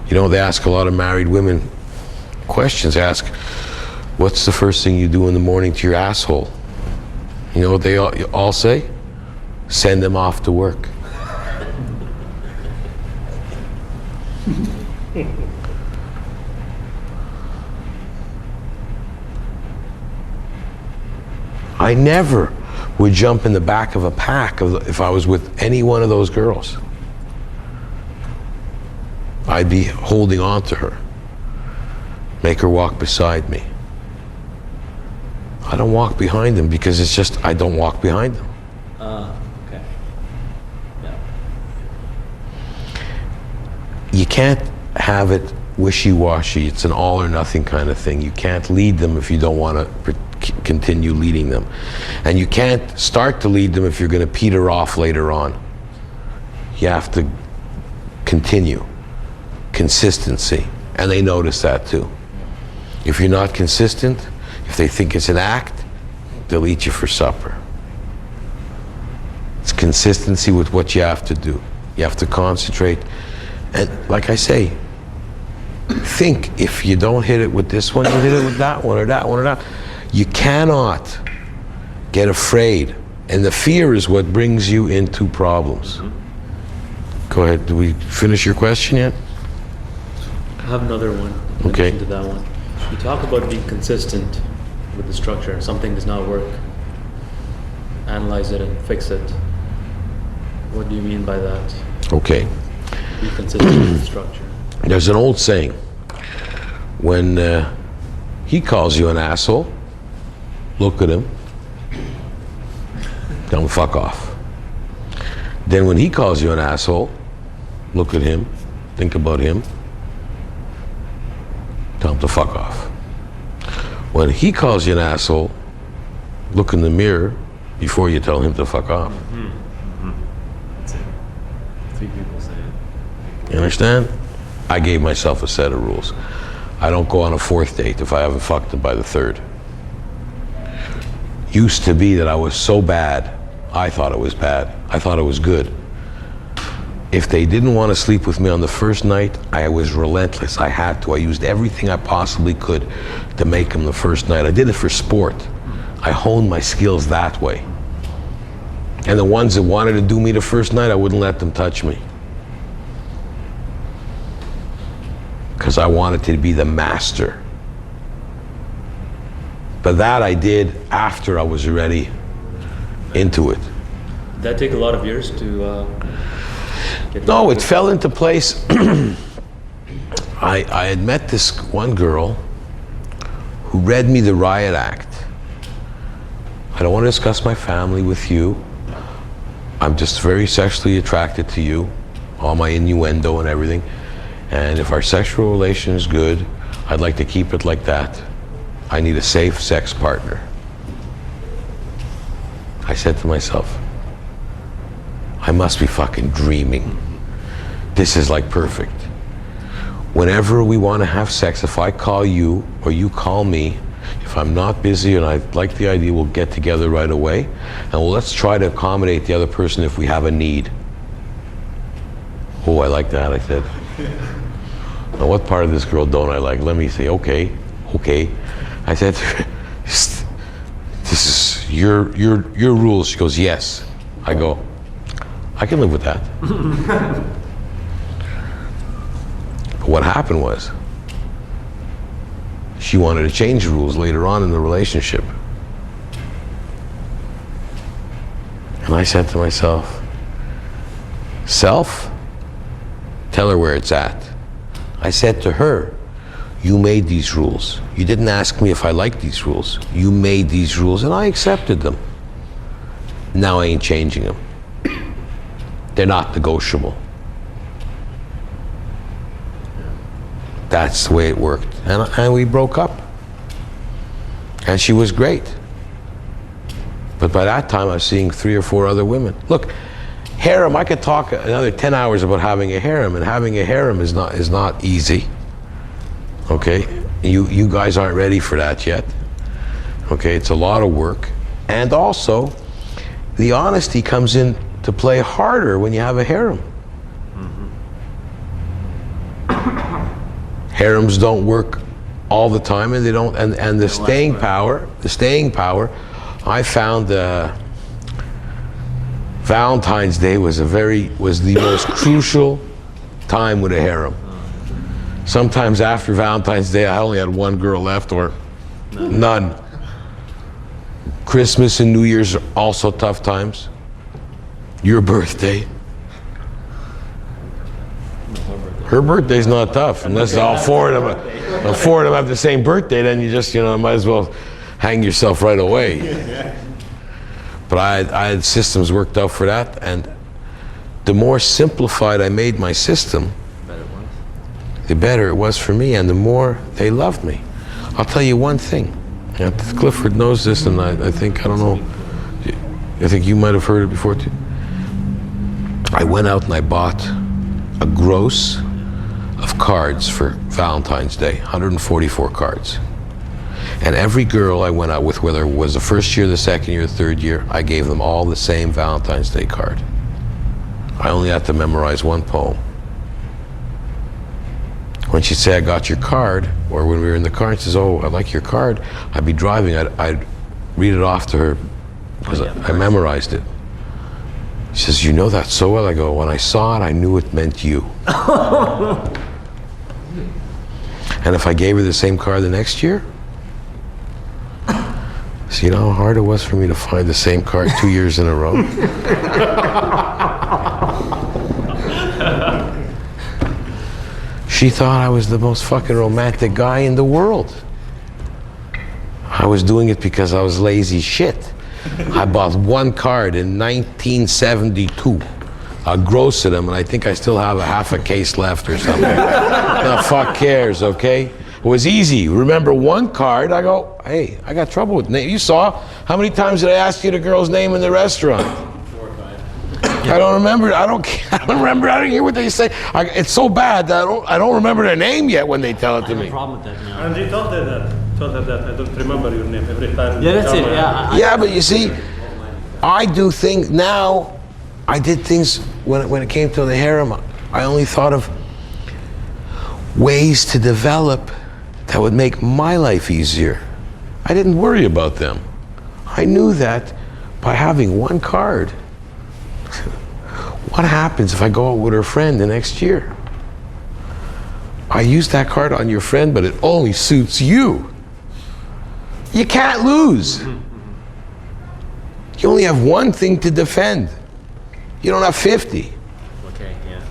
You know, they ask a lot of married women questions. They ask, what's the first thing you do in the morning to your asshole? You know what they all say? Send them off to work. I never would jump in the back of a pack if I was with any one of those girls. I'd be holding on to her, make her walk beside me. I don't walk behind them because it's just, I don't walk behind them. Okay. Yeah. You can't have it wishy-washy. It's an all or nothing kind of thing. You can't lead them if you don't want to continue leading them. And you can't start to lead them if you're going to peter off later on. You have to continue. Consistency. And they notice that too. If you're not consistent, if they think it's an act, they'll eat you for supper. It's consistency with what you have to do. You have to concentrate. And like I say, think if you don't hit it with this one, you hit it with that one or that one or that. You cannot get afraid. And the fear is what brings you into problems. Go ahead. Did we finish your question yet? I have another one. Okay. In addition to that one. You talk about being consistent with the structure. Something does not work. Analyze it and fix it. What do you mean by that? Okay. Be consistent with the structure. There's an old saying. When he calls you an asshole, look at him. Tell him fuck off. Then when he calls you an asshole, look at him. Think about him. Tell him to fuck off. When he calls you an asshole, look in the mirror before you tell him to fuck off. That's it. 3 people say it. You understand? I gave myself a set of rules. I don't go on a 4th date if I haven't fucked him by the 3rd. Used to be that I was so bad, I thought it was bad. I thought it was good. If they didn't want to sleep with me on the first night, I was relentless. I had to. I used everything I possibly could to make them the first night. I did it for sport. I honed my skills that way. And the ones that wanted to do me the first night, I wouldn't let them touch me. Because I wanted to be the master. But that I did after I was already into it. Did that take a lot of years to get No, it fell into place. I had met this one girl who read me the Riot Act. I don't want to discuss my family with you, I'm just very sexually attracted to you, all my innuendo and everything. And if our sexual relation is good, I'd like to keep it like that. I need a safe sex partner. I said to myself, I must be fucking dreaming. This is like perfect. Whenever we want to have sex, if I call you or you call me, if I'm not busy and I like the idea, we'll get together right away. And let's try to accommodate the other person if we have a need. Oh, I like that, I said. Now, what part of this girl don't I like? Let me say, okay. I said, this is your rules. She goes, yes. I go, I can live with that. But what happened was, she wanted to change the rules later on in the relationship. And I said to myself, self, tell her where it's at. I said to her, you made these rules. You didn't ask me if I like these rules. You made these rules and I accepted them. Now I ain't changing them. They're not negotiable. That's the way it worked. And we broke up. And she was great. But by that time I was seeing 3 or 4 other women. Look, harem, I could talk another 10 hours about having a harem, and having a harem is not easy. Okay? You guys aren't ready for that yet. Okay, it's a lot of work. And also, the honesty comes in to play harder when you have a harem. Harems don't work all the time, and they don't. And the staying power. I found Valentine's Day was the most crucial time with a harem. Sometimes after Valentine's Day, I only had 1 girl left, or none. Christmas and New Year's are also tough times. Your birthday. Her birthday's not tough, unless all 4 of them have the same birthday, then you just, might as well hang yourself right away. But I had systems worked out for that, and the more simplified I made my system, the better it was for me, and the more they loved me. I'll tell you one thing. Clifford knows this, and I think you might have heard it before too. I went out and I bought a gross of cards for Valentine's Day, 144 cards. And every girl I went out with, whether it was the first year, the second year, the third year, I gave them all the same Valentine's Day card. I only had to memorize 1 poem. When she'd say, I got your card, or when we were in the car, and she says, oh, I like your card, I'd be driving, I'd read it off to her, because I memorized it. She says, you know that so well? I go, when I saw it, I knew it meant you. And if I gave her the same card the next year, so you know how hard it was for me to find the same card 2 years in a row? She thought I was the most fucking romantic guy in the world. I was doing it because I was lazy shit. I bought 1 card in 1972. I grossed them, and I think I still have a half a case left or something. No, fuck cares, okay? It was easy. Remember 1 card, I go, hey, I got trouble with name. You saw, how many times did I ask you the girl's name in the restaurant? 4 or 5. I don't remember. I don't remember. I don't hear what they say. It's so bad that I don't remember their name yet when they tell it to me. Problem with that now. And he told her that. I don't remember your name every time. Yeah, that's it. Yeah. Yeah, but you see, I do things now. I did things when it came to the harem. I only thought of ways to develop that would make my life easier. I didn't worry about them. I knew that by having 1 card, what happens if I go out with her friend the next year? I use that card on your friend, but it only suits you. You can't lose. You only have 1 thing to defend. You don't have 50. Okay, yeah.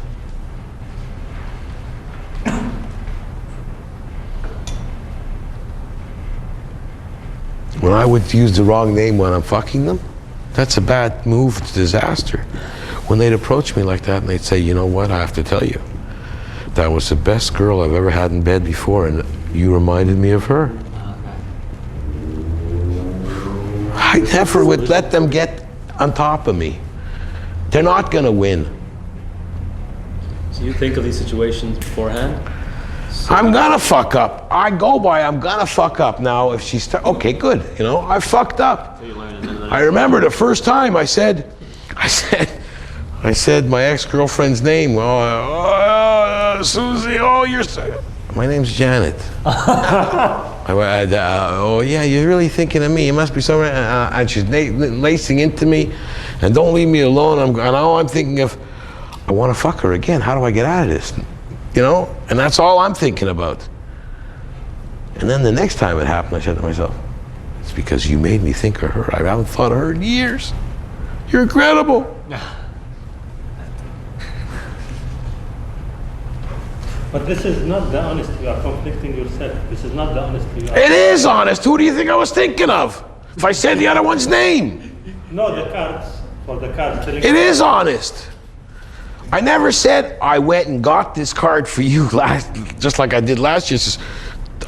When I would use the wrong name when I'm fucking them, That's a bad move. It's disaster. When they'd approach me like that and they'd say, you know what, I have to tell you, that was the best girl I've ever had in bed before, and you reminded me of her. I never would let them get on top of me. They're not gonna win. So you think of these situations beforehand? I'm gonna fuck up. I go by, I'm gonna fuck up. Now, if she's, okay, good, you know, I fucked up. So you learn and then I remember the first time I said my ex-girlfriend's name. Well, Susie, oh, my name's Janet. Oh yeah, you're really thinking of me. You must be somewhere. And she's lacing into me, and don't leave me alone. Now I'm thinking of, I want to fuck her again. How do I get out of this? You know, and that's all I'm thinking about. And then the next time it happened, I said to myself, it's because you made me think of her. I haven't thought of her in years. You're incredible. But this is not the honesty. You are conflicting yourself. This is not the honesty. It is honest. Who do you think I was thinking of? If I said the other one's name. No, the cards. For the cards. It is honest. I never said I went and got this card for you just like I did last year.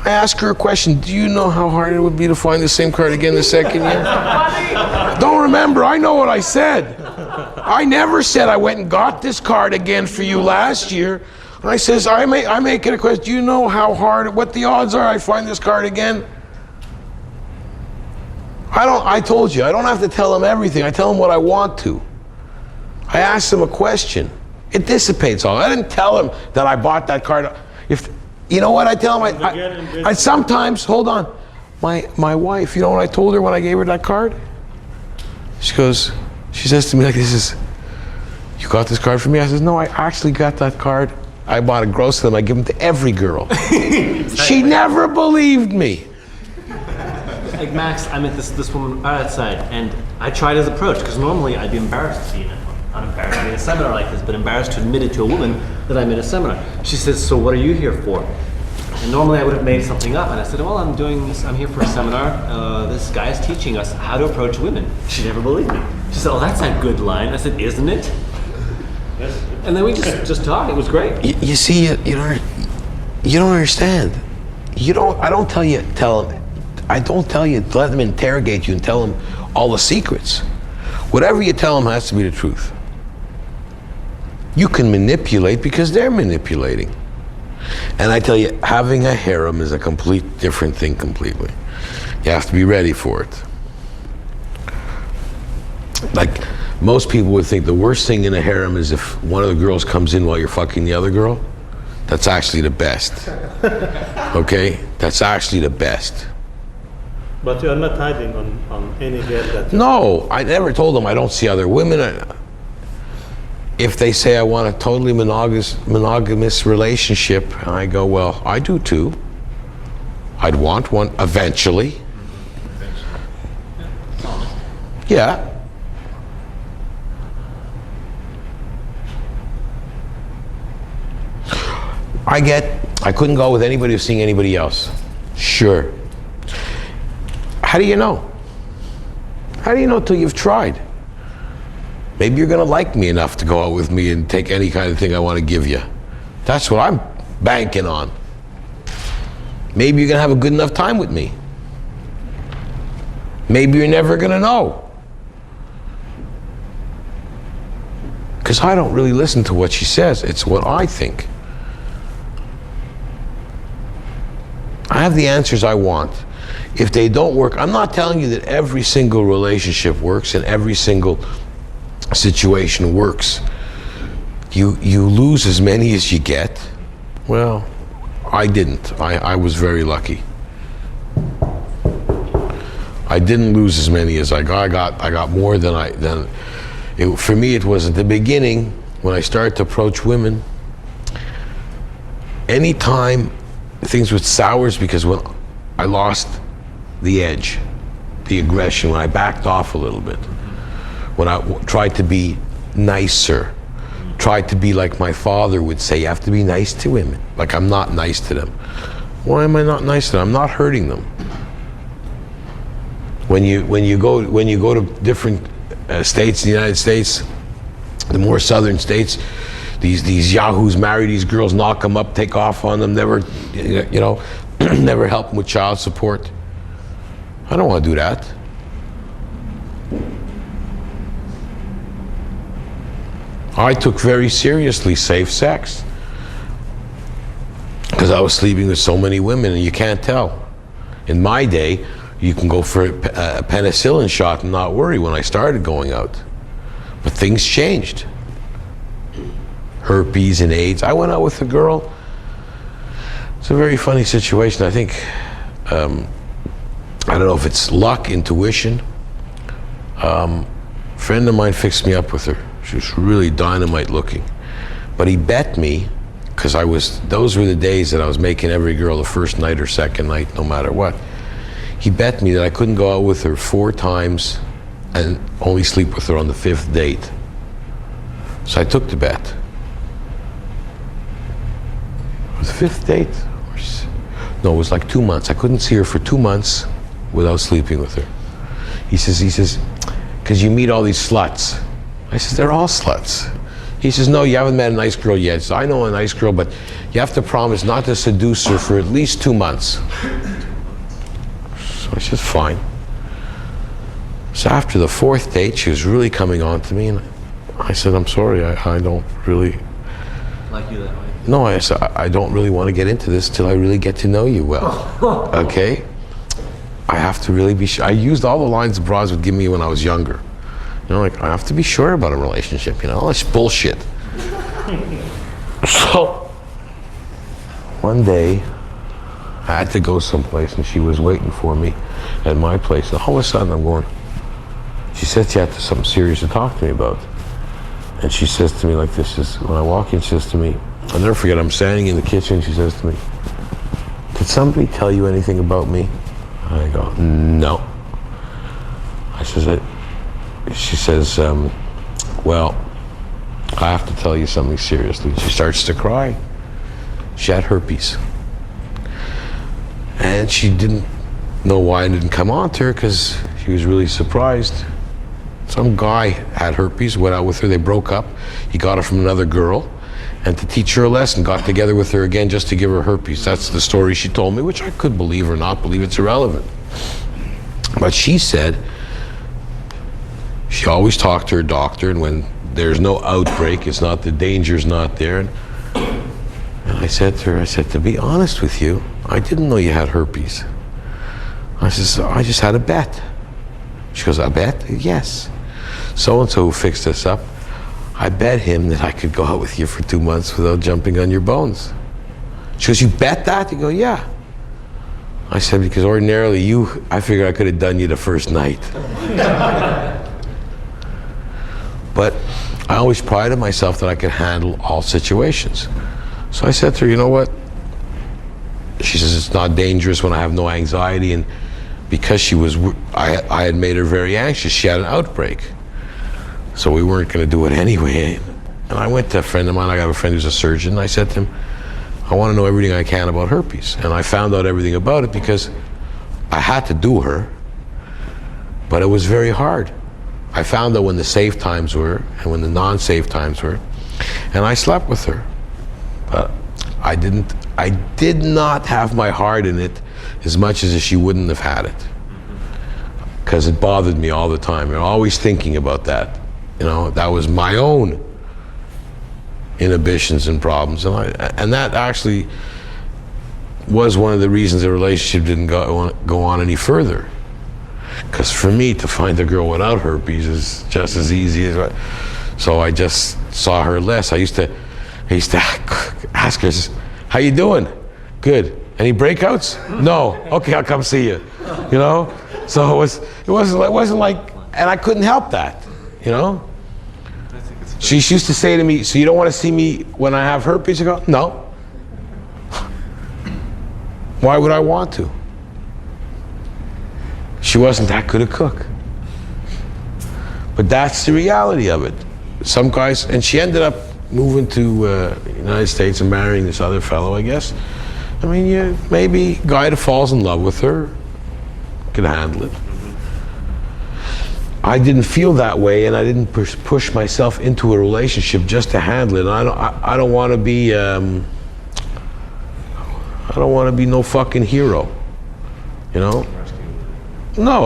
I asked her a question. Do you know how hard it would be to find the same card again the second year? Don't remember. I know what I said. I never said I went and got this card again for you last year. And I says, I make it a question. Do you know how hard, what the odds are I find this card again? I told you, I don't have to tell them everything. I tell them what I want to. I ask them a question. It dissipates all. I didn't tell them that I bought that card. You know what I tell them? I sometimes, hold on. My wife, you know what I told her when I gave her that card? She says to me like this, you got this card for me? I says, no, I actually got that card. I bought a gross of them. I give them to every girl. She never believed me. like Max, I met this woman outside, and I tried his approach because normally I'd be embarrassed to be not embarrassed to be in a seminar like this, but embarrassed to admit it to a woman that I'm in a seminar. She says, "So what are you here for?" And normally I would have made something up, and I said, "Well, I'm here for a seminar. This guy is teaching us how to approach women." She never believed me. She said, "Oh, that's a good line." I said, "Isn't it?" And then we just talked. It was great. You see, you don't understand. I don't tell you, let them interrogate you and tell them all the secrets. Whatever you tell them has to be the truth. You can manipulate because they're manipulating. And I tell you, having a harem is a complete different thing completely. You have to be ready for it. Like, most people would think the worst thing in a harem is if one of the girls comes in while you're fucking the other girl. That's actually the best. Okay? That's actually the best. But you are not hiding on any girl that... No, I never told them I don't see other women. If they say I want a totally monogamous relationship, I go, well, I do too. I'd want one eventually. Yeah. I couldn't go with anybody who's seeing anybody else. Sure. How do you know? How do you know till you've tried? Maybe you're gonna like me enough to go out with me and take any kind of thing I want to give you. That's what I'm banking on. Maybe you're gonna have a good enough time with me. Maybe you're never gonna know. Because I don't really listen to what she says, it's what I think. I have the answers I want. If they don't work, I'm not telling you that every single relationship works and every single situation works. You lose as many as you get. Well, I didn't. I was very lucky. I didn't lose as many as I got. I got more than for me, it was at the beginning when I started to approach women. Anytime things with sours, because when I lost the edge, the aggression, when I backed off a little bit, when I tried to be nicer, tried to be like my father would say, you have to be nice to women. Like I'm not nice to them. Why am I not nice to them? I'm not hurting them. When you go to different states in the United States, the more southern states, these yahoos marry these girls, knock them up, take off on them, never, you know, never help them with child support. I don't want to do that. I took very seriously safe sex because I was sleeping with so many women, and you can't tell. In my day, you can go for a penicillin shot and not worry when I started going out. But things changed. Herpes and AIDS. I went out with a girl. It's a very funny situation. I think, I don't know if it's luck, intuition. A friend of mine fixed me up with her. She was really dynamite looking. But he bet me, because those were the days that I was making every girl the first night or second night, no matter what. He bet me that I couldn't go out with her 4 times and only sleep with her on the 5th date. So I took the bet. The 5th date? No, it was like 2 months. I couldn't see her for 2 months without sleeping with her. He says, because you meet all these sluts. I said, they're all sluts. He says, no, you haven't met a nice girl yet. So I know a nice girl, but you have to promise not to seduce her for at least 2 months. So I said, fine. So after the 4th date, she was really coming on to me, and I said, I'm sorry, I don't really Like you that way. No, I said, I don't really want to get into this till I really get to know you well. Okay? I have to really be sure. I used all the lines the bras would give me when I was younger. You know, like, I have to be sure about a relationship, you know? All this bullshit. So, one day, I had to go someplace, and she was waiting for me at my place. And all of a sudden, I'm going, she said she had something serious to talk to me about. And she says to me like this, when I walk in, she says to me, I'll never forget, I'm standing in the kitchen, she says to me, did somebody tell you anything about me? I go, no. She says, well, I have to tell you something seriously. She starts to cry. She had herpes. And she didn't know why I didn't come on to her, because she was really surprised. Some guy had herpes, went out with her, they broke up. He got her from another girl, and to teach her a lesson, got together with her again just to give her herpes. That's the story she told me, which I could believe or not believe, it's irrelevant. But she said she always talked to her doctor, and when there's no outbreak, it's not, the danger's not there. And I said to her, to be honest with you, I didn't know you had herpes. I said, so I just had a bet. She goes, a bet? Yes. So-and-so who fixed us up, I bet him that I could go out with you for 2 months without jumping on your bones. She goes, you bet that? You go, yeah. I said, because ordinarily I figured I could have done you the first night. But I always prided myself that I could handle all situations. So I said to her, you know what? She says, it's not dangerous when I have no anxiety, and because I had made her very anxious, she had an outbreak. So we weren't going to do it anyway. And I went to a friend of mine, I got a friend who's a surgeon, and I said to him, I want to know everything I can about herpes. And I found out everything about it because I had to do her, but it was very hard. I found out when the safe times were and when the non-safe times were, and I slept with her. But I did not have my heart in it as much as if she wouldn't have had it. Because it bothered me all the time. You're always thinking about that. You know, that was my own inhibitions and problems. And that actually was one of the reasons the relationship didn't go on any further. Because for me to find a girl without herpes is just as easy as so I just saw her less. I used to ask her, how you doing? Good. Any breakouts? No. Okay, I'll come see you. You know? So it wasn't like, and I couldn't help that, you know? She used to say to me, so you don't want to see me when I have herpes? I go, no. Why would I want to? She wasn't that good a cook. But that's the reality of it. Some guys, and she ended up moving to the United States and marrying this other fellow, I guess. I mean, maybe a guy that falls in love with her can handle it. I didn't feel that way, and I didn't push myself into a relationship just to handle it. And I don't want to be no fucking hero, you know. No,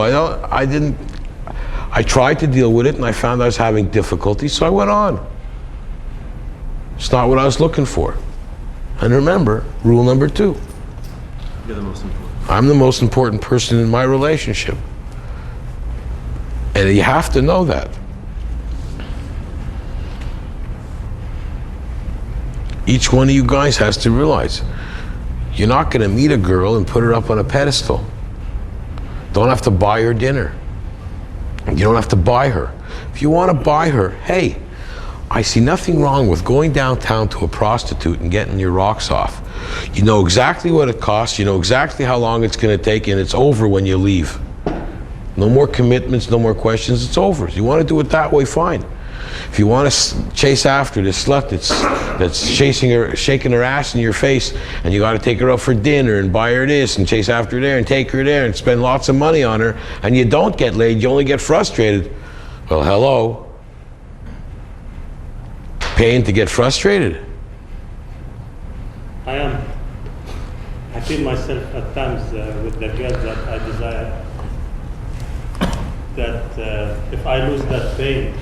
I didn't. I tried to deal with it, and I found I was having difficulty, so I went on. It's not what I was looking for. And remember, rule number 2. You're the most important. I'm the most important person in my relationship. And you have to know that. Each one of you guys has to realize you're not going to meet a girl and put her up on a pedestal. Don't have to buy her dinner. You don't have to buy her. If you want to buy her, hey, I see nothing wrong with going downtown to a prostitute and getting your rocks off. You know exactly what it costs, you know exactly how long it's going to take, and it's over when you leave. No more commitments, no more questions, it's over. If you want to do it that way, fine. If you want to chase after this slut that's chasing her, shaking her ass in your face, and you got to take her out for dinner and buy her this and chase after her there and take her there and spend lots of money on her, and you don't get laid, you only get frustrated. Well, hello. Paying to get frustrated. I feel myself at times with the girls that I desire, that if I lose that pain.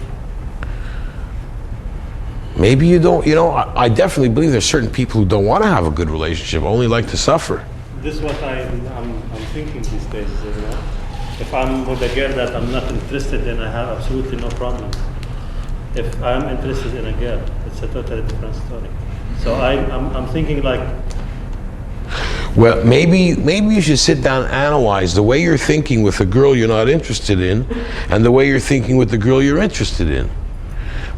Maybe you don't, you know, I definitely believe there's certain people who don't want to have a good relationship, only like to suffer. This is what I'm thinking these days, you know. If I'm with a girl that I'm not interested in, I have absolutely no problem. If I'm interested in a girl, it's a totally different story. So I'm thinking like... Well, maybe you should sit down and analyze the way you're thinking with a girl you're not interested in and the way you're thinking with the girl you're interested in.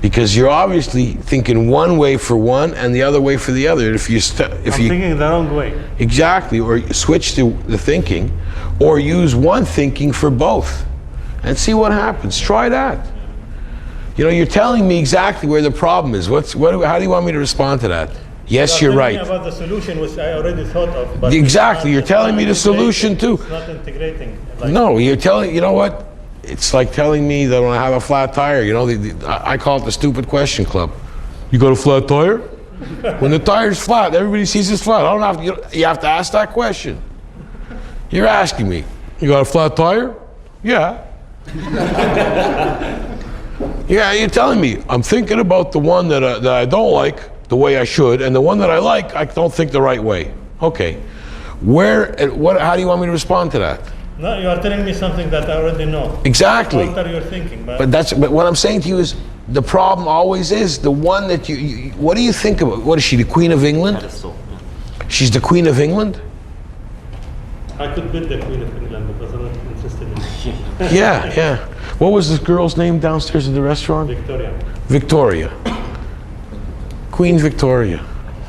Because you're obviously thinking one way for one and the other way for the other. I'm thinking the wrong way. Exactly, or switch the thinking, or use one thinking for both, and see what happens. Try that. You know, you're telling me exactly where the problem is. How do you want me to respond to that? Yes, you're right. About the solution, which I already thought of. But exactly, you're telling me the solution too. It's not integrating. No, you're telling. You know what? It's like telling me that when I have a flat tire, you know, I call it the stupid question club. You got a flat tire? When the tire's flat, everybody sees it's flat. I don't have to, you have to ask that question. You're asking me, you got a flat tire? Yeah. Yeah, you're telling me, I'm thinking about the one that I don't like the way I should, and the one that I like, I don't think the right way. Okay. How do you want me to respond to that? No, you are telling me something that I already know. Exactly. Alter your thinking, but what I'm saying to you is the problem always is the one that you what do you think about? What is she, the Queen of England? Pedestal, yeah. She's the Queen of England? I could be the Queen of England because I'm not interested in Yeah, yeah. What was this girl's name downstairs at the restaurant? Victoria. Victoria. Queen Victoria.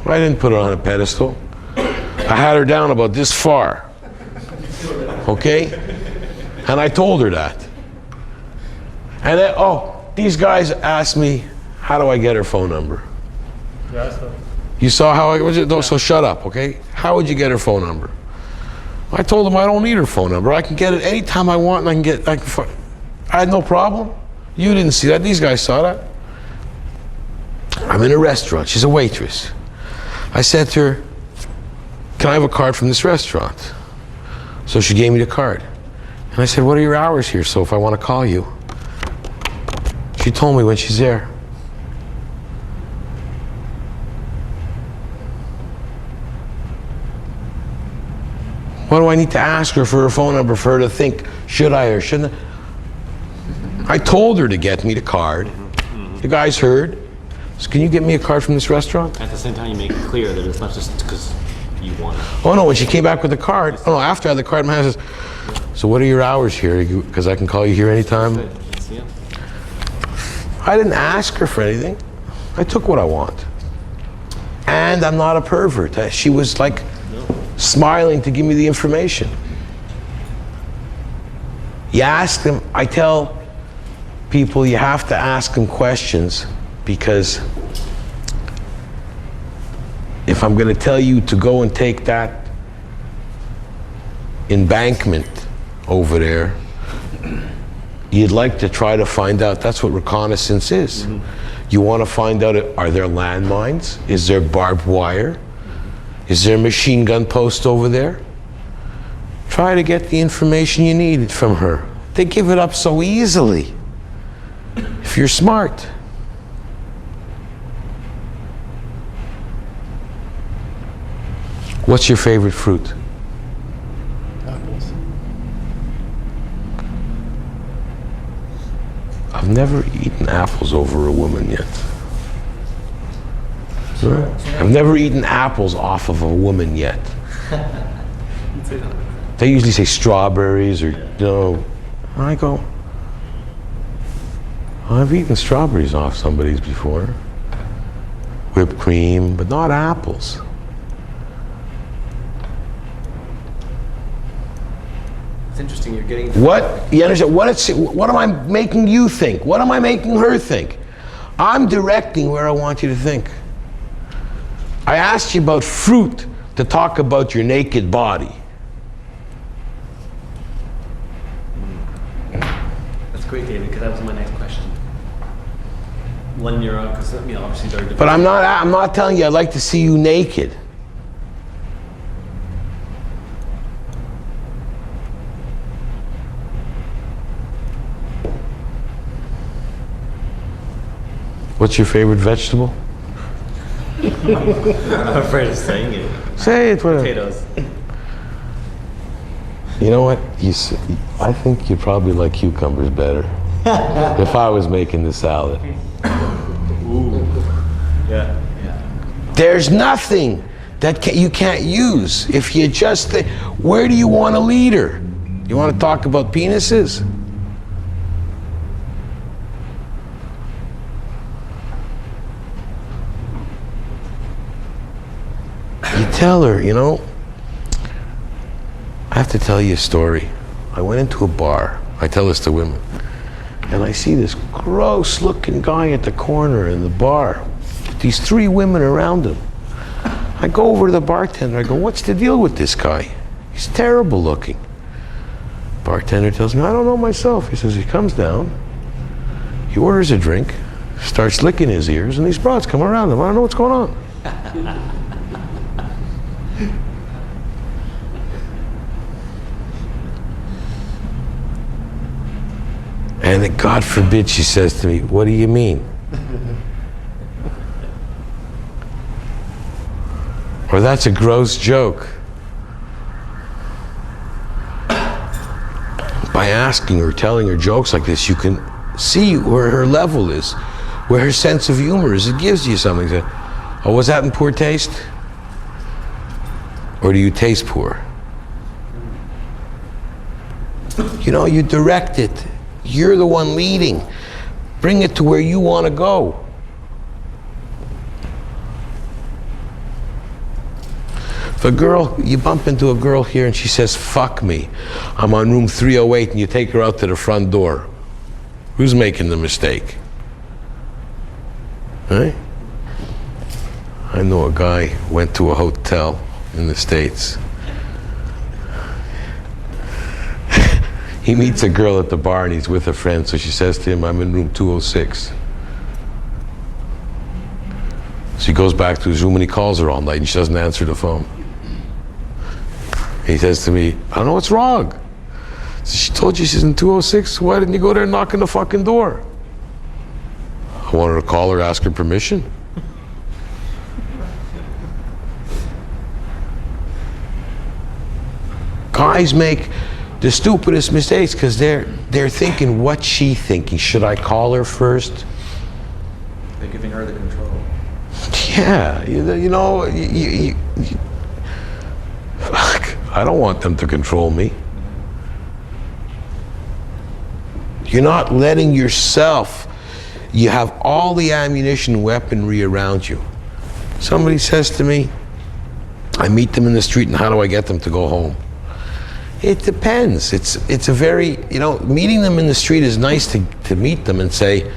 I didn't put her on a pedestal. I had her down about this far. Okay? And I told her that. And then, these guys asked me, how do I get her phone number? Yeah, so. You saw how I was it? No, so shut up, okay? How would you get her phone number? I told them I don't need her phone number. I can get it anytime I want, and I had no problem. You didn't see that. These guys saw that. I'm in a restaurant. She's a waitress. I said to her, can I have a card from this restaurant? So she gave me the card. And I said, what are your hours here, so if I want to call you? She told me when she's there. What do I need to ask her for her phone number for her to think, should I or shouldn't I? I told her to get me the card. The guys heard. So can you get me a card from this restaurant? At the same time, you make it clear that it's not just because you want it. Oh no, when she came back with the card, after I had the card in my hand, I says, so what are your hours here? Because I can call you here anytime. I didn't ask her for anything. I took what I want. And I'm not a pervert. She was like smiling to give me the information. You ask them, I tell people you have to ask them questions, because if I'm going to tell you to go and take that embankment over there, you'd like to try to find out. That's what reconnaissance is. You want to find out, are there landmines? Is there barbed wire? Is there a machine gun post over there? Try to get the information you need from her. They give it up so easily if you're smart. What's your favorite fruit? Apples. I've never eaten apples over a woman yet. I've never eaten apples off of a woman yet. They usually say strawberries or, I go, I've eaten strawberries off somebody's before. Whipped cream, but not apples. It's interesting, you're getting... What? You understand? What am I making you think? What am I making her think? I'm directing where I want you to think. I asked you about fruit to talk about your naked body. That's great, David, because that was my next question. When you're out, because obviously very different. But I'm not telling you I'd like to see you naked. What's your favorite vegetable? I'm afraid of saying it. Say it. Whatever. Potatoes. You know what? I think you probably like cucumbers better. If I was making the salad. Ooh. Yeah. There's nothing that you can't use if you just think. Where do you want to lead her? You want to talk about penises? You tell her, I have to tell you a story. I went into a bar. I tell this to women. And I see this gross looking guy at the corner in the bar. These 3 women around him. I go over to the bartender. I go, what's the deal with this guy? He's terrible looking. Bartender tells me, I don't know myself. He says he comes down, he orders a drink, starts licking his ears, and these broads come around him. I don't know what's going on. And then, God forbid, she says to me, what do you mean? Or that's a gross joke. By asking or telling her jokes like this, you can see where her level is, where her sense of humor is. It gives you something to, oh, was that in poor taste? Or do you taste poor? You direct it. You're the one leading. Bring it to where you want to go. If you bump into a girl here and she says, fuck me, I'm on room 308, and you take her out to the front door, who's making the mistake? Right? I know a guy went to a hotel in the States. He meets a girl at the bar and he's with a friend, so she says to him, I'm in room 206. So he goes back to his room and he calls her all night and she doesn't answer the phone. He says to me, I don't know what's wrong. So she told you she's in 206, why didn't you go there and knock on the fucking door? I wanted to call her, ask her permission. Guys make the stupidest mistakes because they're thinking, what's she thinking? Should I call her first? They're giving her the control. Yeah, I don't want them to control me. You're not letting yourself, you have all the ammunition and weaponry around you. Somebody says to me, I meet them in the street and how do I get them to go home? It depends. It's a very, meeting them in the street is nice to meet them and say,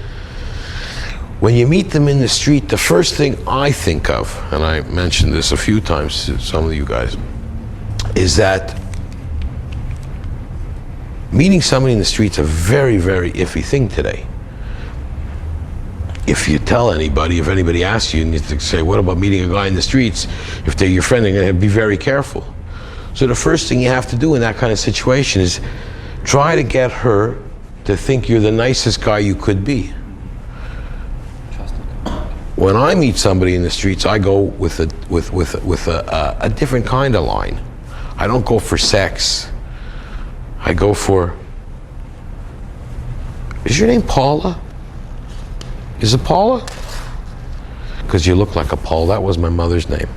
when you meet them in the street, the first thing I think of, and I mentioned this a few times to some of you guys, is that Meeting somebody in the street's a very, very iffy thing today. If you tell anybody, if anybody asks you, and you say, what about meeting a guy in the streets? If they're your friend, they're going to be very careful. So the first thing you have to do in that kind of situation is try to get her to think you're the nicest guy you could be. When I meet somebody in the streets, I go with a different kind of line. I don't go for sex. I go for, is your name Paula? Is it Paula? Because you look like a Paul. That was my mother's name.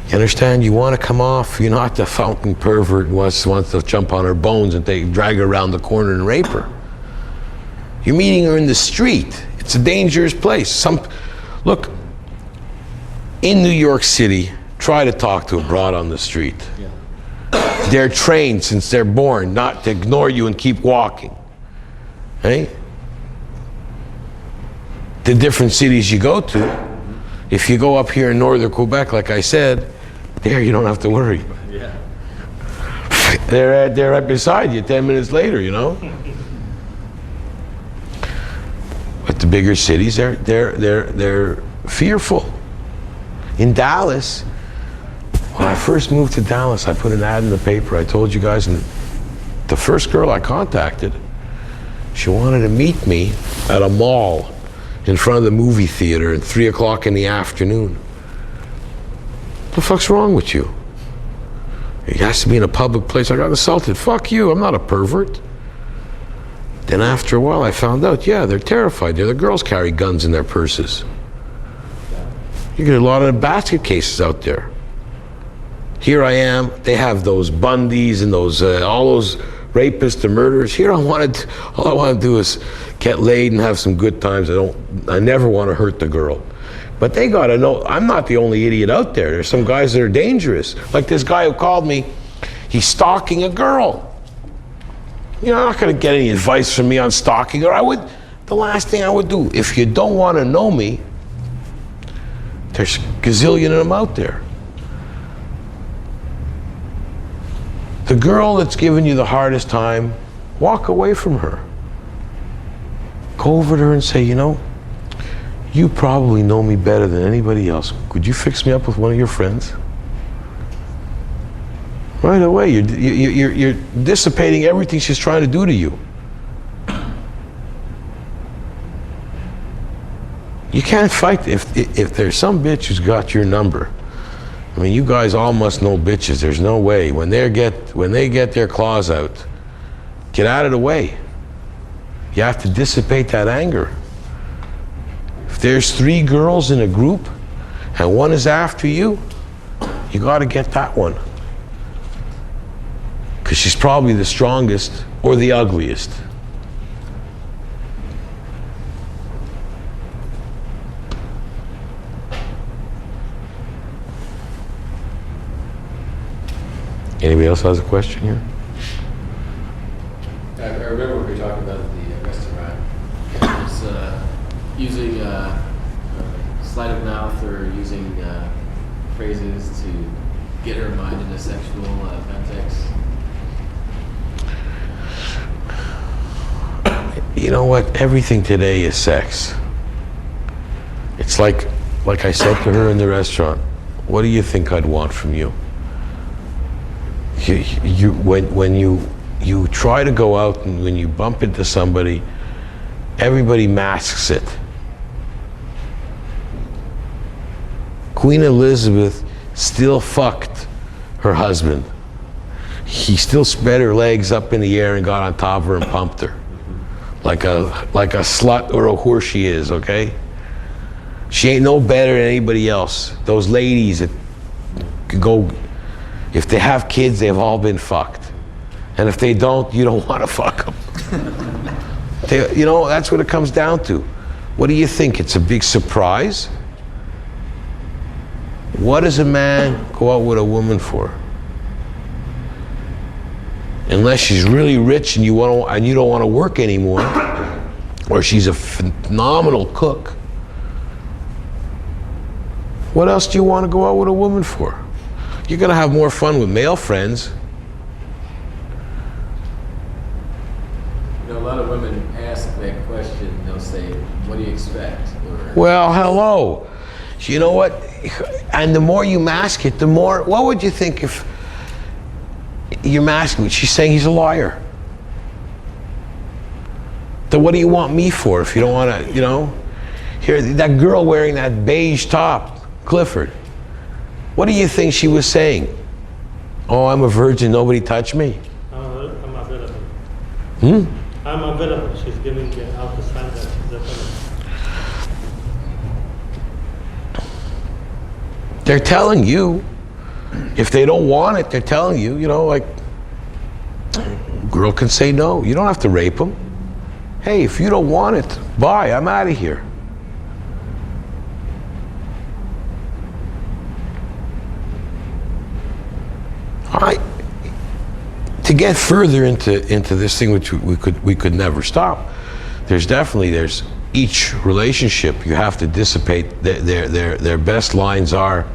You understand? You want to come off. You're not the fountain pervert who wants to jump on her bones and drag her around the corner and rape her. You're meeting her in the street. It's a dangerous place. Look, in New York City, try to talk to a broad on the street. Yeah. They're trained since they're born not to ignore you and keep walking. Hey? The different cities you go to, if you go up here in northern Quebec, like I said, there you don't have to worry. Yeah. They're right beside you 10 minutes later, you know? But the bigger cities, they're fearful. In Dallas, when I first moved to Dallas, I put an ad in the paper. I told you guys, and the first girl I contacted, she wanted to meet me at a mall in front of the movie theater at 3 o'clock in the afternoon. What the fuck's wrong with you? It has to be in a public place. I got assaulted. Fuck you, I'm not a pervert. Then after a while I found out, yeah, they're terrified. The girls carry guns in their purses. You get a lot of basket cases out there. Here I am, they have those Bundys and those all those rapists and murderers. Here all I want to do is get laid and have some good times. I never want to hurt the girl. But they gotta know, I'm not the only idiot out there. There's some guys that are dangerous. Like this guy who called me, he's stalking a girl. You know, I'm not gonna get any advice from me on stalking her. The last thing I would do, if you don't want to know me, there's a gazillion of them out there. The girl that's giving you the hardest time, walk away from her. Go over to her and say, you know, you probably know me better than anybody else. Could you fix me up with one of your friends? Right away, you're dissipating everything she's trying to do to you. You can't fight if there's some bitch who's got your number. I mean, you guys all must know bitches. There's no way. When they get their claws out, get out of the way. You have to dissipate that anger. If there's 3 girls in a group and one is after you, you got to get that one. Because she's probably the strongest or the ugliest. Anybody else has a question here? I remember we were talking about the restaurant. It was using sleight of mouth or using phrases to get her mind in a sexual context. You know what? Everything today is sex. It's like I said to her in the restaurant, what do you think I'd want from you? When you try to go out and when you bump into somebody, everybody masks it. Queen Elizabeth still fucked her husband. He still spread her legs up in the air and got on top of her and pumped her. Like a slut or a whore she is, okay? She ain't no better than anybody else. Those ladies that could go, if they have kids, they've all been fucked. And if they don't, you don't want to fuck them. You know, that's what it comes down to. What do you think? It's a big surprise? What does a man go out with a woman for? Unless she's really rich and you don't want to work anymore, or she's a phenomenal cook. What else do you want to go out with a woman for? You're going to have more fun with male friends. You know, a lot of women ask that question. They'll say, "What do you expect?" Or, Well, hello. You know what? And the more you mask it, the more. What would you think if you're masking it? She's saying he's a liar. Then what do you want me for if you don't want to, you know? Here, that girl wearing that beige top, Clifford. What do you think she was saying? Oh, I'm a virgin, nobody touched me. I'm available. Hmm? I'm available. She's giving out the sign that she's available. They're telling you. If they don't want it, they're telling you, you know, like, girl can say no. You don't have to rape them. Hey, if you don't want it, bye, I'm out of here. All right. To get further into this thing, which we could never stop, there's each relationship you have to dissipate. Their best lines are,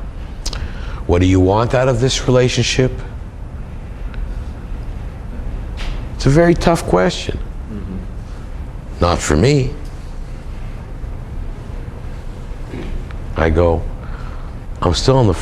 what do you want out of this relationship? It's a very tough question. Not for me. I go, I'm still on the first.